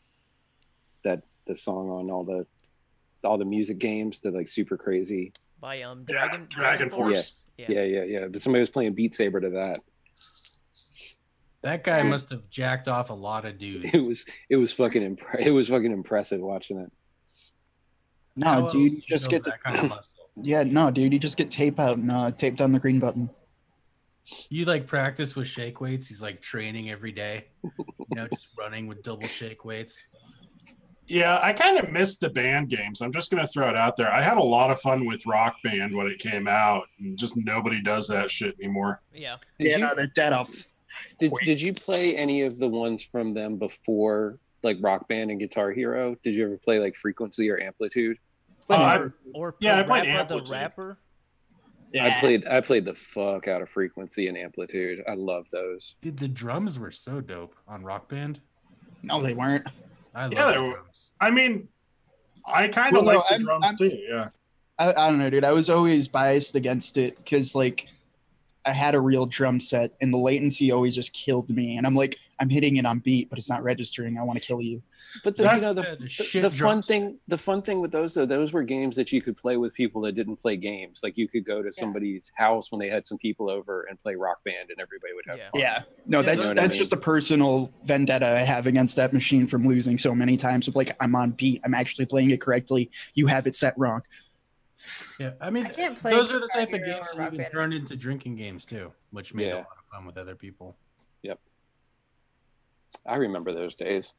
that the song on all the music games, they're like super crazy. By Dragon Force. Yeah. But somebody was playing Beat Saber to that. That guy must have jacked off a lot of dudes. It was fucking impressive watching it. No, dude, you just get that kind of muscle. Yeah, no, dude, you just get tape out and tape down the green button. You like practice with shake weights. He's like training every day, just running with double shake weights. Yeah, I kind of missed the band games. I'm just going to throw it out there. I had a lot of fun with Rock Band when it came out, and just nobody does that shit anymore. Yeah. No, they're dead off. Did you play any of the ones from them before, like Rock Band and Guitar Hero? Did you ever play like Frequency or Amplitude? I played the Amplitude. Rapper. Yeah. I played the fuck out of Frequency and Amplitude. I love those. Dude, the drums were so dope on Rock Band. No, they weren't. I love Yeah, the drums. I mean, I kind of like the drums too. Yeah. I don't know, dude. I was always biased against it because, like, I had a real drum set and the latency always just killed me. And I'm like, I'm hitting it on beat, but it's not registering. I want to kill you. But the fun thing with those, though, those were games that you could play with people that didn't play games. Like you could go to somebody's house when they had some people over and play Rock Band, and everybody would have fun. Yeah, no, that's just a personal vendetta I have against that machine from losing so many times. With like, I'm on beat, I'm actually playing it correctly. You have it set wrong. Yeah, I mean, those are the type of games that you can turn into drinking games too, which made a lot of fun with other people. Yep. I remember those days.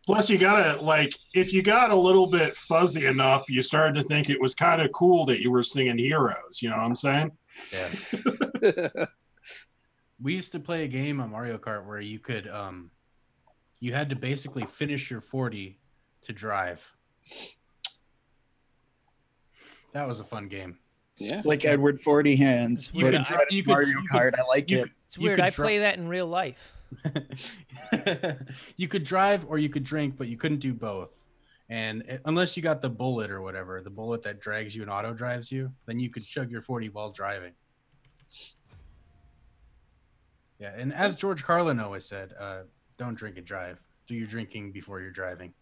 Plus, you gotta, like, if you got a little bit fuzzy enough, you started to think it was kind of cool that you were singing Heroes. You know what I'm saying? Yeah. We used to play a game on Mario Kart where you could you had to basically finish your 40 to drive. That was a fun game. It's like Edward 40 Hands, It's weird. but it's Mario Kart. I like it. It's weird. I play that in real life. You could drive or you could drink, but you couldn't do both. And unless you got the bullet or whatever, the bullet that drags you and auto drives you, then you could chug your 40 while driving. Yeah, and as George Carlin always said, don't drink and drive. Do your drinking before you're driving.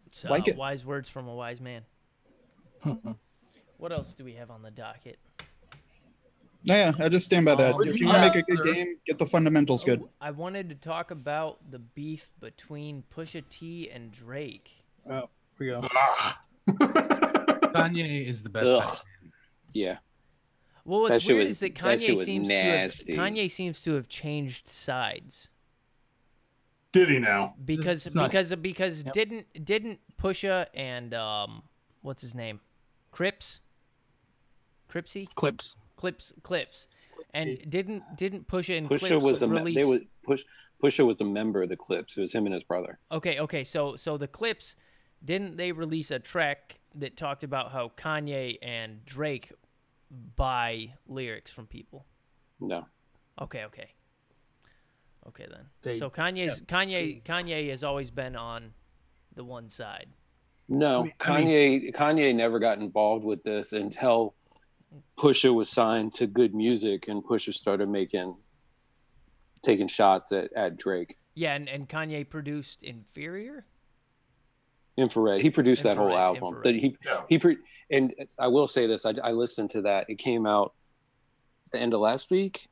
It's Like it. wise words from a wise man. What else do we have on the docket? Yeah, I just stand by that. If you want to make a good game, get the fundamentals good. I wanted to talk about the beef between Pusha T and Drake. Oh, here we go. Kanye is the best. Yeah. Well, what's That weird shit is that was Kanye seems to have changed sides. Did he now? Because Yep. didn't Pusha and what's his name? Cripsy? Clips. Clips. And didn't Pusha and Pusha Clips was release... Pusha was a member of the Clips. It was him and his brother. Okay. So the Clips, didn't they release a track that talked about how Kanye and Drake buy lyrics from people? No. Okay then. So Kanye has always been on the one side. No, Kanye never got involved with this until Pusha was signed to Good Music, and Pusha started taking shots at Drake. Yeah, and Kanye produced Infrared. He produced that whole album. Infrared. And I will say this: I listened to that. It came out the end of last week.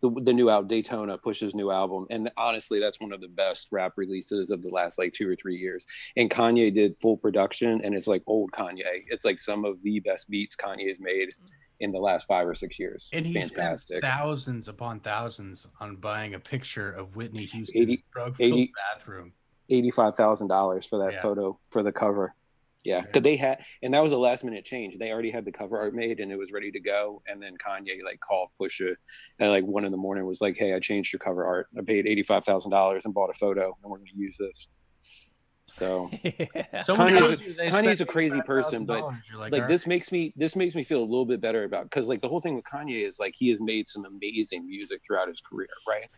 The new out Daytona, Pusha's new album, and honestly, that's one of the best rap releases of the last like 2 or 3 years. And Kanye did full production, and it's like old Kanye. It's like some of the best beats Kanye's made in the last 5 or 6 years. And it's he fantastic. spent thousands upon thousands on buying a picture of Whitney Houston's drug-filled bathroom. $85,000 for that photo for the cover. Yeah, because they had, and that was a last minute change. They already had the cover art made and it was ready to go. And then Kanye like called Pusha at like 1 a.m. was like, "Hey, I changed your cover art. I paid $85,000 and bought a photo, and we're going to use this." So Kanye's a crazy person, but like this makes me feel a little bit better about, because like the whole thing with Kanye is like he has made some amazing music throughout his career, right?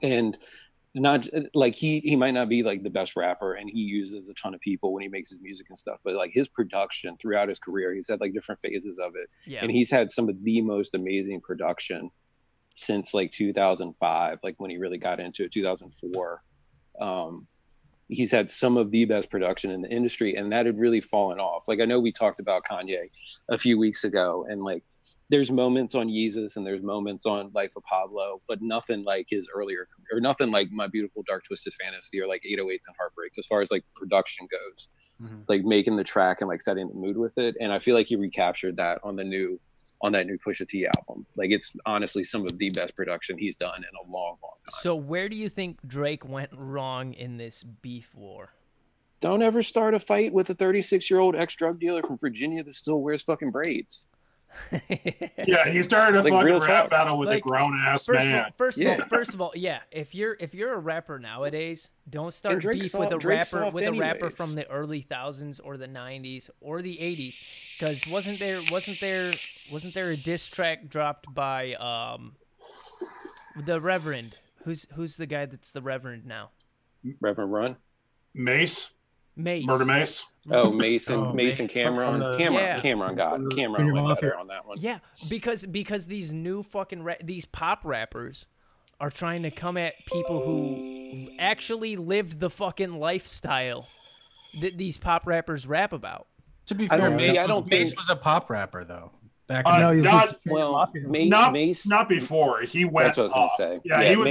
And not like he might not be like the best rapper, and he uses a ton of people when he makes his music and stuff, but like his production throughout his career, he's had like different phases of it. Yeah. And he's had some of the most amazing production since like 2005, like when he really got into it, 2004. He's had some of the best production in the industry, and that had really fallen off. Like I know we talked about Kanye a few weeks ago, and like there's moments on Yeezus and there's moments on Life of Pablo, but nothing like his earlier career, or nothing like My Beautiful Dark Twisted Fantasy or like 808s and Heartbreaks as far as like the production goes. Like making the track and like setting the mood with it. And I feel like he recaptured that on that new Pusha T album. Like it's honestly some of the best production he's done in a long time. So where do you think Drake went wrong in this beef war? Don't ever start a fight with a 36-year-old ex-drug dealer from Virginia that still wears fucking braids. Yeah, he started a like fucking rap battle with like, a grown-ass man. First of all, yeah. If you're a rapper nowadays, don't start beef with a rapper from the early thousands or the 90s or the 80s, because wasn't there a diss track dropped by the Reverend? Who's the guy that's the Reverend now? Reverend Run? Mace. Murder Mace. Oh, Mason Cameron. Cameron went better on that one. Yeah, because these new fucking these pop rappers are trying to come at people who actually lived the fucking lifestyle that these pop rappers rap about. To be fair, Mace was a pop rapper though. Back not before he went. That's what I was gonna say. Yeah, he was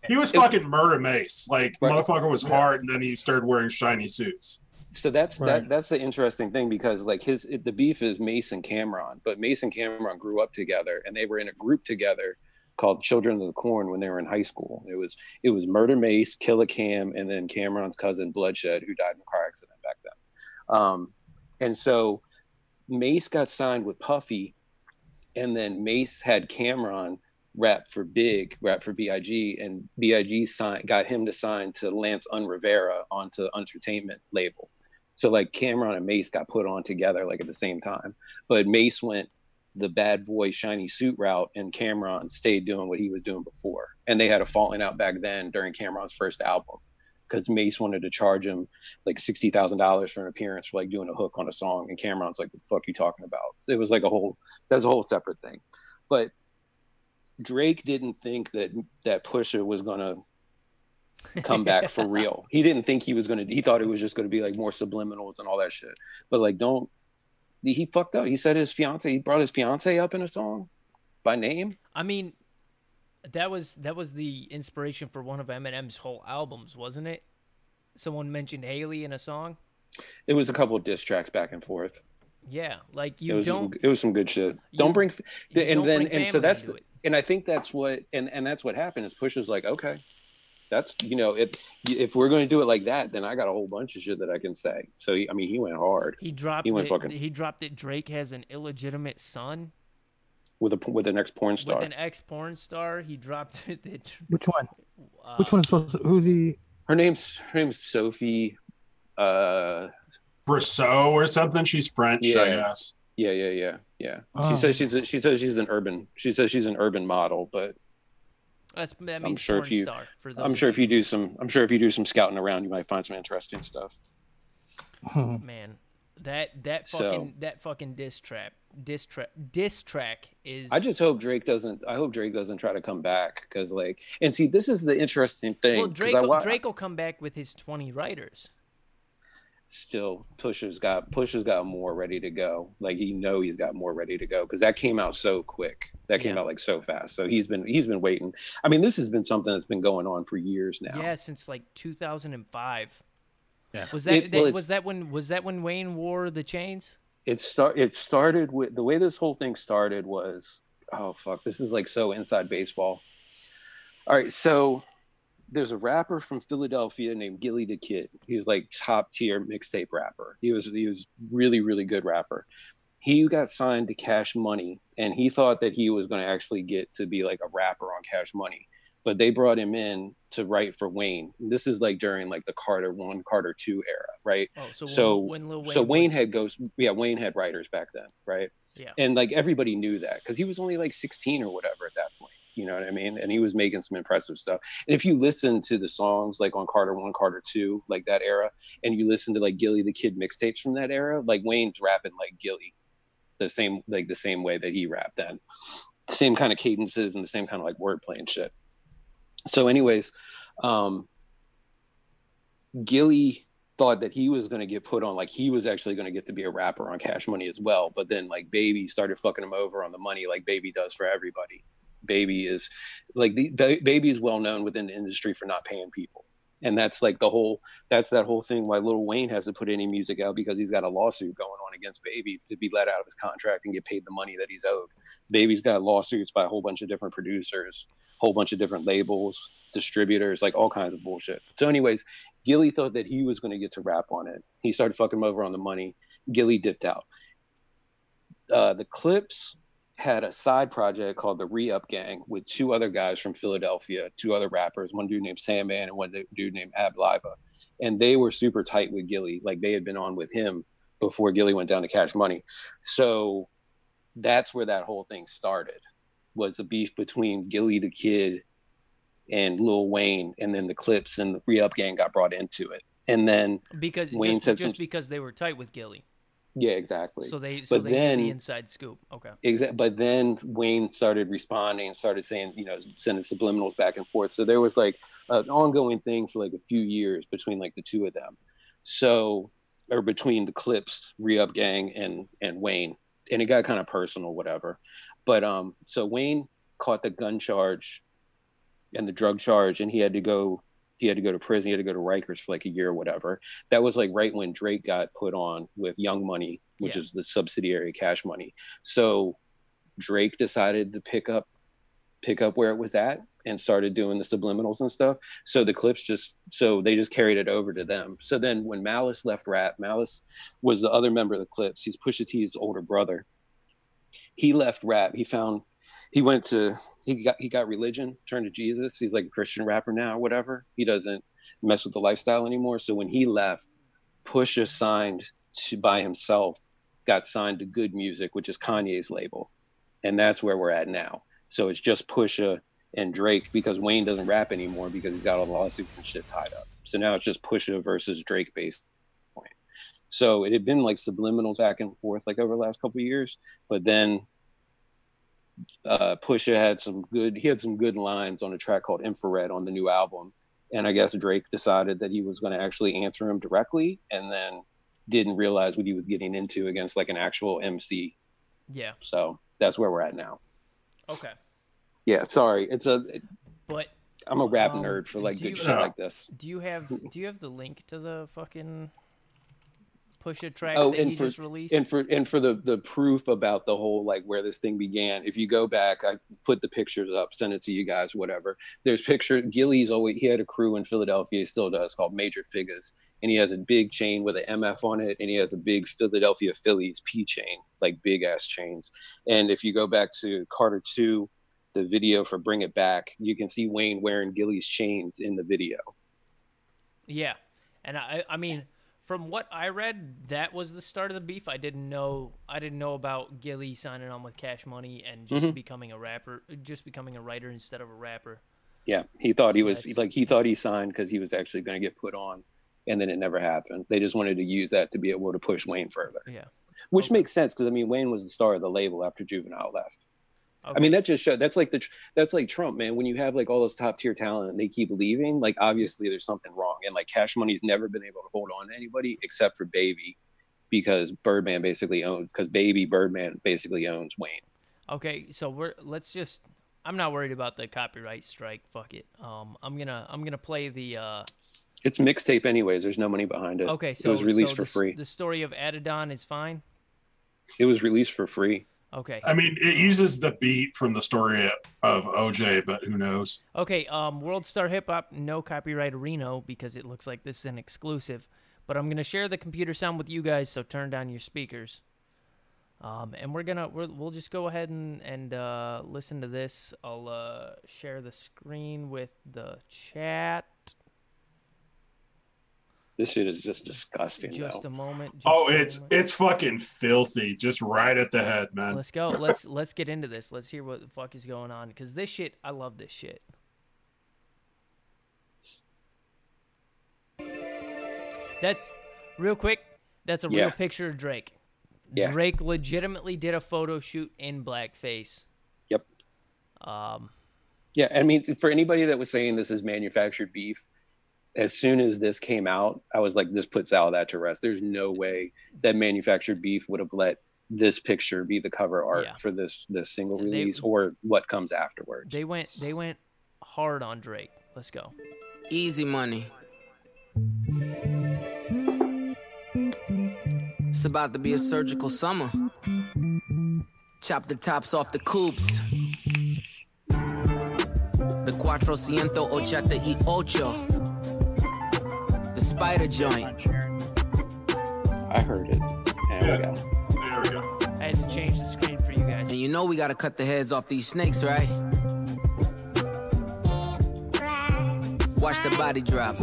he was fucking Murder Mace. Like motherfucker was hard, and then he started wearing shiny suits. So that's the interesting thing, because like the beef is Mace and Cameron, but Mace and Cameron grew up together and they were in a group together called Children of the Corn when they were in high school. It was Murder Mace, Killer Cam, and then Cameron's cousin Bloodshed, who died in a car accident back then. And so Mace got signed with Puffy, and then Mace had Cameron rap for Big, rap for BIG, and BIG got him to sign to Lance Unrivera onto Entertainment label. So like Cameron and Mace got put on together like at the same time, but Mace went the bad boy shiny suit route, and Cameron stayed doing what he was doing before. And they had a falling out back then during Cameron's first album, because Mace wanted to charge him like $60,000 for an appearance for like doing a hook on a song, and Cameron's like, "What the fuck are you talking about?" It was like that's a whole separate thing. But Drake didn't think that Pusha was gonna come back for real. He didn't think he was gonna. He thought it was just gonna be like more subliminals and all that shit. But like, he fucked up. He said he brought his fiance up in a song by name. I mean, that was the inspiration for one of Eminem's whole albums, wasn't it? Someone mentioned Haley in a song. It was a couple of diss tracks back and forth. Yeah, like it was some good shit. And I think that's what that's what happened is Pusha's like, okay, that's, if we're going to do it like that, then I got a whole bunch of shit that I can say. So he went hard. He dropped that Drake has an illegitimate son with an ex-porn star. With an ex-porn star, he dropped it. Which one? Which one is supposed to? Who's he? Her name's Sophie. Brasseau or something. She's French, yeah. I guess. Yeah. Oh. She says she's an urban model, but that means I'm sure if you star for those I'm sure if you do some scouting around, you might find some interesting stuff. Man, that fucking diss track is. I just hope Drake doesn't try to come back, because and see, this is the interesting thing. Well, Drake will come back with his 20 writers. Still, Pusha's got more ready to go. Like, he's got more ready to go, because that came out so quick. That came out like so fast. So he's been waiting. I mean, this has been something that's been going on for years now. Yeah, since like 2005. Yeah. Was that when Wayne wore the chains? It started with the way this whole thing started was, oh fuck, this is like so inside baseball. All right, so there's a rapper from Philadelphia named Gilly the Kid. He's like top tier mixtape rapper. He was really, really good rapper. He got signed to Cash Money, and he thought that he was going to actually get to be like a rapper on Cash Money. But they brought him in to write for Wayne. This is like during like the Carter 1, Carter 2 era, right? Oh, when Lil Wayne Wayne had writers back then, right? Yeah. And like everybody knew that, because he was only like 16 or whatever at that point. You know what I mean? And he was making some impressive stuff. And if you listen to the songs like on Carter 1, Carter 2, like that era, and you listen to like Gilly the Kid mixtapes from that era, like Wayne's rapping like Gilly, the same way that he rapped then. Same kind of cadences and the same kind of like wordplay and shit. So anyways, Gilly thought that he was going to get put on, like he was actually going to get to be a rapper on Cash Money as well. But then like Baby started fucking him over on the money, like Baby does for everybody. Baby is like Baby is well known within the industry for not paying people. And that's like that whole thing why Lil Wayne hasn't put any music out, because he's got a lawsuit going on against Baby to be let out of his contract and get paid the money that he's owed. Baby's got lawsuits by a whole bunch of different producers, whole bunch of different labels, distributors, like all kinds of bullshit. So anyways, Gilly thought that he was going to get to rap on it. He started fucking him over on the money. Gilly dipped out. The Clips had a side project called the Re-Up Gang with two other guys from Philadelphia, two other rappers, one dude named Sandman and one dude named Ab Liva. And they were super tight with Gilly. Like they had been on with him before Gilly went down to Cash Money. So that's where that whole thing started, was a beef between Gilly the Kid and Lil Wayne, and then the Clips and the Re-Up Gang got brought into it. And then because Wayne because they were tight with Gilly. Yeah, exactly. So they had the inside scoop. Okay. Exactly. But then Wayne started responding and started saying, sending subliminals back and forth. So there was like an ongoing thing for like a few years between like the two of them. So, or between the Clips, Re-Up Gang and Wayne. And it got kind of personal, whatever. But so Wayne caught the gun charge and the drug charge, and he had to go to prison. He had to go to Rikers for like a year or whatever. That was like right when Drake got put on with Young Money, which is the subsidiary Cash Money. So Drake decided to pick up where it was at and started doing the subliminals and stuff. So the Clips just carried it over to them. So then when Malice left rap, Malice was the other member of the Clips. He's Pusha T's older brother. He left rap. He found he got religion, turned to Jesus. He's like a Christian rapper now or whatever. He doesn't mess with the lifestyle anymore. So when he left, Pusha signed by himself, got signed to Good Music, which is Kanye's label. And that's where we're at now. So it's just Pusha and Drake, because Wayne doesn't rap anymore because he's got all the lawsuits and shit tied up. So now it's just Pusha versus Drake based point. So it had been like subliminal back and forth like over the last couple of years, but then Pusha had some good lines on a track called Infrared on the new album. And I guess Drake decided that he was going to actually answer him directly, and then didn't realize what he was getting into against like an actual MC. Yeah. So that's where we're at now. Okay. Yeah. Sorry. But I'm a rap nerd for like good shit like this. Do you have the link to the fucking Pusha track that he just released? And for the proof about the whole like where this thing began, if you go back, I put the pictures up, send it to you guys, whatever. There's picture. He had a crew in Philadelphia, he still does, called Major Figures, and he has a big chain with an MF on it, and he has a big Philadelphia Phillies P chain, like big ass chains. And if you go back to Carter 2, the video for Bring It Back, you can see Wayne wearing Gilly's chains in the video. Yeah, and I mean, from what I read, that was the start of the beef. I didn't know about Gilly signing on with Cash Money and just becoming a rapper, just becoming a writer instead of a rapper. Yeah, he thought he thought he signed because he was actually going to get put on, and then it never happened. They just wanted to use that to be able to push Wayne further. Yeah, which makes sense because I mean Wayne was the star of the label after Juvenile left. Okay. I mean, that just showed that's like Trump, man. When you have like all those top tier talent and they keep leaving, like obviously there's something wrong. And like Cash Money's never been able to hold on to anybody except for Baby, because Birdman basically owns Wayne. Okay, so I'm not worried about the copyright strike. Fuck it. I'm gonna play the. It's mixtape anyways. There's no money behind it. Okay, so it was released for free. The story of Adidon is fine. It was released for free. Okay. I mean, it uses the beat from the story of OJ, but who knows? Okay, World Star Hip Hop, no copyright Reno, because it looks like this is an exclusive. But I'm going to share the computer sound with you guys, so turn down your speakers. And we'll just go ahead and listen to this. I'll share the screen with the chat. This shit is just disgusting. Just a moment. It's fucking filthy. Just right at the head, man. Let's go. Let's get into this. Let's hear what the fuck is going on, because this shit, I love this shit. That's real quick. That's a real picture of Drake. Yeah. Drake legitimately did a photo shoot in blackface. Yep. Yeah, I mean, for anybody that was saying this is manufactured beef, as soon as this came out, I was like, this puts all that to rest. There's no way that manufactured beef would have let this picture be the cover art for this single release or what comes afterwards. They went hard on Drake. Let's go. Easy money. It's about to be a surgical summer. Chop the tops off the coupes. The 488. The spider joint. I heard it. There we go. I had to change the screen for you guys. And you know we gotta cut the heads off these snakes, right? Watch the body drop.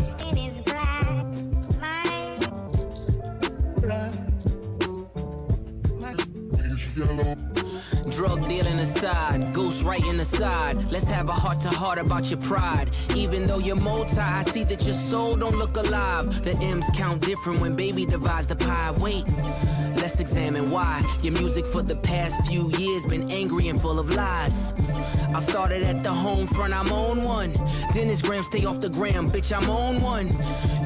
Drug dealing aside, ghost writing aside. Let's have a heart-to-heart about your pride. Even though you're multi, I see that your soul don't look alive. The M's count different when baby divides the pie. Wait, let's examine why your music for the past few years been angry and full of lies. I started at the home front, I'm on one. Dennis Graham, stay off the gram, bitch, I'm on one.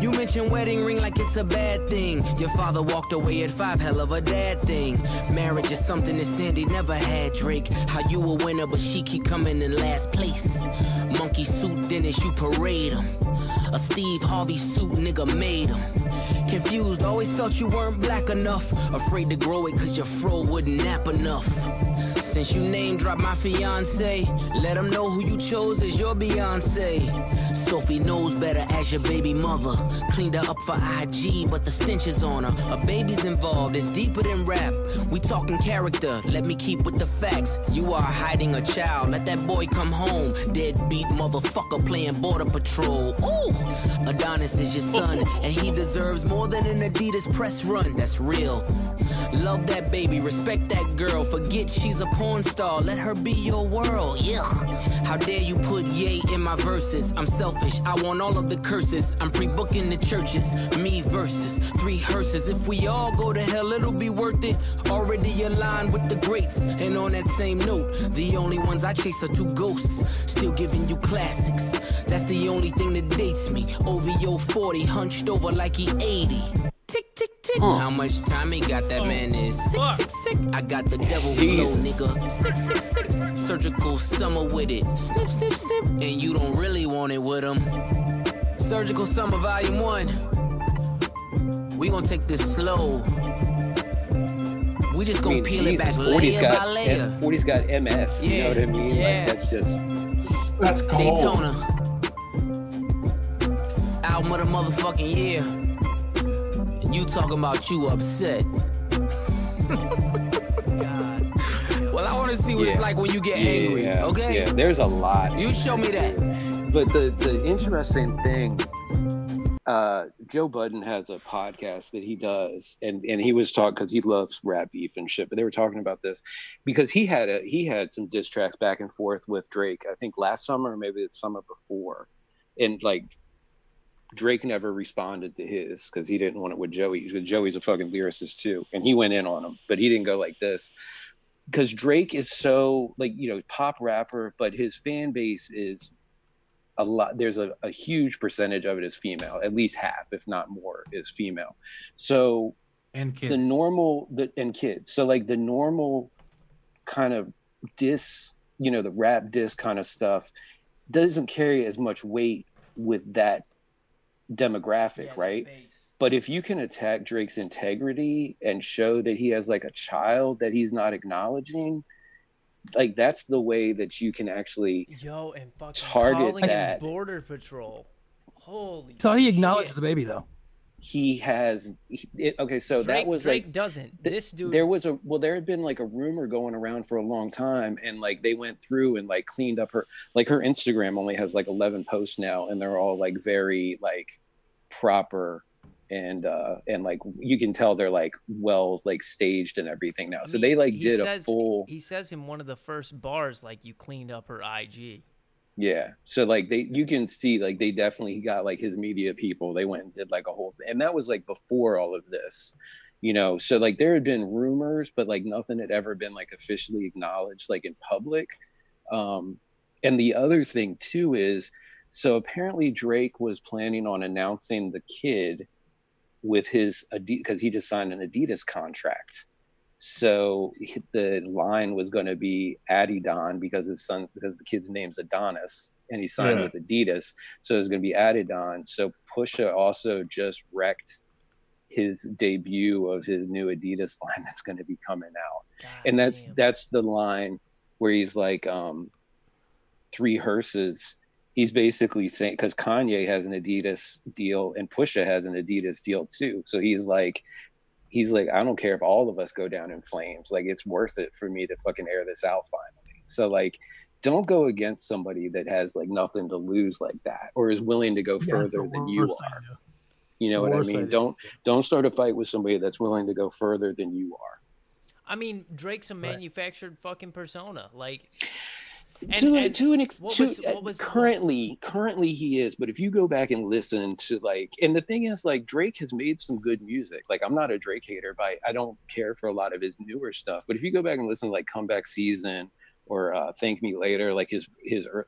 You mentioned wedding ring like it's a bad thing. Your father walked away at 5, hell of a dad thing. Marriage is something that Sandy never had, Drake. How you a winner, but she keep coming in last place. Monkey suit Dennis, you parade him. A Steve Harvey suit, nigga made him. Confused, always felt you weren't black enough. Afraid to grow it cause your fro wouldn't nap enough. Since you name drop my fiance, let them know who you chose as your Beyonce. Sophie knows better as your baby mother. Cleaned her up for IG, but the stench is on her. A baby's involved, it's deeper than rap. We talking character, let me keep with the facts. You are hiding a child, let that boy come home. Deadbeat motherfucker playing border patrol. Ooh, Adonis is your son, and he deserves more than an Adidas press run. That's real. Love that baby, respect that girl. Forget she's a porn star, let her be your world. Yeah. How dare you put yay in my verses? I'm selfish, I want all of the curses. I'm pre-booking the churches, me versus 3 hearses. If we all go to hell, it'll be worth it. Already aligned with the greats. And on that same note, the only ones I chase are 2 ghosts. Still giving you classics. That's the only thing that dates me. OVO 40, hunched over like he 80. Tick, tick, tick. How much time he got? That man is 666. I got the devil flow, nigga. 666. Surgical summer with it. Snip, snip, snip. And you don't really want it with him. Surgical Summer Volume 1. We gonna take this slow. We just gonna peel it back layer by layer. 40's got MS. You know what I mean? Yeah. Like, That's cold. Daytona. Album of the motherfucking year. And you talking about you upset. Well, I want to see what it's like when you get angry, okay? Yeah, there's a lot. You show me that. But the interesting thing, Joe Budden has a podcast that he does, and he was talking because he loves rap beef and shit. But they were talking about this because he had some diss tracks back and forth with Drake. I think last summer or maybe the summer before, and like Drake never responded to his because he didn't want it with Joey. Because Joey's a fucking lyricist too, and he went in on him, but he didn't go like this. Because Drake is so like, you know, pop rapper, but his fan base is a lot. There's a huge percentage of it is female, at least half, if not more, is female. So and kids. And kids. So like the normal kind of diss, you know, the rap diss kind of stuff doesn't carry as much weight with that demographic, right? But if you can attack Drake's integrity and show that he has like a child that he's not acknowledging, like that's the way that you can actually and fucking target that. Border Patrol. Holy So he acknowledged the baby though. He has okay, so Drake, that was Drake like doesn't. This dude there had been like a rumor going around for a long time, and like they went through and like cleaned up her Instagram only has like 11 posts now, and they're all like very like proper and like you can tell they're like well like staged and everything now. So they like did a full. He says in one of the first bars like you cleaned up her IG. Yeah, so like you can see like they definitely got like his media people. They went and did like a whole thing, and that was like before all of this, you know. So like there had been rumors, but like nothing had ever been like officially acknowledged like in public. And the other thing too is, so apparently Drake was planning on announcing the kid with his because he just signed an Adidas contract. So the line was going to be Adidon because the kid's name's Adonis and he signed with Adidas. So it was going to be Adidon. So Pusha also just wrecked his debut of his new Adidas line that's going to be coming out. And that's the line where he's like 3 hearses. He's basically saying, because Kanye has an Adidas deal and Pusha has an Adidas deal too. So he's like, I don't care if all of us go down in flames. Like, it's worth it for me to fucking air this out finally. So like, don't go against somebody that has like nothing to lose like that, or is willing to go further than you are. You know what I mean? Don't start a fight with somebody that's willing to go further than you are. I mean, Drake's a manufactured fucking persona. Like, currently he is, but if you go back and listen to like, and the thing is like Drake has made some good music. Like, I'm not a Drake hater, but I don't care for a lot of his newer stuff. But if you go back and listen to like Comeback Season or Thank Me Later, like his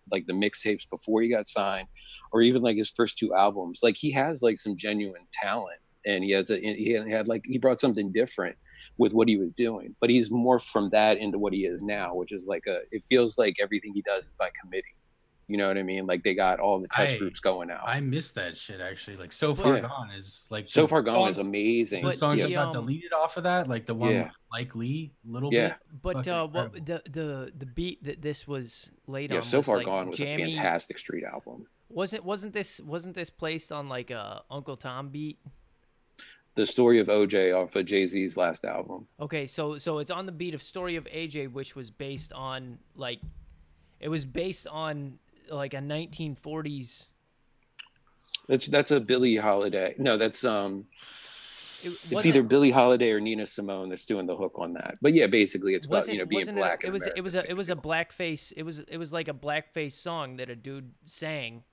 like the mixtapes before he got signed, or even like his first 2 albums, like he has like some genuine talent, and he brought something different with what he was doing, but he's more from that into what he is now, which is like it feels like everything he does is by committee, You know what I mean? Like they got all the test groups going out. I missed that shit actually. Like So Far Gone is like So Far Gone is amazing. The songs that got deleted off of that, like the one with Mike Lee, bit. But what the beat that this was laid on? So Far like Gone was jammy. a fantastic street album. Wasn't this placed on like a Uncle Tom beat? The Story of OJ off of Jay-Z's last album. Okay, so it's on the beat of Story of AJ, which was based on like a 1940s. That's a Billie Holiday. No, that's it's either Billie Holiday or Nina Simone that's doing the hook on that. But yeah, basically it's about being black. It was a blackface. It was like a blackface song that a dude sang.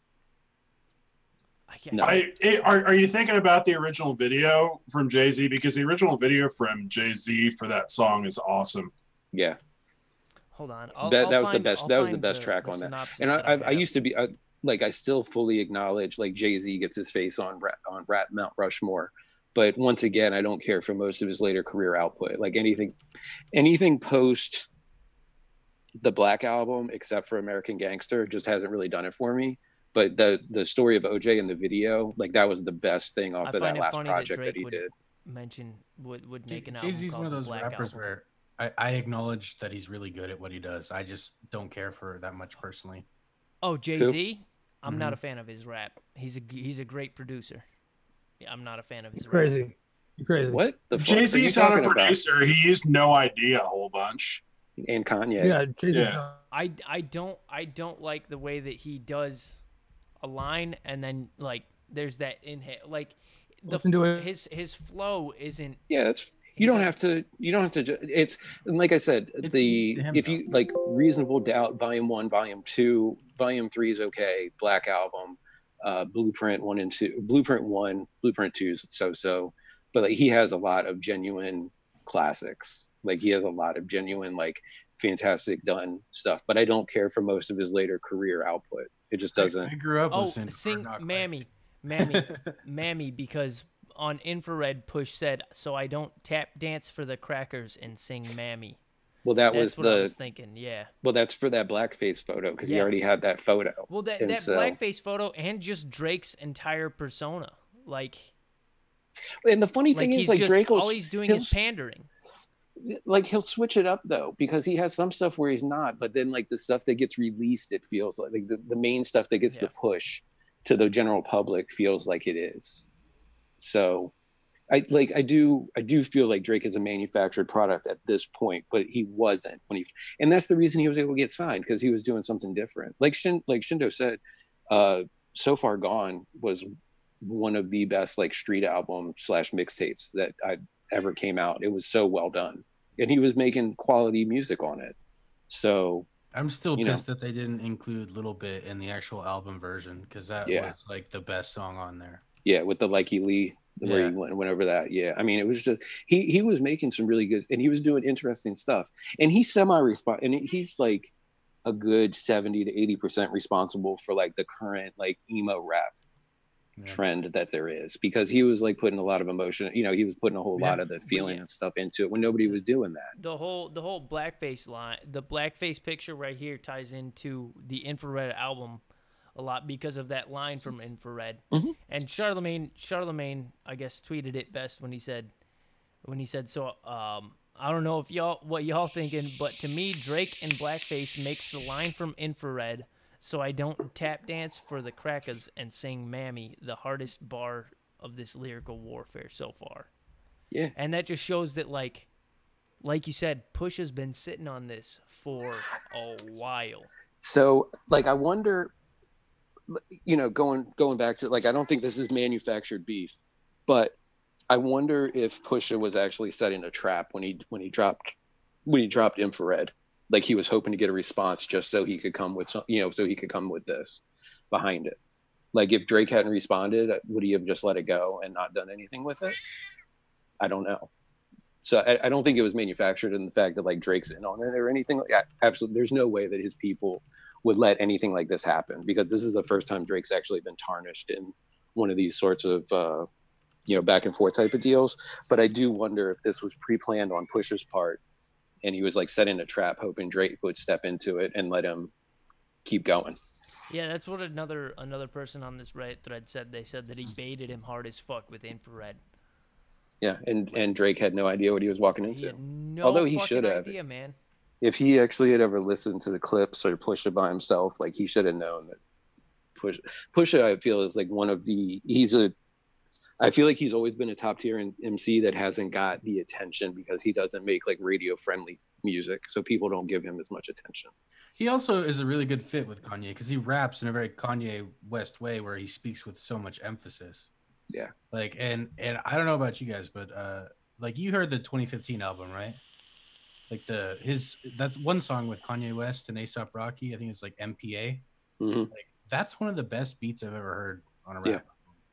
Are you thinking about the original video from Jay-Z? Because the original video from Jay-Z for that song is awesome. Yeah. Hold on. That was the best. That was the best track on that. And I used to be like, I still fully acknowledge like Jay-Z gets his face on Rap Mount Rushmore. But once again, I don't care for most of his later career output. Like anything post the Black Album, except for American Gangster, just hasn't really done it for me. But the Story of OJ in the video, like that was the best thing off of that last project that he did. Would make an album. Jay-Z's one of those rappers where I acknowledge that he's really good at what he does. I just don't care for that much personally. Oh, Jay-Z? I'm not a fan of his rap. He's a great producer. Yeah, I'm not a fan of his rap. You're crazy. What? Jay-Z's not a producer. He used No Idea a whole bunch. And Kanye. Yeah, Jay-Z. Yeah. I don't like the way that he does a line and then like there's that inhale. Like his flow isn't. Yeah, that's. You don't have to. It's like I said. If you like Reasonable Doubt, Volume 1, Volume 2, Volume 3 is okay. Black Album, Blueprint 1 and 2, Blueprint 1, Blueprint 2 is so. But like he has a lot of genuine classics. Like he has a lot of genuine like fantastic done stuff. But I don't care for most of his later career output. It just doesn't. I grew up listening. Sing Mammy, because. On Infrared, Push said, "So I don't tap dance for the crackers and sing Mammy." Well, that's what I was thinking. Yeah. Well, that's for that blackface photo because he already had that photo. Well, that blackface photo and just Drake's entire persona, like. And the funny thing is, like Drake, all he's doing is pandering. Like he'll switch it up though, because he has some stuff where he's not, but then like the stuff that gets released, it feels like the main stuff that gets the push to the general public feels like it is. So I do feel like Drake is a manufactured product at this point, but he wasn't and that's the reason he was able to get signed, because he was doing something different. Like Shindo said, So Far Gone was one of the best like street album / mixtapes that I ever came out. It was so well done, and he was making quality music on it. So I'm still pissed that they didn't include Little Bit in the actual album version, because that was like the best song on there. Yeah, with the Likey Lee, where he went over that. Yeah, I mean, it was just he was making some really good, and he was doing interesting stuff. And he's and he's like a good 70 to 80% responsible for like the current like emo rap trend that there is, because he was like putting a lot of emotion. He was putting a whole lot of the feeling and stuff into it when nobody was doing that. The whole blackface line, the blackface picture right here ties into the Infrared album a lot because of that line from Infrared. And Charlemagne, I guess, tweeted it best when he said, so I don't know what y'all thinking, but to me, Drake and blackface makes the line from Infrared, so I don't tap dance for the crackers and sing Mammy, the hardest bar of this lyrical warfare so far. Yeah. And that just shows that like you said, Push has been sitting on this for a while. So like I wonder, going back to like, I don't think this is manufactured beef, but I wonder if Pusha was actually setting a trap when he dropped Infrared. Like he was hoping to get a response just so he could come with this behind it. Like if Drake hadn't responded, would he have just let it go and not done anything with it? I don't know. So I don't think it was manufactured in the fact that like Drake's in on it or anything like that. Absolutely. There's no way that his people would let anything like this happen, because this is the first time Drake's actually been tarnished in one of these sorts of, back and forth type of deals. But I do wonder if this was pre-planned on Pusha's part, and he was like setting a trap, hoping Drake would step into it and let him keep going. Yeah, that's what another person on this Reddit thread said. They said that he baited him hard as fuck with infrared. Yeah, and Drake had no idea what he was walking into. He had no Although he should have. idea, man. If he actually had ever listened to the clips or Pusha by himself, like he should have known that Pusha, I feel, is like one of the. I feel like he's always been a top tier MC that hasn't got the attention because he doesn't make like radio friendly music, so people don't give him as much attention. He also is a really good fit with Kanye because he raps in a very Kanye West way where he speaks with so much emphasis. Yeah. Like, and I don't know about you guys, but like you heard the 2015 album, right? Like that's one song with Kanye West and A$AP Rocky. I think it's like MPA. Mm-hmm. Like that's one of the best beats I've ever heard on a rap album.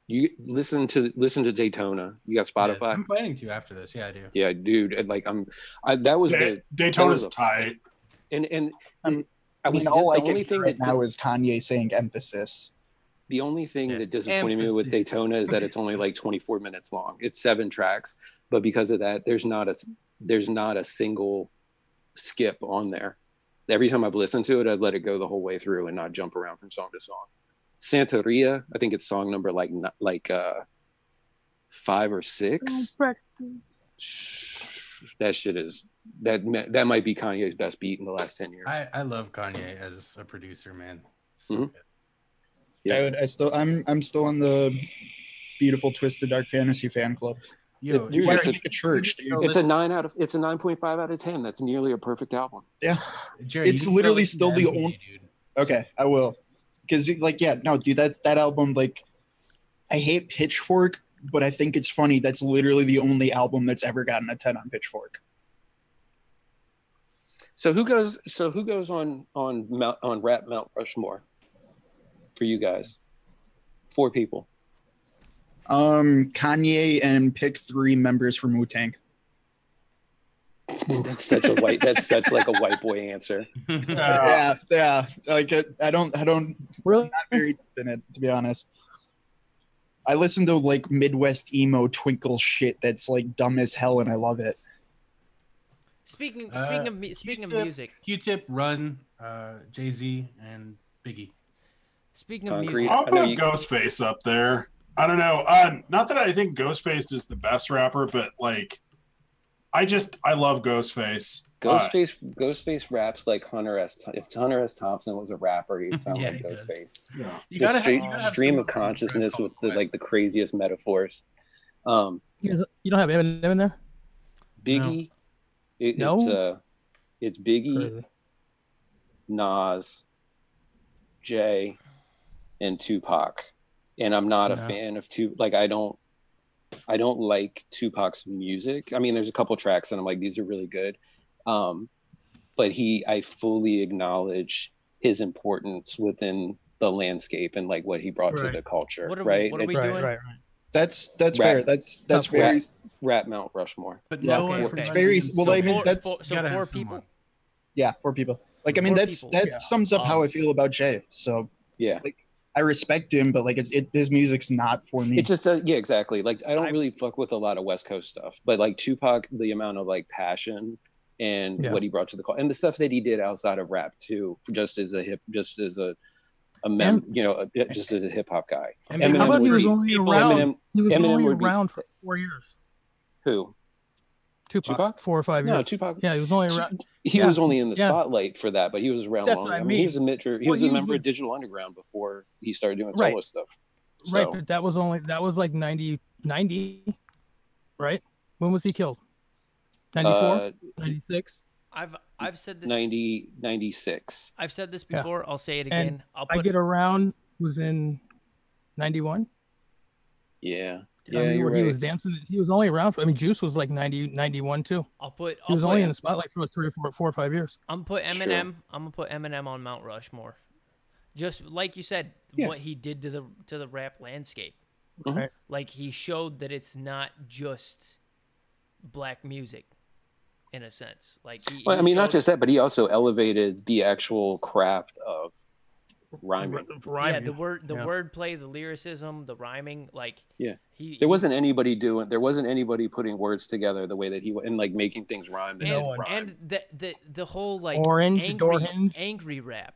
You listen to Daytona. You got Spotify. Yeah, I'm planning to after this. Yeah, I do. Yeah, dude. And like that was Daytona's tight. And I mean, all I can hear right now is Kanye saying emphasis. The only thing that disappointed me with Daytona is that it's only like 24 minutes long. It's 7 tracks, but because of that, there's not a single skip on there. Every time I've listened to it, I'd let it go the whole way through and not jump around from song to song. Santeria, I think it's song number like 5 or 6. That shit is that might be Kanye's best beat in the last 10 years. I love Kanye as a producer, man. So good. Yeah, I'm still in the Beautiful Twisted Dark Fantasy fan club. Yo, dude, it's a church, dude. It's a 9.5 out of 10. That's nearly a perfect album. Yeah, Jerry, it's literally still the only. Okay, I will, because dude, that album, like, I hate Pitchfork, but I think it's funny. That's literally the only album that's ever gotten a 10 on Pitchfork. So who goes on Rap Mount Rushmore for you guys? 4 people. Kanye and pick 3 members from Wu-Tang. That's such like a white boy answer. Yeah. Like I don't really not very deep in it, to be honest. I listen to like Midwest emo twinkle shit that's like dumb as hell, and I love it. Speaking of music, Q-Tip, Run, Jay-Z, and Biggie. Speaking of music, I'll put Ghostface up there. I don't know. Not that I think Ghostface is the best rapper, but like, I love Ghostface. Ghostface raps like Hunter S. If Hunter S. Thompson was a rapper, he'd sound like Ghostface. Yeah. The stream of consciousness with the craziest metaphors. You don't have Eminem in there? Biggie. No. It's Biggie, Crazy. Nas, Jay, and Tupac. And I'm not a fan of I don't like Tupac's music. I mean, there's a couple tracks and I'm like, these are really good. But I fully acknowledge his importance within the landscape and like what he brought to the culture. What are we doing? Right. That's fair. That's very Rap Mount Rushmore. But it's very well. I mean, that's 4 people. Yeah, 4 people. Like, I mean, that sums up how I feel about Jay. So yeah, like, I respect him, but like his music's not for me. It just exactly. Like I don't really fuck with a lot of West Coast stuff, but like Tupac, the amount of like passion and what he brought to the call, and the stuff that he did outside of rap too, just as a hip hop guy. Eminem, how about he was only around? He was only around for 4 years. Who? Tupac? 4 or 5 years. No, Tupac. Yeah, he was only around. He was only in the spotlight for that, but he was around long. I mean, he was a member of Digital Underground before he started doing solo stuff. So. Right, but that was like 90, right? When was he killed? 94? 96? I've said this 96. I've said this before. I'll say it again. I Get Around was in 91. Yeah. Yeah, you're right. He was dancing. He was only around. Juice was like 90, 91 too. He was only in the spotlight for 3 or 4 or 5 years. I'm gonna put Eminem on Mount Rushmore, just like you said. What he did to the rap landscape, Right. Like he showed that it's not just black music, in a sense. Like not just that, but he also elevated the actual craft of rhyming. Yeah, the wordplay, the lyricism, the rhyming, like there wasn't anybody putting words together the way that he and like making things rhyme. And the whole like Orange, angry rap,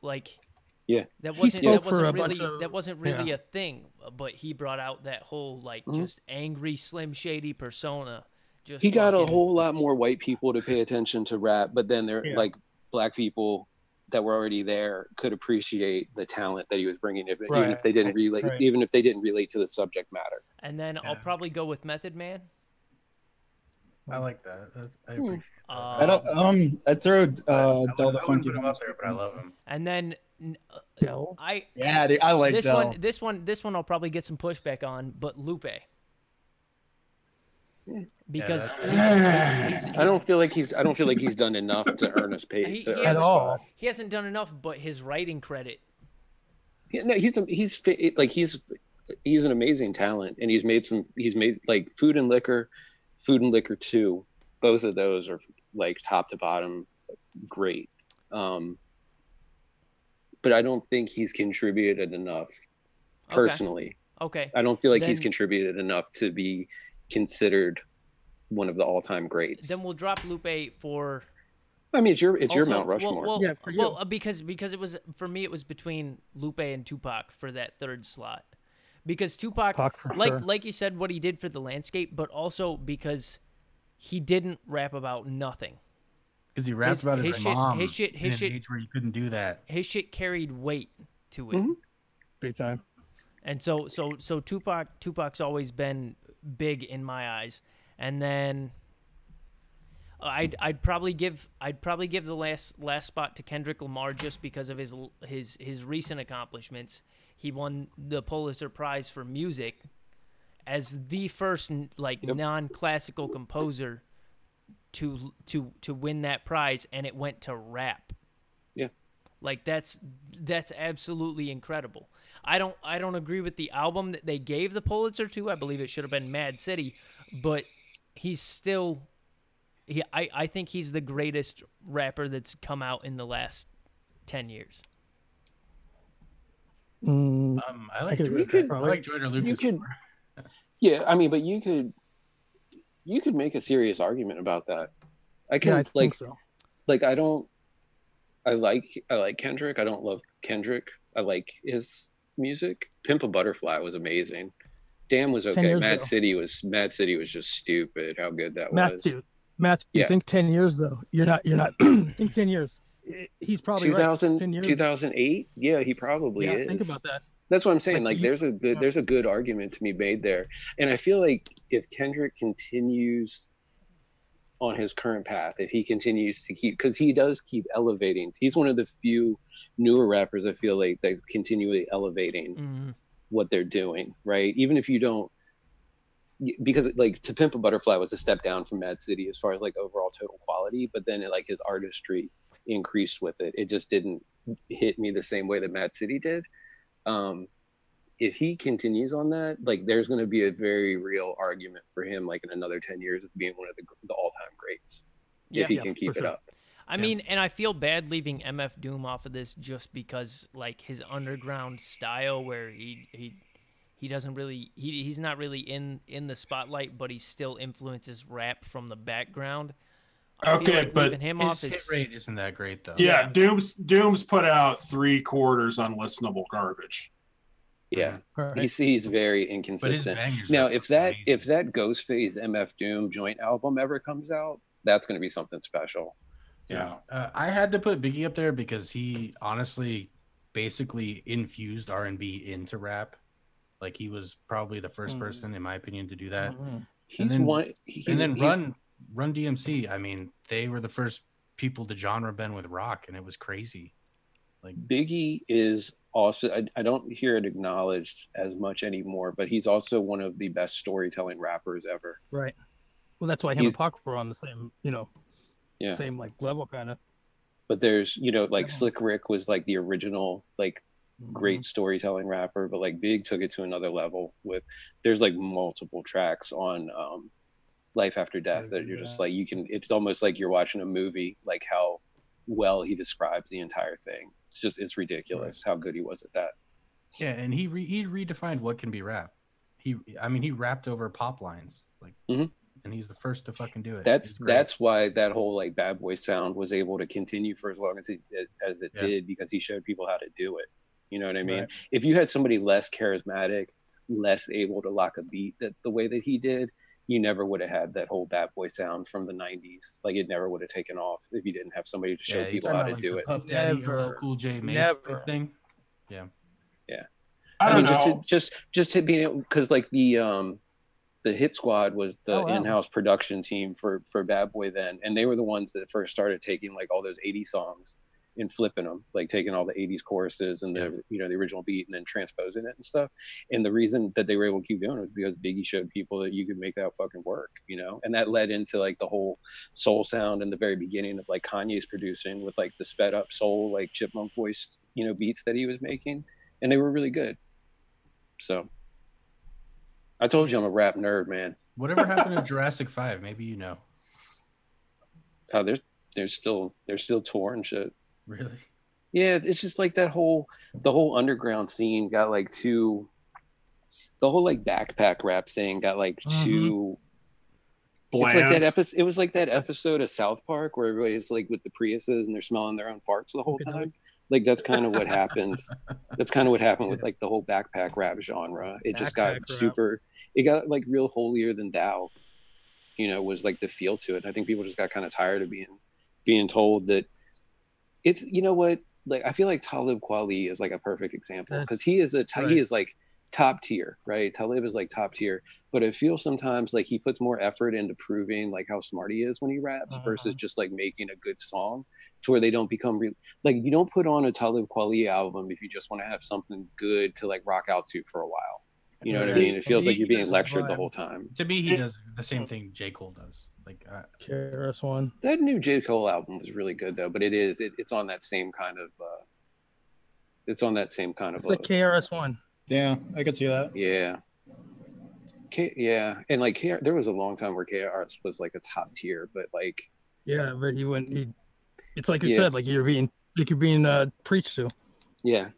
like Yeah, that He spoke for a really bunch of- that wasn't really a thing, but he brought out that whole like just angry Slim Shady persona. Just he got a fucking- whole lot more white people to pay attention to rap, but then they're like black people that were already there could appreciate the talent that he was bringing, even if they didn't relate, even if they didn't relate to the subject matter. And then I'll probably go with Method Man. I like that. I appreciate that. I don't. I'd throw Del the Funky put him up there, but I love him. And then Del. Yeah, dude, I like this Del. one. This one I'll probably get some pushback on, but Lupe. Because he's, I don't feel like he's done enough to earn us paid at all. He hasn't done enough, but his writing credit. No, he's an amazing talent, and he's made like Food and Liquor 2. Both of those are like top to bottom great. But I don't think he's contributed enough personally. Okay. I don't feel like he's contributed enough to be considered one of the all-time greats. Then we'll drop Lupe for. I mean, it's your Mount Rushmore. Well, for you. Because it was for me, it was between Lupe and Tupac for that third slot. Because Tupac like you said, what he did for the landscape, but also because he didn't rap about nothing. Because he raps about his mom. His shit. Age where you couldn't do that. His shit carried weight to it. Big time. And so Tupac's always been big in my eyes. And then I'd probably give the last spot to Kendrick Lamar just because of his recent accomplishments. He won the Pulitzer Prize for music as the first non-classical composer to win that prize, and it went to rap. Yeah. Like that's absolutely incredible. I don't agree with the album that they gave the Pulitzer to. I believe it should have been Mad City, but he's still I think he's the greatest rapper that's come out in the last 10 years. I like Jordan Lucas. Yeah, I mean, but you could make a serious argument about that. I think so. Like I like Kendrick. I don't love Kendrick. I like his music. Pimp a Butterfly was amazing. Damn was okay. Mad City was just stupid how good that was. Matthew, you think 10 years though? You're not think 10 years. He's probably 2008. Yeah, he probably is. Think about that. That's what I'm saying. Like there's a good argument to be made there. And I feel like if Kendrick continues on his current path, if he continues to because he does keep elevating. He's one of the few newer rappers I feel like that's continually elevating what they're doing, right? Even if you don't, because like To Pimp a Butterfly was a step down from Mad City as far as like overall total quality, but then like his artistry increased with it. It just didn't hit me the same way that Mad City did. If he continues on that, like there's going to be a very real argument for him, like in another 10 years, as being one of the all-time greats. If he can keep it up. I mean, and I feel bad leaving MF Doom off of this just because like his underground style where he doesn't really he's not really in the spotlight, but he still influences rap from the background. Okay, but his hit rate isn't that great though. Yeah, Doom's put out 3/4 unlistenable garbage. Yeah, he's very inconsistent. Now, if that Ghostface MF Doom joint album ever comes out, that's going to be something special. Yeah, I had to put Biggie up there because he honestly basically infused R&B into rap. Like he was probably the first person, in my opinion, to do that. Run DMC. I mean, they were the first people to genre bend with rock, and it was crazy. Like Biggie is also, I don't hear it acknowledged as much anymore, but he's also one of the best storytelling rappers ever. Right. Well, that's why him and Pac were on the same, same like level kind of. But there's, like Slick Rick was like the original, like great storytelling rapper, but like Big took it to another level with, there's like multiple tracks on Life After Death that you're just like, it's almost like you're watching a movie, like how well he describes the entire thing. It's ridiculous how good he was at that. Yeah, and he redefined what can be rap. He rapped over pop lines. Like and he's the first to fucking do it. That's why that whole like bad boy sound was able to continue for as long as it did, because he showed people how to do it. You know what I mean? Right. If you had somebody less charismatic, less able to lock a beat the way that he did, you never would have had that whole bad boy sound from the 90s. Like it never would have taken off if you didn't have somebody to show people how to do it. Puff Daddy, LL Cool J, Mace thing. Yeah. I mean, just to being able, because like the Hit Squad was the in-house production team for Bad Boy then, and they were the ones that first started taking like all those 80s songs and flipping them, like taking all the 80s choruses and the the original beat and then transposing it and stuff. And the reason that they were able to keep doing it was because Biggie showed people that you could make that fucking work, and that led into like the whole soul sound in the very beginning of like Kanye's producing with like the sped up soul, like chipmunk voiced, beats that he was making, and they were really good. So I told you I'm a rap nerd, man. Whatever happened to Jurassic 5? Maybe you know. Oh, they're still touring shit. Really? Yeah, it's just like the whole underground scene got like the whole like backpack rap thing got like too bland. It's like that episode. It was like that episode of South Park where everybody's like with the Priuses and they're smelling their own farts the whole time. Like that's kind of what happened. That's kind of what happened with like the whole backpack rap genre. It just got super. It got like real holier than thou. Was like the feel to it. I think people just got kind of tired of being told that. It's like I feel like Talib Kweli is like a perfect example because he is he is like top tier, right? Talib is like top tier, but it feels sometimes like he puts more effort into proving like how smart he is when he raps versus just like making a good song to where they don't become like you don't put on a Talib Kweli album if you just want to have something good to like rock out to for a while. You know what I mean? It feels like you're being lectured the whole time. To me, he does the same thing J. Cole does. Like KRS-One. That new J. Cole album was really good though, but it's on that same kind of it's the KRS-One. Yeah, I could see that. Yeah. And like there was a long time where KRS was like a top tier, but like but it's like you said, like you're being preached to. Yeah.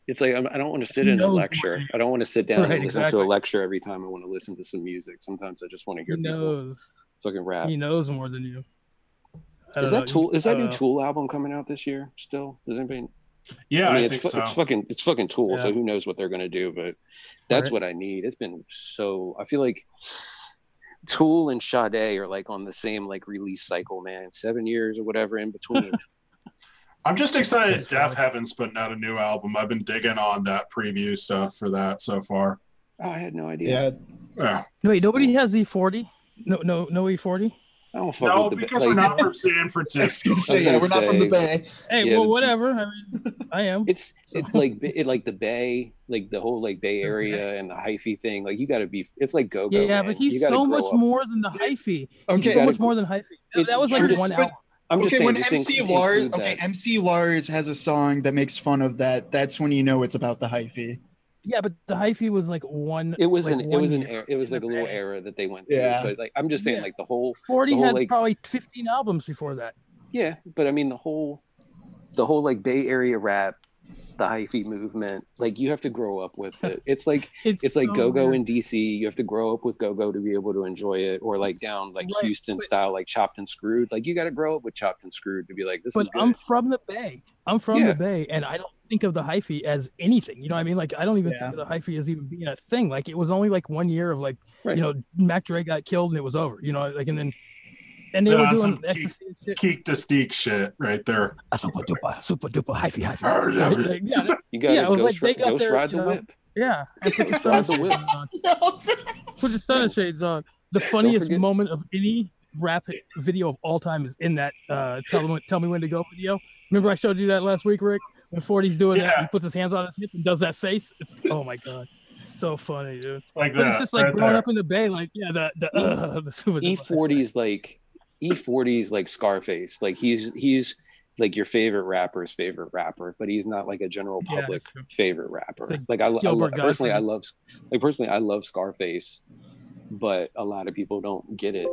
It's like I don't want to sit in a lecture. I don't want to sit down and listen to a lecture every time I want to listen to some music. Sometimes I just want to hear people fucking rap. He knows more than you. Is that new Tool album coming out this year still? Does anybody? Yeah, I think so. It's fucking Tool. Yeah. So who knows what they're gonna do? But that's what I need. It's been so. I feel like Tool and Sade are like on the same like release cycle, man. 7 years or whatever in between. I'm just excited Def Heaven's putting out a new album. I've been digging on that preview stuff for that so far. Oh, I had no idea. Yeah. Wait, nobody has E40? No E40? I don't fuck with because we're not from San Francisco. We're not from the Bay. Hey, well, whatever. I mean, I am. It's like the Bay, like the whole like Bay Area and the hyphy thing. Like you got to be. It's like go-go. Yeah, man. But he's so much more than the hyphy. Okay, he's so much more than hyphy. That was like one album. I'm just saying, when MC Lars has a song that makes fun of that, that's when you know it's about the hyphy. Yeah, but the hyphy was like one. It was like a little era that they went through. Yeah. But like I'm just saying, like the whole 40 had like, probably 15 albums before that. Yeah, but I mean the whole like Bay Area rap, the hyphy movement, like you have to grow up with it. It's like it's like go-go in DC. You have to grow up with go-go to be able to enjoy it, or like down like Houston style, like Chopped and Screwed. Like you got to grow up with Chopped and Screwed to be like this. But is good. I'm from the Bay. The Bay, and I don't think of the hyphy as anything. You know what I mean? Like I don't even think of the hyphy as even being a thing. Like it was only like 1 year of like Mac Dre got killed and it was over. You know, like and they were doing ecstasy and shit. Keek to Steek shit right there. A super duper hyphy. You got Ghost Ride the Whip. Yeah, and put the sun shades on. The funniest moment of any rap video of all time is in that Tell Me When to Go video. Remember I showed you that last week, Rick? When 40's doing that, he puts his hands on his hip and does that face. It's oh my god, so funny, dude. Like but it's just like growing up in the Bay, like the super E40's like Scarface. Like he's like your favorite rapper's favorite rapper, but he's not like a general public favorite rapper. Like I love Scarface, but a lot of people don't get it.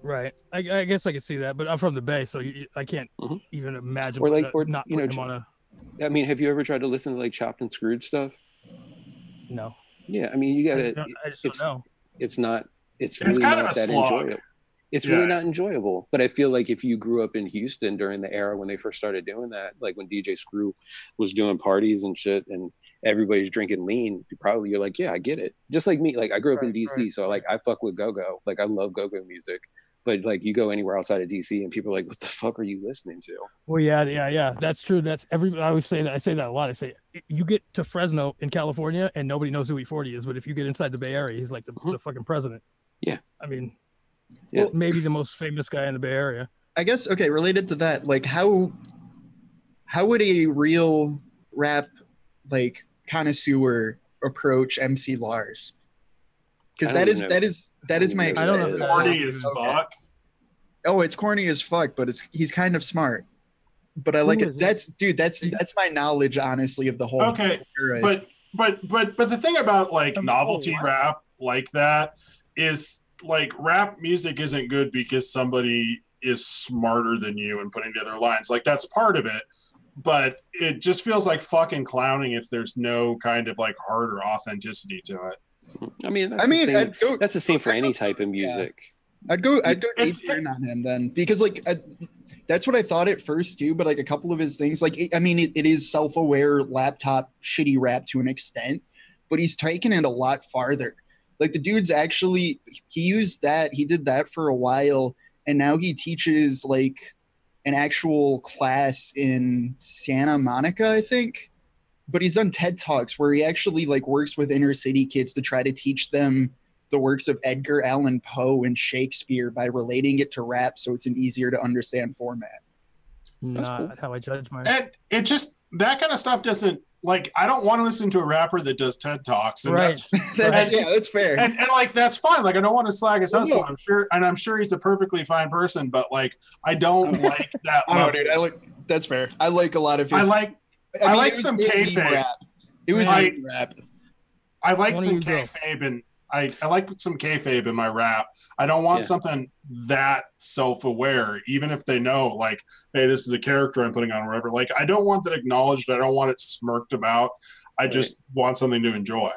Right. I guess I could see that, but I'm from the Bay, so I can't even imagine. Or not putting him on a. I mean, have you ever tried to listen to like Chopped and Screwed stuff? No. Yeah, I mean, you gotta. I just don't know. It's not it's really kind of not a that slog. enjoyable. It's really not enjoyable. But I feel like if you grew up in Houston during the era when they first started doing that, like when DJ Screw was doing parties and shit and everybody's drinking lean, you're like, yeah, I get it. Just like me, like I grew up in DC, so like I fuck with go-go. Like I love go-go music. But like you go anywhere outside of DC and people are like, what the fuck are you listening to? Well, yeah. That's true. That's I always say that. I say that a lot. I say you get to Fresno in California and nobody knows who E40 is, but if you get inside the Bay Area, he's like the fucking president. Yeah. I mean, Yeah. maybe the most famous guy in the Bay Area. I guess, okay, related to that, like how would a real rap like connoisseur approach MC Lars? Because that is my I don't know. experience. Corny as fuck. Oh, it's corny as fuck, but he's kind of smart. But I like it. That's my knowledge, honestly, of the whole. Okay, era. but the thing about like novelty rap like that is like rap music isn't good because somebody is smarter than you and putting together lines. Like that's part of it, but it just feels like fucking clowning if there's no kind of like heart or authenticity to it. I mean, that's the same for any type of music. Yeah. I'd go 8-10 on him then, because like that's what I thought at first too. But like a couple of his things, like I mean, it is self-aware laptop shitty rap to an extent, but he's taken it a lot farther. Like the dude's actually he did that for a while, and now he teaches like an actual class in Santa Monica, I think. But he's done TED Talks where he actually like works with inner city kids to try to teach them the works of Edgar Allan Poe and Shakespeare by relating it to rap, so it's an easier to understand format. Not how I judge mine. And it just that kind of stuff doesn't like. I don't want to listen to a rapper that does TED Talks. And right. That's fair. And like that's fine. Like I don't want to slag his hustle. I'm sure he's a perfectly fine person. But like I don't like that. Oh, dude, that's fair. I like a lot of his. I like some kayfabe. It was rap. I like some kayfabe, and I like some kayfabe in my rap. I don't want something that self-aware, even if they know, like, hey, this is a character I'm putting on, or whatever. Like, I don't want that acknowledged. I don't want it smirked about. I just want something to enjoy.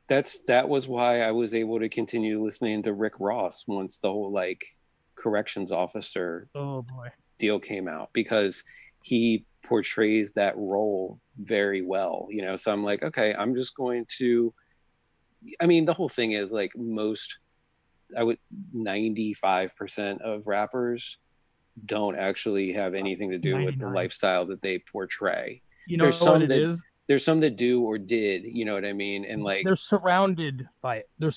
That was why I was able to continue listening to Rick Ross once the whole like corrections officer deal came out, because he portrays that role very well, you know. So I'm like, okay, I'm just going to, I mean, the whole thing is like 95% of rappers don't actually have anything to do 99. With the lifestyle that they portray. You know, there's some what it is? There's some that do or did, you know what I mean? And like they're surrounded by it. They're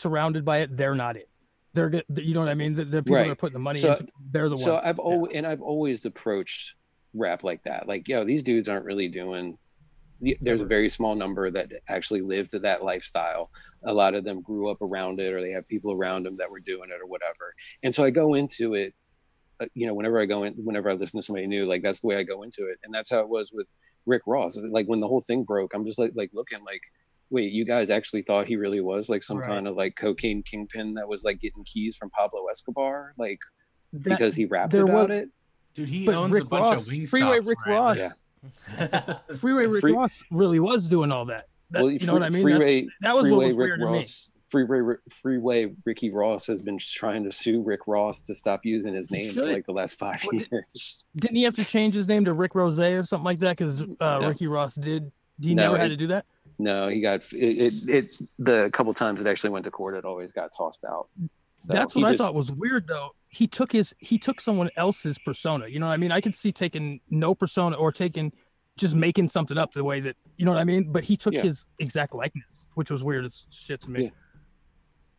not it. They're good. You know what I mean? The people that are putting the money into, they're the ones. So I've always approached rap like that. Like, yo, these dudes aren't really doing. There's a very small number that actually lived that lifestyle. A lot of them grew up around it, or they have people around them that were doing it or whatever. And so I go into it, you know, whenever I listen to somebody new, like that's the way I go into it. And that's how it was with Rick Ross. Like when the whole thing broke, I'm just like looking like, wait, you guys actually thought he really was like some kind of like cocaine kingpin that was like getting keys from Pablo Escobar, like because he rapped about it. Dude, he owns a bunch of Wingstops. Freeway Rick Ross. Yeah. Freeway Rick Ross really was doing all that. You know what I mean? That was what was weird to me. Freeway Ricky Ross has been trying to sue Rick Ross to stop using his name for like the last 5 years. Didn't he have to change his name to Rick Rose or something like that? Because Ricky Ross did. He never had to do that. No, he got it. The couple times it actually went to court, it always got tossed out. So that's what I thought was weird, though. He took someone else's persona. You know what I mean? I could see taking no persona or just making something up the way that, you know what I mean? But he took his exact likeness, which was weird as shit to me. Yeah.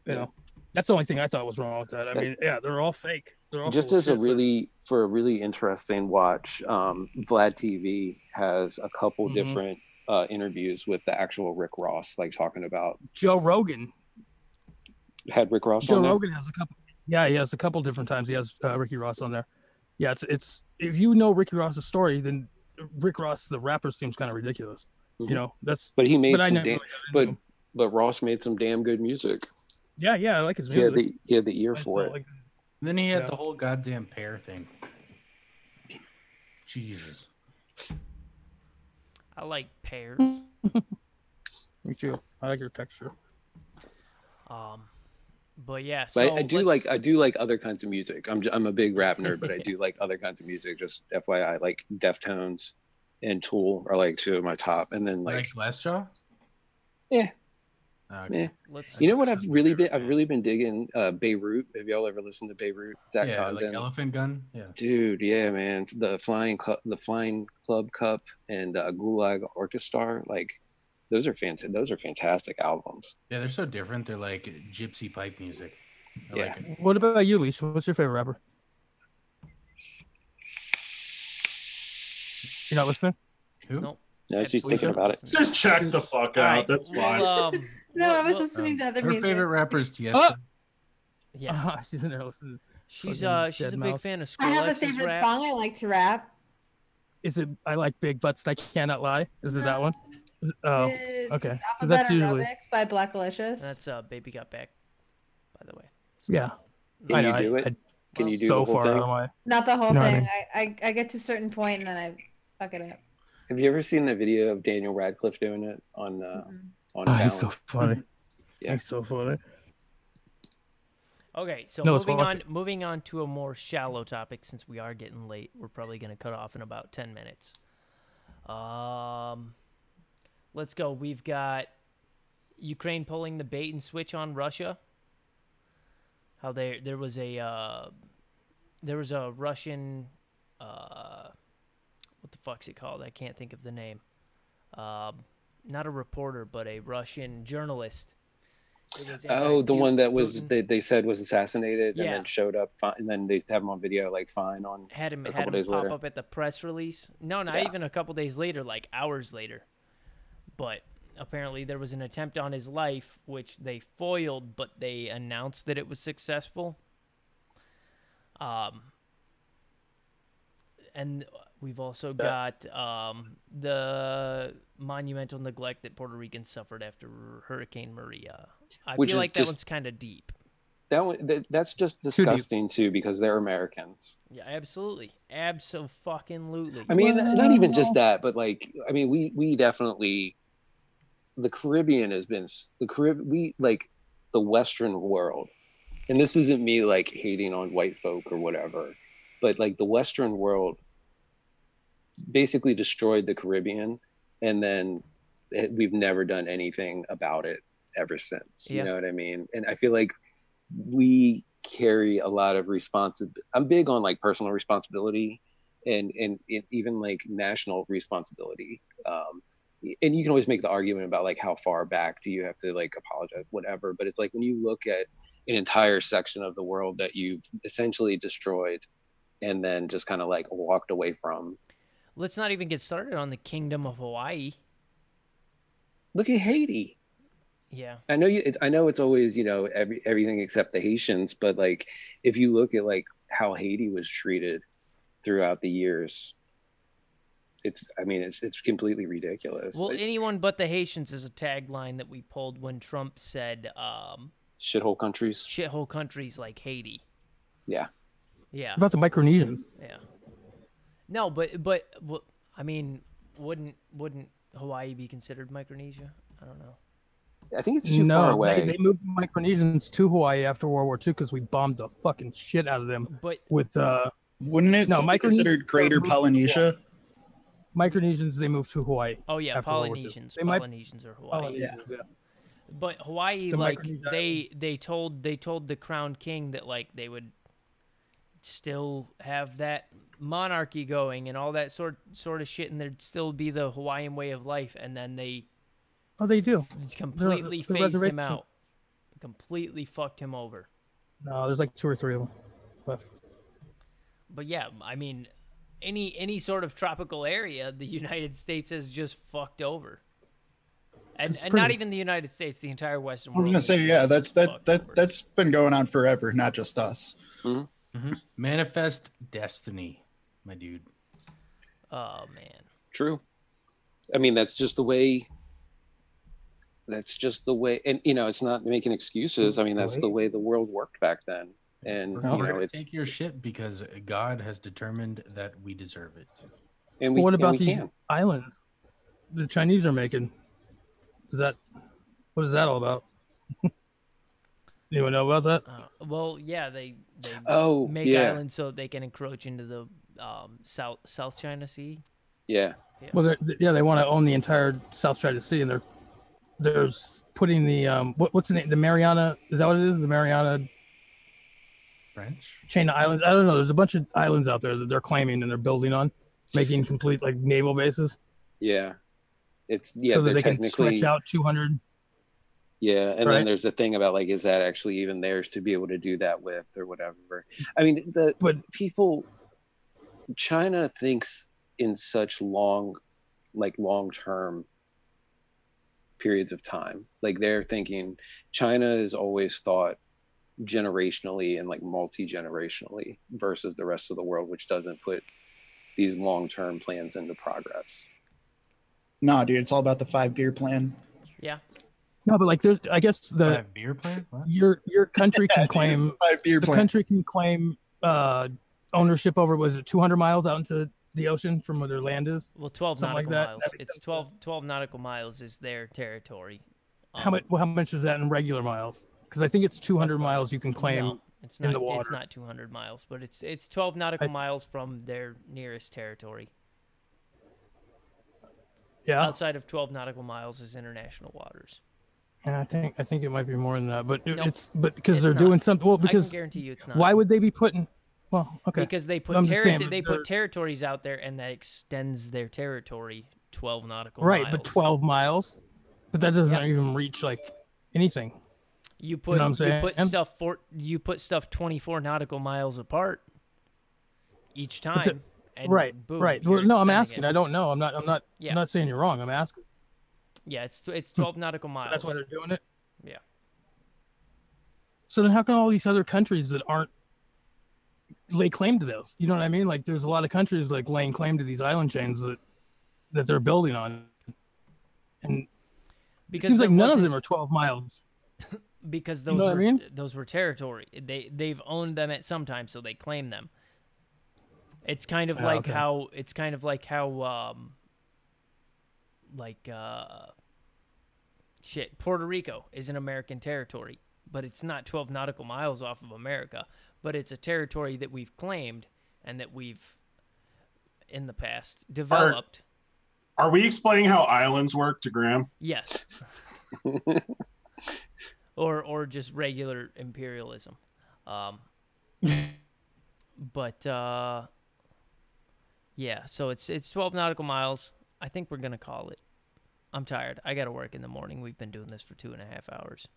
You know, that's the only thing I thought was wrong with that. I mean, they're all fake. They're all just as a really interesting watch. Vlad TV has a couple different interviews with the actual Rick Ross, like talking about Joe Rogan. Had Rick Ross Joe on there? Rogan has a couple. Yeah, he has a couple different times. He has Ricky Ross on there. Yeah, it's if you know Ricky Ross's story, then Rick Ross, the rapper, seems kind of ridiculous. You know, that's. But he made but Ross made some damn good music. Yeah, I like his music. He had the ear for it. Then he had the whole goddamn pear thing. Jesus. I like pears. Me too. I like your texture. But yeah, but I do like other kinds of music. I'm a big rap nerd, but I do like other kinds of music. Just FYI, like Deftones and Tool are like two of my top, and then like Glassjaw. Yeah. Okay. Yeah. You know what I've really been digging Beirut. Have y'all ever listened to Beirut? Yeah, like Elephant Gun. Yeah. Dude, yeah, man. The Flying Club Cup and Gulag Orchestra, like those are fantastic albums. Yeah, they're so different. They're like gypsy pipe music. I like it. What about you, Leash? What's your favorite rapper? You're not listening? Who? Nope. No, she's thinking about it. Just check the fuck out. Right, That's fine. No, I was listening to other Her music. favorite rapper is Tiesto. Yeah. She's in there listening. She's a big fan of Skrillex's I have a favorite raps. song I like to rap. Is it I Like Big Butts I Cannot Lie? Is it that one? Oh, okay. Alphabet That's usually Aerobics by Blackalicious. That's Baby Got Back, by the way. yeah. Can you do it? Can you do so the whole far thing? out of my Not the whole You know what I thing. I get to a certain point and then I fuck it up. Have you ever seen the video of Daniel Radcliffe doing it on he's so funny. Yeah. He's so funny. Okay, so No, it's moving on to a more shallow topic since we are getting late. We're probably going to cut off in about 10 minutes. Let's go. We've got Ukraine pulling the bait and switch on Russia. How there was a Russian what the fuck's it called? I can't think of the name. Not a reporter, but a Russian journalist. The one that was Putin. they said was assassinated and Yeah. then showed up and then they have him on video like fine on Had him a couple pop days later. up at the press release. No, not even a couple days later, like hours later. But apparently there was an attempt on his life, which they foiled, but they announced that it was successful. And we've also got the monumental neglect that Puerto Ricans suffered after Hurricane Maria. I Which feel is like that just- one's kind of deep. That's just disgusting too because they're Americans. Yeah, absolutely. Abso-fucking-lutely. I mean, not even just that, but like, I mean, we definitely, the Caribbean has been we like the Western world, and this isn't me like hating on white folk or whatever, but like the Western world basically destroyed the Caribbean, and then we've never done anything about it ever since. Yeah. You know what I mean? And I feel like we carry a lot of responsibility. I'm big on like personal responsibility and even like national responsibility. And you can always make the argument about like how far back do you have to like apologize, whatever. But it's like when you look at an entire section of the world that you've essentially destroyed and then just kind of like walked away from. Let's not even get started on the Kingdom of Hawaii. Look at Haiti. Yeah. I know it's always, you know, everything except the Haitians, but like if you look at like how Haiti was treated throughout the years, it's completely ridiculous. Well, like, anyone but the Haitians is a tagline that we pulled when Trump said shithole countries. shithole countries like Haiti. Yeah. Yeah. About the Micronesians. Yeah. No, but I mean, wouldn't Hawaii be considered Micronesia? I don't know. I think it's too far away. They moved Micronesians to Hawaii after World War II because we bombed the fucking shit out of them. But with wouldn't it be considered Greater Polynesia? Micronesians, they moved to Hawaii. Oh yeah, Polynesians. Polynesians are Hawaii. Yeah. But Hawaii, The like Micronesia they told the Crown King that like they would still have that monarchy going and all that sort of shit, and there'd still be the Hawaiian way of life, and then they do completely the phased him reservations. out, completely fucked him over. No, there's like 2 or 3 of them left. But yeah, I mean, any sort of tropical area, the United States has just fucked over. And not even the United States, the entire Western I was world. gonna say, yeah, that's been going on forever, not just us. Mm-hmm. Mm-hmm. Manifest destiny, my dude. Oh man. True. I mean, that's just the way. And you know, it's not making excuses. I mean, that's the way the world worked back then. And you know, it's take your shit because God has determined that we deserve it. And what about these islands the Chinese are making? What is that all about? Anyone know about that? Well, yeah, they make islands so they can encroach into the South China Sea. Yeah. Well, they want to own the entire South China Sea, and they're putting the what's the name? The Mariana, is that what it is? The Mariana French chain of islands. I don't know. There's a bunch of islands out there that they're claiming and they're building on, making complete like naval bases. Yeah, so that they can stretch out 200. Yeah, and then there's the thing about like, is that actually even theirs to be able to do that with or whatever? I mean, China thinks in such long-term periods of time. Like they're thinking, China has always thought generationally and like multi-generationally versus the rest of the world, which doesn't put these long-term plans into progress. No, dude, it's all about the 5-year plan. Yeah. No, but like, I guess the 5-year plan. What? Your country can claim the country can claim ownership over, was it 200 miles out into the ocean from where their land is? Well, 12 something nautical like miles. It's 12 nautical miles is their territory. How much is that in regular miles? Because I think it's 200 miles you can claim in the water. It's not 200 miles, but it's 12 nautical miles from their nearest territory. Yeah. Outside of 12 nautical miles is international waters. And I think it might be more than that, but because they're doing something. Well, because I can guarantee you it's not. Why would they be putting? Well, okay. Because they put put territories out there, and that extends their territory 12 nautical miles. Right, but 12 miles, but that doesn't even reach like anything. You put you put stuff 24 nautical miles apart each time. Right. Well, no, I'm asking. I don't know. I'm not saying you're wrong. I'm asking. Yeah, it's 12 nautical miles. So that's why they're doing it? Yeah. So then how come all these other countries that aren't lay claim to those? You know what I mean? Like there's a lot of countries like laying claim to these island chains that they're building on. And because it seems like none of them are 12 miles. Because those were territory. They've owned them at some time, so they claim them. It's kind of like how Puerto Rico is an American territory, but it's not 12 nautical miles off of America, but it's a territory that we've claimed and that we've in the past developed. Are we explaining how islands work to Graham? Yes. or just regular imperialism. Yeah, so it's 12 nautical miles. I think we're going to call it. I'm tired. I got to work in the morning. We've been doing this for 2.5 hours.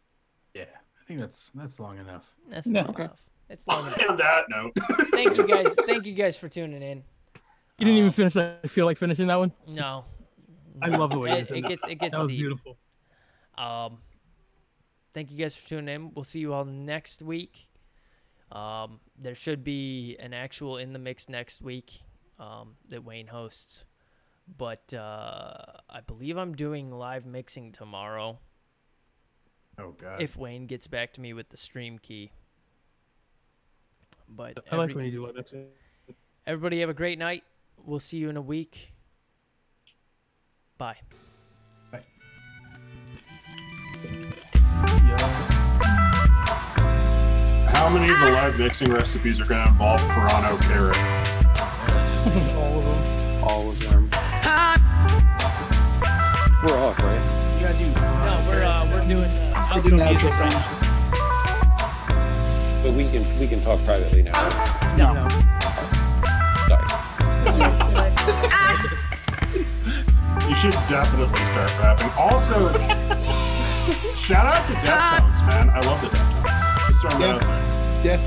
Yeah, I think that's long enough. That's long enough. It's long enough. On that note. Thank you guys. Thank you guys for tuning in. You didn't even finish that. I feel like finishing that one? No. I love the way you said it gets that was deep. Beautiful. Thank you guys for tuning in. We'll see you all next week. There should be an actual In the Mix next week that Wayne hosts. But I believe I'm doing live mixing tomorrow. Oh, God. If Wayne gets back to me with the stream key. But I like when you do that. Everybody have a great night. We'll see you in a week. Bye. Bye. How many of the live mixing recipes are going to involve Pirano carrot? All of them. All of them. We're off, right? You gotta do. No, we're doing. We're doing the outro song. But we can talk privately now. Right? No. Sorry. You should definitely start rapping. Also, shout out to Deftones, man. I love the Deftones. Just throwing that out there. Yeah.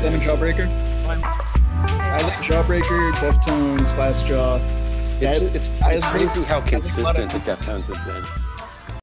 Them and Jawbreaker. I like Jawbreaker, Deftones, Glassjaw. It's crazy how consistent the Deftones have been.